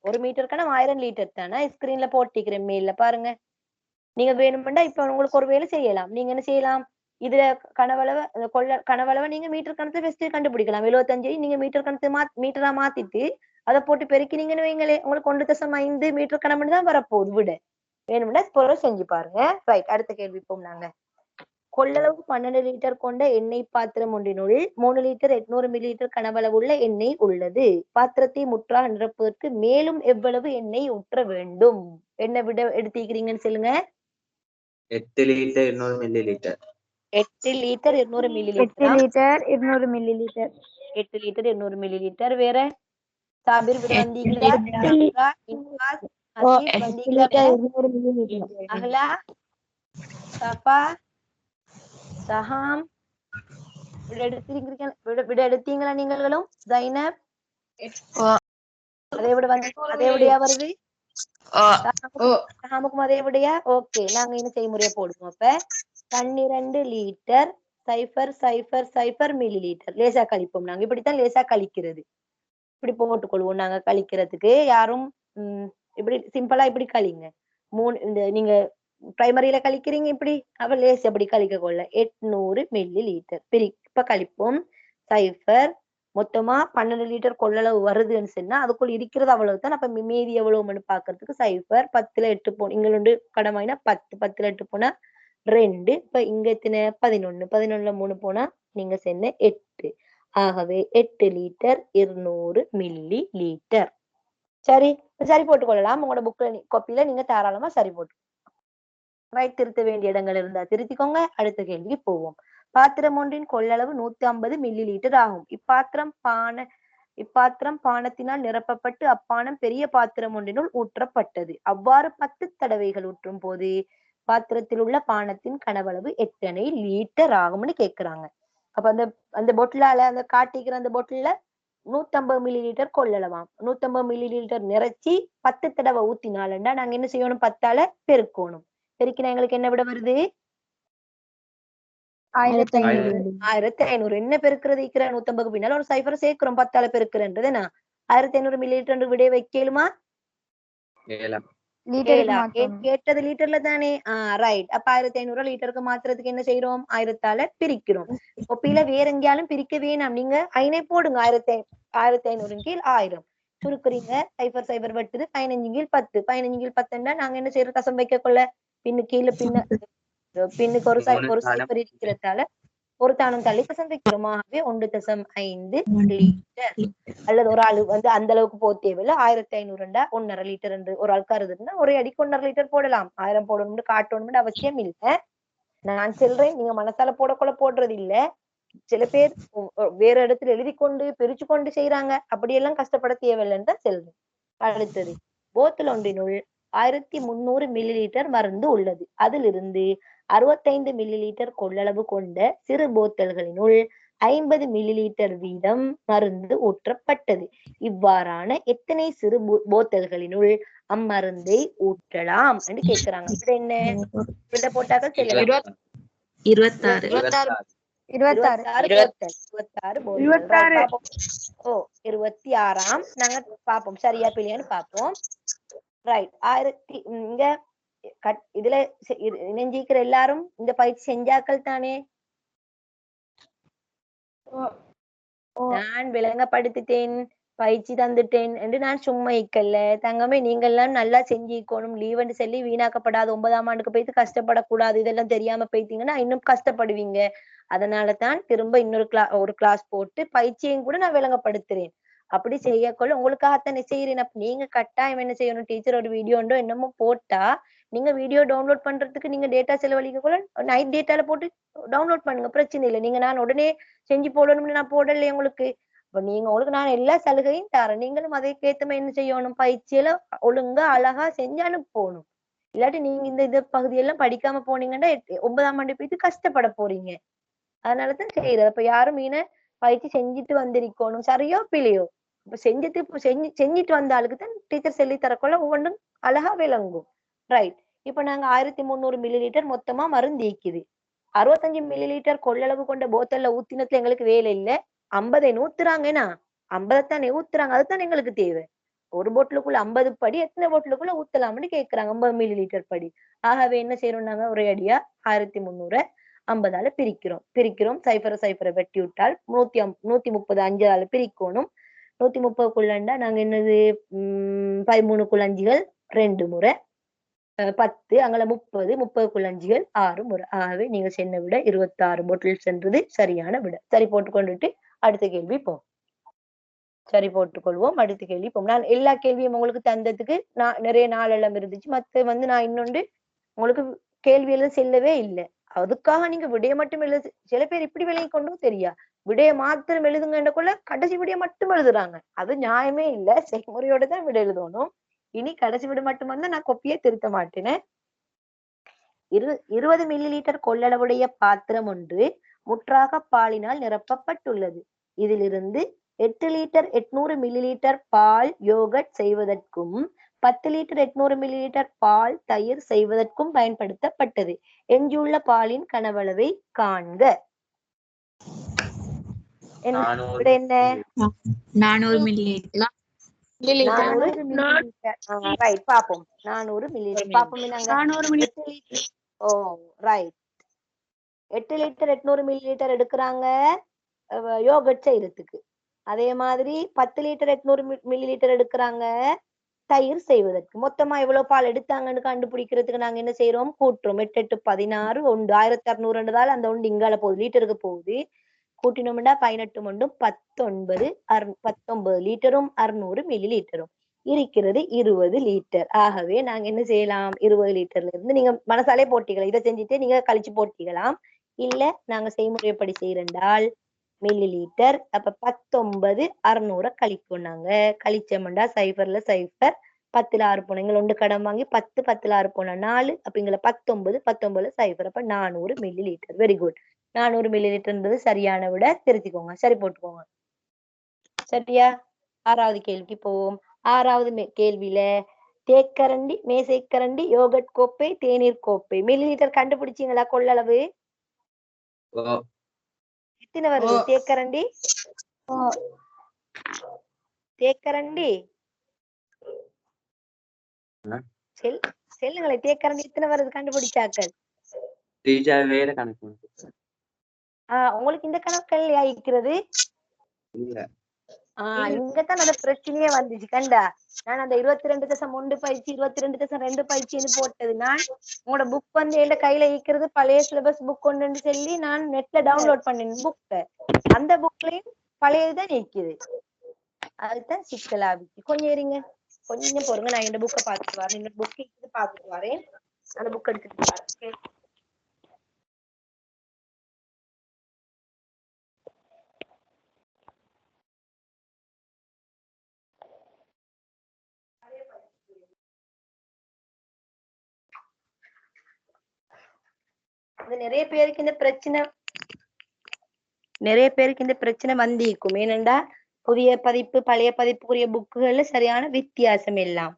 1 மீட்டர் கனம் 1000 லிட்டர் தானே. ஸ்கிரீன்ல போட்டிக்கிறேன் மேல பாருங்க. நீங்க வேணும்னா இப்ப உங்களுக்கு ஒரு வேலை செய்யலாம். நீங்க என்ன செய்யலாம்? இதுல கனவளவை நீங்க மீட்டர் கணத்தை ஃபர்ஸ்ட் கண்டுபிடிக்கலாம். 75 நீங்க மீட்டர் கணத்தை மீட்டரா மாத்திட்டு அதை போட்டு பெருக்கினீங்கன்னு வைங்களே, உங்களுக்கு 1.5 மீட்டர் கணம்னு தான் வரப்போகுது விட. வேணும்னா பொருளை செஞ்சு பாருங்க. ரைட், அடுத்த கேள்வி போம். நாங்க கொள்ளளவு 12 லிட்டர் கொண்ட எண்ணெய் பாத்திரம் ஒன்றினுள் 3 லிட்டர் 800 மில்லி லிட்டர் கனவளவுள்ள எண்ணெய் உள்ளது. பாத்திரத்தை முற்றாக நிரப்புவதற்கு மேலும் எவ்வளவு எண்ணெய் ஊற்ற வேண்டும்? என்ன விட எடுத்துக்கிறீங்கன்னு சொல்லுங்க. 8 litre 200 milli litre. 8 litre 200 milli 8 litre 200 milli litre. 8 litre 200 milli litre. வேற சாபிர் விட வந்தீங்களா? அகலா, சஃபா, சஹாம் விட எடுத்தீங்களா? நீங்களும் ஜைனப் அதே விட அதே விடையா வருது. சஹாமுக்கும் அதே விடையா? ஓகே, நாங்க என்ன செய்முறையா போடுவோம். அப்ப 12 லிட்டர் 0.000 மில்லி லிட்டர் லேசா கழிப்போம். நாங்க இப்படித்தான் லேசா கழிக்கிறது. இப்படி போட்டுக்கொள்வோம் நாங்க கழிக்கிறதுக்கு. யாரும் இப்படி சிம்பிளா இப்படி கழிங்க. இந்த நீங்க பிரைமரியில கழிக்கிறீங்க இப்படி, அவ லேஸ் அப்படி கழிக்க கொள்ள 800 மில்லி லிட்டர். இப்ப கழிப்போம். 0 மொத்தமா 12 லிட்டர் கொள்ளளவு வருதுன்னு சொன்னா அதுக்குள்ள இருக்கிறது அவ்வளவுதான். அப்ப மீதி எவ்வளவுன்னு பாக்குறதுக்கு 0 10ல 8 போன இங்க கடமைனா 10 10ல 8 போனா 2. இப்ப இங்க எத்தனை? 11 11ல 3 போனா நீங்க சொன்ன 8. ஆகவே 8 லிட்டர் 200 மில்லி லிட்டர். சரி, சரி போட்டுக்கொள்ளலாம். உங்களோட புக்ல காப்பியில நீங்க தாராளமா சரி போட்டு ரைட். திருத்த வேண்டிய இடங்கள் இருந்தா திருத்திக்கோங்க. அடுத்த கேள்விக்கு போவோம். பாத்திரம் ஒன்றின் கொள்ளளவு 150 மில்லி லிட்டர் ஆகும். இப்பாத்திரம் பானத்தினால் நிரப்பப்பட்டு அப்பானம் பெரிய பாத்திரம் ஒன்றினுள் ஊற்றப்பட்டது. அவ்வாறு 10 தடவைகள் ஊற்றும் போது பாத்திரத்தில் உள்ள பானத்தின் கனவளவு எத்தனை லிட்டர் ஆகும்னு கேக்குறாங்க. அப்ப அந்த பொட்டிலால அந்த காட்டிக்கிற அந்த பொட்டில 150 மில்லி லிட்டர் கொள்ளளவாம். 150 மில்லி லிட்டர் நிறைச்சி 10 தடவை ஊத்தினாலண்டா நாங்க என்ன செய்யணும்? 10ஆல பெருக்கணும். பெருக்கினா எங்களுக்கு என்ன விட வருது? 1500. என்ன பெருக்கிறது? 150 பின்னால ஒரு சைபர் சேர்க்கிறோம். 10ஆல பெருக்குறேன்றது என்ன? 1500 மில்லி லிட்டர் விடைய வைக்கலுமா? கேட்டது லிட்டர்ல தானே. ரைட். அப்ப 1500 லிட்டருக்கு மாத்துறதுக்கு என்ன செய்யறோம்? 1000ஆல பிரிக்கிறோம். ஒப்பில வேற எங்கேயாலும் பிரிக்க வேணாம். நீங்க 5 போடுங்க. 1500 கீழ் 1000 சுருக்குறீங்க. 0 வெட்டுது. 15 கீழ் 10 15 கீழ் 10 நாங்க என்ன செய்யறோம்? கசம் வைக்க கொள்ள பின்னு கீழே பின்னுக்கு ஒரு சைபர் இருக்கிறதால ஒரு தானம் தள்ளி கசம் வைக்கிறோம். ஆகவே 1.5 லிட்டர். அல்லது ஒரு ஆளு அந்த அளவுக்கு போக தேவையில்லை. 1500 1.5 லிட்டர் என்று ஒரு ஆள்கார் இருந்தா ஒரே அடிக்கு 1.5 லிட்டர் போடலாம். 1000 போடணும்னு காட்டணும்னு அவசியம் இல்லை. நான் சொல்றேன், நீங்க மனசால போடக்குள்ள போடுறது இல்ல. சில பேர் வேற இடத்துல எழுதி கொண்டு பிரிச்சு கொண்டு செய்யறாங்க. அப்படியெல்லாம் கஷ்டப்பட தேவையில்லைன்னு தான் சொல்றேன். அடுத்தது போத்தல் ஒன்றினுள் 1300 மில்லி லிட்டர் மருந்து உள்ளது. அதிலிருந்து 65 மில்லி லிட்டர் கொள்ளளவு கொண்ட சிறு போத்தல்களினுள் 50 மில்லி லிட்டர் வீதம் மருந்து ஊற்றப்பட்டது. இவ்வாறான எத்தனை சிறு போத்தல்களினுள் அம்மருந்தை ஊற்றலாம் என்று கேட்கிறாங்க. இப்படி என்ன விட போட்டாக்க சொல்லலாம். 26 26 நாங்க பாப்போம் சரியா பிள்ளையான்னு பாப்போம். ரைட். இங்க இதுல இணைஞ்சிக்கிற எல்லாரும் இந்த பயிற்சி செஞ்சாக்கள் தானே? நான் விளங்கப்படுத்திட்டேன், பயிற்சி தந்துட்டேன் என்று நான் சும்மா இக்கல்ல. தங்கமே நீங்க எல்லாம் நல்லா செஞ்சிக்கணும். லீவ் சொல்லி வீணாக்கப்படாது. 9ஆம் ஆண்டுக்கு போயிட்டு கஷ்டப்படக்கூடாது. இதெல்லாம் தெரியாம போயிட்டீங்கன்னா இன்னும் கஷ்டப்படுவீங்க. அதனாலதான் திரும்ப இன்னொரு ஒரு கிளாஸ் போட்டு பயிற்சியையும் கூட நான் விளங்கப்படுத்துறேன். அப்படி செய்யக்கொள்ள உங்களுக்காகத்தானே செய்யறேன். அப்ப நீங்க கட்டாயம் என்ன செய்யணும், டீச்சர் ஒரு வீடியோ உண்டோ என்னமோ போட்டா நீங்க வீடியோ டவுன்லோட் பண்றதுக்கு நீங்க டேட்டா செலவழிக்கக்குள்ள நைட் டேட்டால போட்டு டவுன்லோட் பண்ணுங்க, பிரச்சனை இல்லை. நீங்க நான் உடனே செஞ்சு போடணும்னு நான் போடலையே உங்களுக்கு. இப்ப நீங்க உங்களுக்கு நான் எல்லா சலுகையும் தரேன். நீங்களும் அதற்கேத்தமா என்ன செய்யணும், பயிற்சியில ஒழுங்கா அழகா செஞ்சு அனுப்பணும். இல்லாட்டி நீங்க இந்த பகுதியெல்லாம் படிக்காம போனீங்கன்னா 9ஆம் ஆண்டு போயிட்டு கஷ்டப்பட போறீங்க. அதனாலதான் செய்யறது. அப்ப யாரும் மீன பயிற்சி செஞ்சுட்டு வந்திருக்கணும். சரியோ பிள்ளையோ இப்ப செஞ்சுட்டு வந்த ஆளுக்கு தான் டீச்சர் சொல்லி தரக்குள்ள ஒவ்வொன்றும் அழகா விளங்கும். ரைட். இப்ப நாங்க 1300 மில்லி லிட்டர் மொத்தமா மருந்து ஈக்குது. 65 மில்லி லிட்டர் கொள்ளளவு கொண்ட போத்தல்ல ஊத்தினத்துல எங்களுக்கு வேலை இல்ல. 50 ஊத்துறாங்கன்னா 50 ஊத்துறாங்க. அதுதான் எங்களுக்கு தேவை. ஒரு போட்டிலுக்குள்ள 50 படி எத்தனை போட்டிலுக்குள்ள ஊத்தலாம்னு கேக்குறாங்க. 50 மில்லி லிட்டர் படி. ஆகவே என்ன செய்யறோம், நாங்க ஒரே அடியா 1300 50ஆல பிரிக்கிறோம். சைபரை வெட்டி விட்டால் 130 5ஆல பிரிக்கணும். 130க்குள்ளண்டா நாங்க என்னது 13க்குள்ள 5கள் 2 முறை 10 அங்கல 30க்குள்ள 5கள் 6 முறை. ஆகவே நீங்க சென்ன விட 26 போட்டில் சென்றது சரியான விட. சரி போட்டுக்கொண்டுட்டு அடுத்த கேள்வி போம். சரி போட்டுக்கொள்வோம். அடுத்த கேள்வி போம். நான் எல்லா கேள்வியும் உங்களுக்கு தந்ததுக்கு நான் நிறைய நாள் எல்லாம் இருந்துச்சு. மத்த நான் இன்னொன்று உங்களுக்கு கேள்வி எல்லாம் செல்லவே இல்லை. அதுக்காக நீங்க விடைய மட்டும் எழுது. சில பேர் இப்படி விலகி கொண்டும் தெரியா விடைய மாத்திரம் எழுதுங்கக்குள்ள கடைசி விடைய மட்டும் எழுதுறாங்க. அது நியாயமே இல்ல. செய்முறையோட தான் விட எழுதணும். இனி கடைசி விட மட்டும் வந்தா நான் கொப்பியே திருத்த மாட்டேன். 20 மில்லி லிட்டர் கொள்ளளவுடைய பாத்திரம் ஒன்று முற்றாக பாலினால் நிரப்பப்பட்டுள்ளது. இதிலிருந்து 8 லிட்டர் 800 மில்லி லிட்டர் பால் யோகட் செய்வதற்கும் 10 லிட்டர் 800 மில்லி லிட்டர் பால் தயிர் செய்வதற்கும் பயன்படுத்தப்பட்டது. எஞ்சியுள்ள பாலின் கனவளவை காண்க. என்ன 400 milli litre. 400 milli litre. Right. பாப்போம். 400 மில்லி லிட்டர் பாப்போம். என்னங்க 400 மில்லி. ஓ ரைட். 8 லிட்டர் 800 மில்லி லிட்டர் எடுக்கிறாங்க யோகட் செய்யறதுக்கு. அதே மாதிரி 10 லிட்டர் 800 மில்லி லிட்டர் எடுக்கிறாங்க தயிர் செய்வதற்கு. மொத்தமா எவ்வளவு பால் எடுத்தாங்கன்னு கண்டுபிடிக்கிறதுக்கு நாங்க என்ன செய்யறோம், கூட்டுறோம். 8 8 16 ஒன்று 1600 அந்த ஒன்று இங்கால போகுது, லிட்டருக்கு போகுது. கூட்டினோம்னா 18 ஒன்றும் 19 லிட்டரும் 600 மில்லி லிட்டரும் இருக்கிறது 20 லிட்டர். ஆகவே நாங்க என்ன செய்யலாம், 20 லிட்டர்ல இருந்து நீங்க மனசாலே போட்டிக்கலாம். இதை செஞ்சுட்டு நீங்க கழிச்சு போட்டிக்கலாம். இல்ல நாங்க செய்முறைப்படி செய்யறண்டால் மில்லி லிட்டர். அப்ப 19 600 கழிக்கும். நாங்க கழிச்சோம்டா சைபர்ல சைபர் 10ல 6 போனோம். எங்களை 1 கடன் வாங்கி 10 10ல 6 போனா 4. அப்ப இங்களை 19 19ல சைபர். அப்ப 400 மில்லி லிட்டர். Very good. 400 மில்லி லிட்டர்ன்றது சரியான விட. திருத்திக்கோங்க. சரி போட்டுக்கோங்க. சரியா? 6வது கேள்விக்கு போவோம். 6வது கேள்வியில தேக்கரண்டி மேசைக்கரண்டி யோகட் கோப்பை தேநீர் கோப்பை மில்லி லிட்டர் கண்டுபிடிச்சீங்களா கொள்ளளவு? எத்தனை வருது தேக்கரண்டி? தேக்கரண்டி செல்லுங்களேன். தேக்கரண்டி எத்தனை வருது கண்டுபிடிச்சாக்கள்? வேற கணக்கு. உங்களுக்கு இந்த கணக்கு ஆயிக்கிறது இங்கதான் அந்த பிரச்சனையே வந்துச்சு. கண்டா நான் அந்த 22.1 பயிற்சி 22.2 பயிற்சின்னு போட்டது. நான் உங்களோட புக் வந்து என் கையில ஈக்கிறது பழைய சிலபஸ் புக் ஒன்றுன்னு சொல்லி நான் நெட்ல டவுன்லோட் பண்ணேன் புக்க. அந்த புக்லயும் பழையதுதான் நீக்குது. அதுதான் சிக்கலாவிச்சு. கொஞ்சம் இருங்க, கொஞ்சம் பொறுங்க. நான் இந்த புக்கை பார்த்துட்டு வரேன். இந்த புக் பார்த்துட்டு வரேன். அந்த புக் எடுத்துட்டு வரேன். இது நிறைய பேருக்கு இந்த பிரச்சனை வந்திருக்கும். ஏனென்றா புதிய பதிப்பு பழைய பதிப்புக்குரிய புக்குகள்ல சரியான வித்தியாசம் எல்லாம்.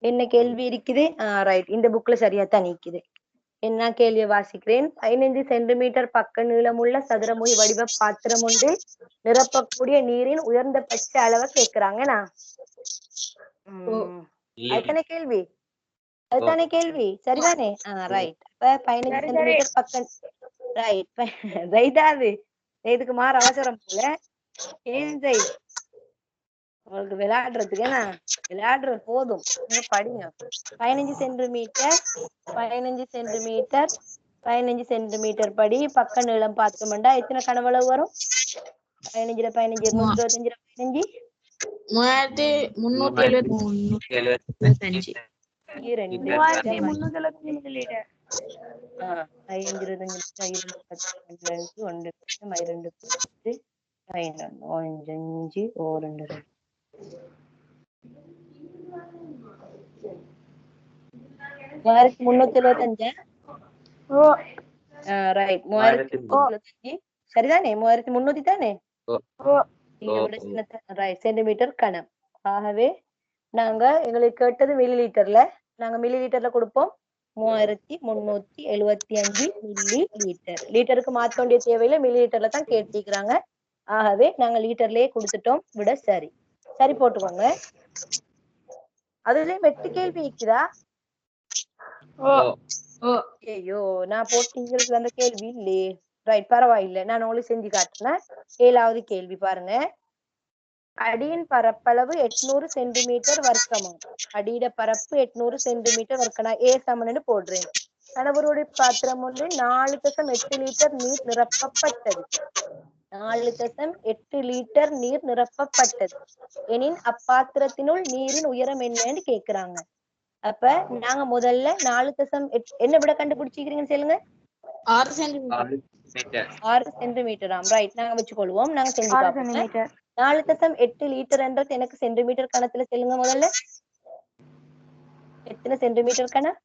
என்ன கேள்வி இருக்குது? ரைட், இந்த புக்ல சரியா தான் நிக்குது. என்ன கேள்வியை வாசிக்கிறேன். 15 சென்டிமீட்டர் பக்க நீளமுள்ள சதுரமுகி வடிவ பாத்திரம் ஒன்று நிரப்பக்கூடிய நீரின் உயர்ந்தபட்ச அளவை கேக்குறாங்கண்ணா. அதுதானே கேள்வி சரிதானே? ரைட். இப்ப 15 சென்டிமீட்டர் பக்கம் ரைட் ரைட்டாது இதுக்கு மாற அவசரம் போல. ஏன் உங்களுக்கு விளையாடுறதுக்கு விளையாடுற போதும் படிங்க. 15 சென்டிமீட்டர் படி பக்க நீளம் பார்த்தோம்டா எத்தனை கனவளவு வரும்? 15 15 225 3375 3375 ரைட் 3375 சரிதானே? 3300 தானே சென்டிமீட்டர் கனம். ஆகவே நாங்க எங்களுக்கு கேட்டது மில்லி லிட்டர்ல, நாங்க மில்லி லிட்டர்ல கொடுப்போம் 3375 மில்லி லிட்டர். லிட்டருக்கு மாத்த வேண்டிய தேவையில்லை, மில்லி லிட்டர்ல தான் கேட்டிருக்கிறாங்க. ஆகவே நாங்க லிட்டர்லயே கொடுத்துட்டோம். விட சரி போட்டுக்கோங்க. அதுலயும் 8 கேள்வி இருக்குதா? ஐயோ, நான் போட்டீங்களுக்கு அந்த கேள்வி இல்லையே. ரைட், பரவாயில்லை, நான் உங்களுக்கு செஞ்சு காட்டுறேன். 7வது கேள்வி பாருங்க. அடியின் பரப்பளவு 800 சென்டிமீட்டர் வர்க்கமாம். அடியிட பரப்பு 800 சென்டிமீட்டர் வர்க்கம். நான் சமன்னு போடுறேன். கணவருடைய பாத்திரம் ஒன்று 4.8 லிட்டர் நீர் நிரப்பப்பட்டது. 4.8 லிட்டர் நீர் நிரப்பப்பட்டது எனின் அப்பாத்திரத்தினுள் நீரின் உயரம் என்னன்னு கேக்குறாங்க. அப்ப நாங்க முதல்ல 4.8 என்ன விட கண்டுபிடிச்சிக்கிறீங்கன்னு சொல்லுங்க. 6 சென்டிமீட்டராம். ரைட், நாங்க வச்சுக்கொள்வோம். நாங்க செஞ்சு பார்ப்போம். 4.8 லிட்டர் என்றது எனக்கு சென்டிமீட்டர் கணத்துல சொல்லுங்க. முதல்ல எத்தனை சென்டிமீட்டர் கணம்?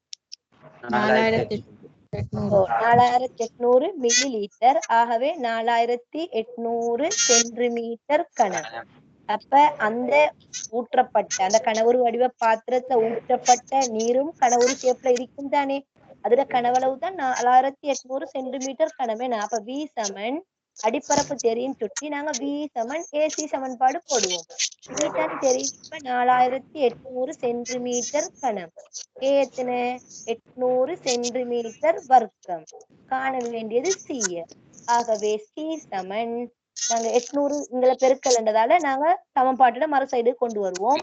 4800 மில்லி லிட்டர். ஆகவே 4800 சென்டிமீட்டர் கணம். அப்ப அந்த ஊற்றப்பட்ட அந்த கனவுரு வடிவ பாத்திரத்துல ஊற்றப்பட்ட நீரும் கனவுரு ஷேப்ல இருக்கும் தானே, அதுல கனவளவு தான் 4800 சென்டிமீட்டர் கனவே. அப்ப V சமன் அடிப்பரப்பு தெரியும் சுட்டி நாங்க V சமன் AC சமன்பாடு போடுவோம். V தான் தெரியும். இப்ப 4800 சென்டிமீட்டர் கனம். எத்தனை? 800 சென்டிமீட்டர் வர்க்கம். காண வேண்டியது C. ஆகவே C சமன் நாங்க 800 இங்களை பெருக்கல்ன்றதால நாங்க சமன்பாட்டோட மறு சைடு கொண்டு வருவோம்.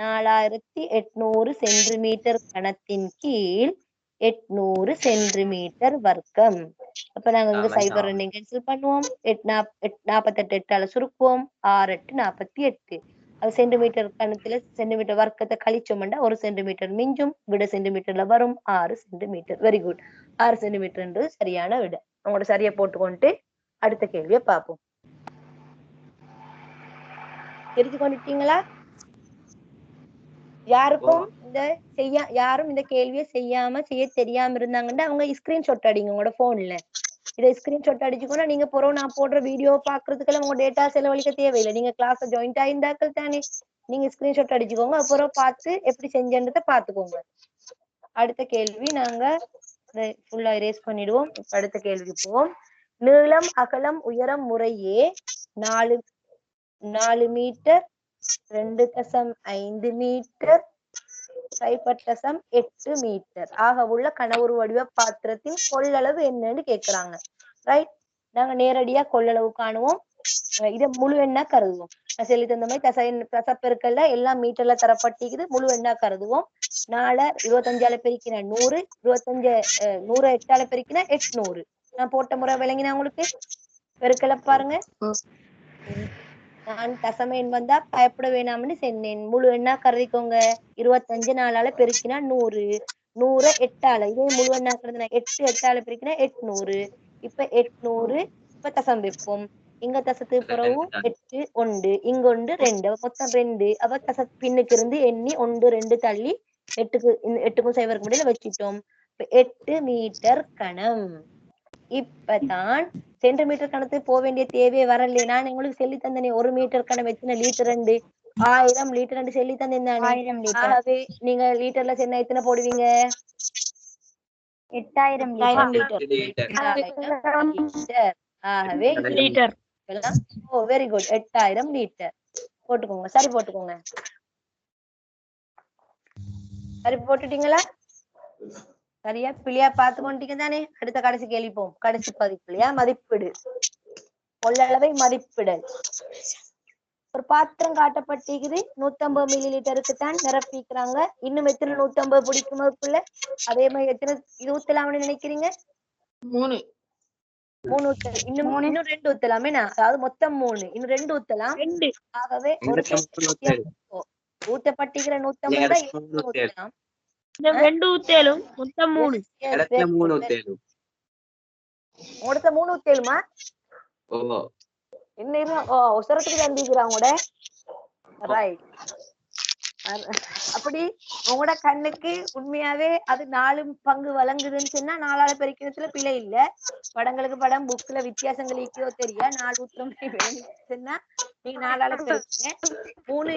4800 சென்டிமீட்டர் கணத்தின் கீழ் 800 சென்டிமீட்டர் வர்க்கம். அப்ப நாங்க இங்க 0 கேன்சல் பண்ணுவோம். 48 8ஆல சுருக்குவோம். 6 8 48. அது சென்டிமீட்டர் கணத்துல சென்டிமீட்டர் வர்க்கத்தை கழிச்சோம்னா 1 சென்டிமீட்டர் மிஞ்சும். விட சென்டிமீட்டர்ல வரும் 6 சென்டிமீட்டர். வெரி குட், 6 சென்டிமீட்டர் சரியான விட. உங்களோட சரியா போட்டுக்கொண்டு அடுத்த கேள்வியை பார்ப்போம். தெரிஞ்சு கொண்டுட்டீங்களா? யாருக்கும் யாரும் இந்த கேள்வியை செய்ய தெரியாம இருந்தாங்கன்னா அவங்க ஸ்கிரீன்ஷாட் அடிங்க உங்களோட போன்ல. இதை ஸ்கிரீன்ஷாட் அடிச்சுக்கோனா நீங்க போறோம் நான் போடுற வீடியோ பாக்குறதுக்கெல்லாம் உங்க டேட்டா செலவழிக்க தேவையில்லை. நீங்க கிளாஸ் ஜாயின்ட் ஆயிருந்தாக்கள் தானே, நீங்க ஸ்கிரீன்ஷாட் அடிச்சுக்கோங்க. அப்புறம் பார்த்து எப்படி செஞ்சன்றதை பாத்துக்கோங்க. அடுத்த கேள்வி நாங்க ஃபுல்லா இரேஸ் பண்ணிடுவோம். அடுத்த கேள்விக்கு போவோம். நீளம் அகலம் உயரம் முறையே 4 மீட்டர் 2.5 மீட்டர் 0.8 மீட்டர் ஆக உள்ள கனவுரு வடிவ பாத்திரத்தின் கொள்ளளவு என்னன்னு கேக்குறாங்க. ரைட், நாங்க நேரடியா கொள்ளளவு காணுவோம். இதை முழு எண்ணா கருதுவோம். சொல்லி தந்த மாதிரி தசப்பெருக்கல்ல எல்லாம் மீட்டர்ல தரப்பட்டிக்குது. முழு எண்ணா கருதுவோம். 4 25ஆல பெருக்கினா 100, 25 100 8ஆல பெருக்கினா 800. நான் போட்ட முறை விளங்கினா உங்களுக்கு? பெருக்கல பாருங்க. நான் தசம எண் வந்தா பயப்பட வேணாம்னு சொன்னேன். முழு எண்ணா கருதிக்கோங்க. 25 4ஆல பெருக்கினா 100, 100 8ஆல இதே முழு எண்ணா கருதுனா 8 8ஆல பெருக்கினா 800. இப்ப 800 இப்ப தசம் வைப்போம். இங்க தசத்துக்கு பிறகு 8 1 இங்க 1 2 மொத்தம் 2. அப்ப தச பின்னுக்கு இருந்து எண்ணி 1 2 தள்ளி 8க்கும் 0க்கும் முடியல வச்சிட்டோம். 8 மீட்டர் கணம். இப்பதான் சென்டிமீட்டர் கணத்துக்கு போக வேண்டிய தேவையே வரல. நான் உங்களுக்கு சொல்லி தந்தேனே 1 மீட்டர் கணம் எத்தனை லிட்டர் 1000 லிட்டர் சொல்லி தந்தேன். 1000 லிட்டர். ஆகவே நீங்க லிட்டர்ல சொன்னா எத்தனை போடுவீங்க? 8000 லிட்டர். லிட்டர். லிட்டர். ஆகவே லிட்டர். ஓ வெரி குட். 8000 லிட்டர் போட்டுக்கோங்க. சரி போட்டுக்கோங்க. சரி போட்டுட்டீங்களா? சரியா பிள்ளையா பார்த்து கொண்டீங்க தானே? அடுத்த கடைசி கேள்வி போம். கடைசி பதிப்புலையா மதிப்பிடு. கொள்ளளவை மதிப்பிடல். ஒரு பாத்திரம் காட்டப்பட்டிருக்குது. 150 மில்லி லிட்டருக்கு தான் நிரப்பிக்கிறாங்க. இன்னும் எத்தனை 150 பிடிக்கும் அதுக்குள்ள? அதே மாதிரி எத்தனை இது ஊத்தலாம்னு நினைக்கிறீங்க? 3 ஊத்தலாம். இன்னும் 2 ஊத்தலாமே. அதாவது மொத்தம் 3, இன்னும் 2 ஊத்தலாம். ஆகவே ஒரு ஊத்தப்பட்டிருக்கிற 150 தான் ஊத்தலாம். 2 ஊத்தலும் மொத்தம் 3. உங்களோட 3 ஊத்தலுமா? ஓ என்ன ஒசரத்துக்கு தந்திக்கிறாங்க. ரைட். அப்படி உங்களோட கண்ணுக்கு உண்மையாவே அது 4 பங்கு வழங்குதுன்னு சொன்னா 4ஆல பெருக்கிறதுல பிழை இல்ல. படங்களுக்கு படம் புக்ல வித்தியாசங்கள் ஈக்கியோ தெரியா. 4 ஊத்திரம் சொன்னா நீங்க 4ஆல பெருக்கீங்க. 3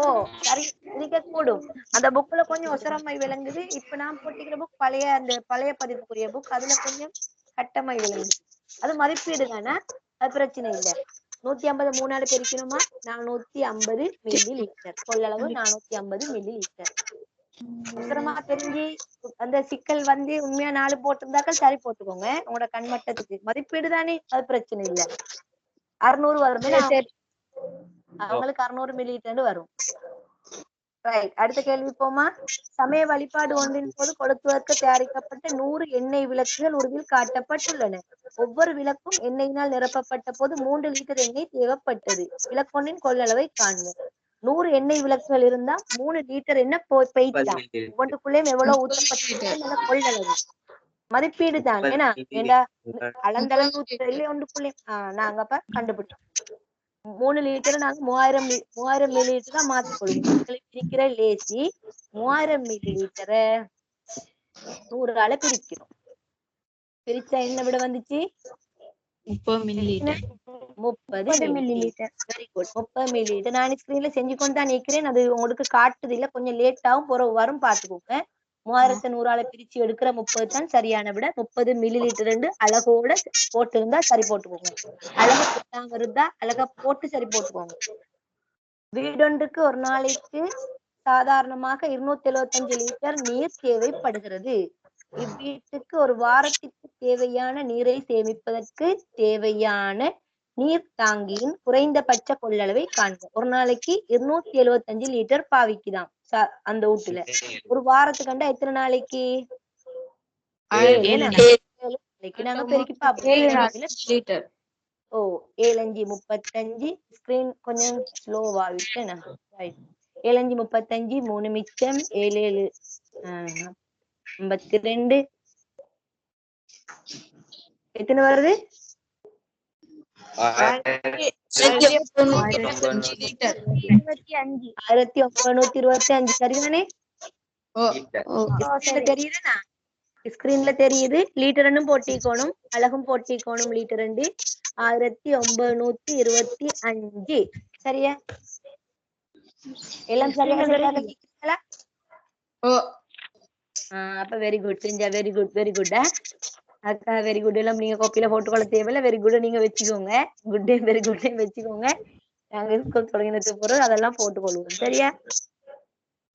ஓ சரி இருக்க கூடும். அந்த புக்ல கொஞ்சம் ஒசரமாய் விளங்குது. இப்ப நான் போட்டிக்கிற புக் அந்த பழைய பதிப்புக்குரிய புக். அதுல கொஞ்சம் கட்டமாய் விளங்குது. அது மதிப்பீடு தானே, அது பிரச்சனை இல்லை. 150 3ஆல பெருக்கணுமா? 450 மில்லி லிட்டர். கொள்ளளவு 450 மில்லி லிட்டர். அவசரமா தெரிஞ்சு அந்த சிக்கல் உண்மையா 4 போட்டிருந்தாக்க சரி போட்டுக்கோங்க. உங்களோட கண்மட்டத்துக்கு மதிப்பீடு தானே, அது பிரச்சனை இல்லை. 600 வருமே. அவங்களுக்கு 600 மில்லி லிட்டர் வரும். ரைட். அடுத்த கேள்வி போமா. சமய வழிபாடு ஒன்றின் போது கொளுத்துவதற்கு தயாரிக்கப்பட்ட 100 எண்ணெய் விளக்குகள் உருவில் காட்டப்பட்டுள்ளன. ஒவ்வொரு விளக்கும் எண்ணெயினால் நிரப்பப்பட்ட போது 3 லிட்டர் எண்ணெய் தேவைப்பட்டது. விளக்கொன்றின் கொள்ளளவை காண்க. 100 எண்ணெய் விளக்குகள் இருந்தா 3 லிட்டர் எண்ணெய் பெய்தான். ஒன்றுக்குள்ளேயும் எவ்வளவு ஊற்றப்பட்ட கொள்ளளவு மதிப்பீடு தான். ஏன்னா ஏண்டா அளந்தளவு ஒன்றுக்குள்ளேயும் நாங்க அப்ப கண்டுபிடிச்சோம். 3 லிட்டர் நாங்க 3000 மில்லி லிட்டர் தான் மாத்திக்கொள்வோம். பிரிக்கிற லேசி 3000 மில்லி லிட்டரை 100ஆல பிரிக்கிறோம். பிரிச்சா என்ன விட வந்துச்சு? 30 milli litre. 30 milli litre. Very good. 30 milli litre. நான் ஸ்கிரீன்ல செஞ்சு கொண்டு தான் நிக்கிறேன். அது உங்களுக்கு காட்டுது இல்ல, கொஞ்சம் லேட்டாவும் வரும் பாத்துக்கோங்க. 3100ஆல பிரிச்சு எடுக்கிற 30 தான் சரியான விட. 30 மில்லி லிட்டர் அழகோட போட்டு இருந்தா சரி போட்டுக்கோங்க. அழகு போட்டாம இருந்தா அழகா போட்டு சரி போட்டுக்கோங்க. வீடொன்றுக்கு ஒரு நாளைக்கு சாதாரணமாக 275 லிட்டர் நீர் தேவைப்படுகிறது. இவ்வீட்டுக்கு ஒரு வாரத்திற்கு தேவையான நீரை சேமிப்பதற்கு தேவையான நீர் தாங்கியின் குறைந்தபட்ச கொள்ளளவை காண்க. ஒரு நாளைக்கு 275 லிட்டர் பாவிக்குதாம் அந்த வீட்டுல. ஒரு வாரத்துக்கு கண்டா எத்தனை நாளைக்கு? 7 நாளைக்கு. நாங்க பெருக்கி பார்ப்போம். ஓ 7 5 35. ஸ்கிரீன் கொஞ்சம் ஸ்லோவா விட்டேன். 7 5 35, 3 மிச்சம் 7 7 52. எத்தனை வருது? 1925. சரிதானே? தெரியுதுண்ணா, ஸ்கிரீன்ல தெரியுது. லிட்டர்னும் போட்டிக்கோணும், அழகும் போட்டிக்கோணும். லிட்டர் 1925. சரியா? எல்லாம் சரியா? அப்ப வெரி குட். செஞ்சா வெரி குட், வெரி குட். அக்கா வெரி குட். எல்லாம் நீங்க காப்பியில போட்டுக்கொள்ள தேவையில்ல. வெரி குட் நீங்க வச்சுக்கோங்க. குட் டே வெரி குட் வச்சுக்கோங்க. நாங்க ஸ்கூல் தொடங்கினது போறோம், அதெல்லாம் போட்டுக்கொள்வோம். சரியா?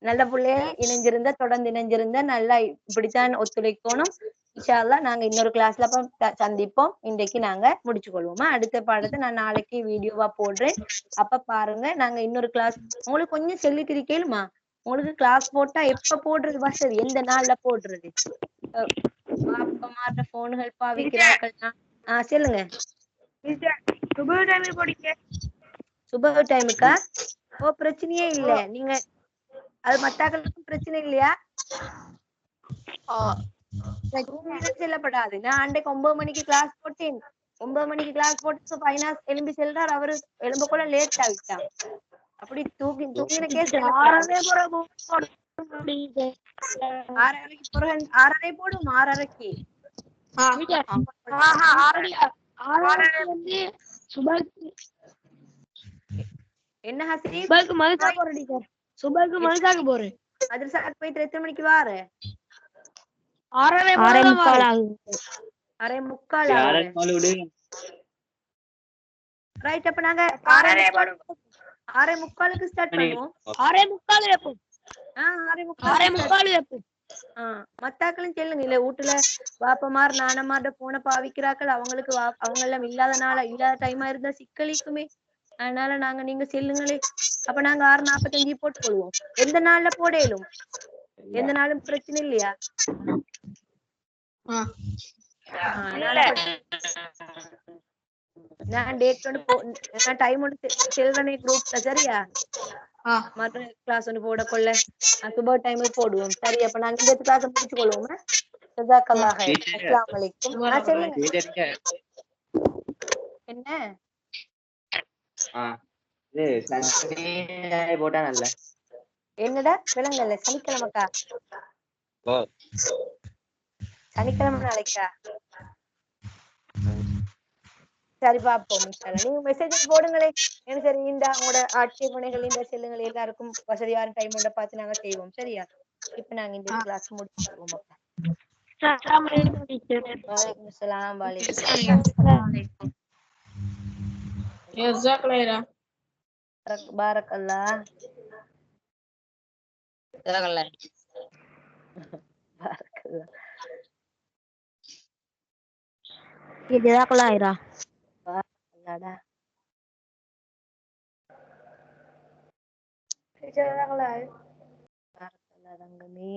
நல்ல பிள்ளைய இணைஞ்சிருந்தா, தொடர்ந்து இணைஞ்சிருந்தா நல்லா இப்படித்தான் ஒத்துழைக்கணும். இன்ஷா அல்லாஹ் நாங்க இன்னொரு கிளாஸ்ல அப்ப சந்திப்போம். இன்றைக்கு நாங்க முடிச்சு கொள்வோமா? அடுத்த பாடத்தை நான் நாளைக்கு வீடியோவா போடுறேன். அப்ப பாருங்க. நாங்க இன்னொரு கிளாஸ் உங்களுக்கு கொஞ்சம் சொல்லிட்டு இருக்கேனுமா. உங்களுக்கு கிளாஸ் போட்டா எப்ப போடுறது வசதி? எந்த நாள்ல போடுறது? அப்பமாட்ட போன்கள் பாவிக்கிறார்கள். சொல்லுங்க. சுப டைமுக்கா? ஓ பிரச்சனையே இல்ல. நீங்க அது மத்தாக்களுக்கும் பிரச்சனை இல்லையா? செல்லப்படாது. நான் அன்றைக்கு 9 மணிக்கு கிளாஸ் போட்டேன். 9 மணிக்கு கிளாஸ் போட்டு பைனாஸ் எலும்பி செல்றார். அவரு எலும்பு கூட லேட் ஆகிட்டான். அப்படி தூங்கின கேஸ் ஆறரைக்கு பிறகு 6:30 போடுவோம் 6:30க்கு. என்ன ஹசி மதரசாக்கு போயிட்டு எத்தனை மணிக்கு வார? 6:45 யாரும் கால் விடு. ரைட். அப்ப நாங்க 6:45 ஸ்டார்ட் பண்ணுவோம். 6:45 மத்தாக்களும் சொல்லுங்க. இல்ல வீட்டுல வாப்பமார் நானமார்ட போன பாவிக்கிறாக்கள் அவங்களுக்கு அவங்க எல்லாம் இல்லாத டைமா இருந்தா சிக்கலிக்குமே. அதனால நீங்க செல்லுங்களே. அப்ப நாங்க 6:45 போட்டு கொள்வோம். எந்த நாள்ல போடலும் எந்த நாளும் பிரச்சனை இல்லையா? நான் டேட் நான் டைம் செல்வனே குரூப்ல சரியா மற்ற கிளாஸ் ஒன்று போட கொள்ள சுப டைம் போடுவோம். சரி, அப்ப நாங்க இந்த கிளாஸ் முடிச்சு கொள்வோம். ஜஸாக்கல்லாஹ் ஹைர். அஸ்ஸலாமு அலைக்கும். சொல்லுங்க என்ன போட்டா நல்ல என்னடா விலங்கல்ல சனிக்கிழமைக்கா? சனிக்கிழமை நாளைக்கா? சரி பாப்போம். நீங்க மெசேஜ் போடுங்களே. என்ன சரி இந்த உங்களோட ஆட்சேபனைகள் இந்த செல்லுங்கள் எல்லாருக்கும் வசதியான டைம் ஒன்றை பார்த்து நாங்க செய்வோம். சரியா? இப்ப நாங்க இந்த கிளாஸ் முடிச்சுவோம். வலைக்கும் சலாம். பாரக்கல்லாஹ். தங்கமே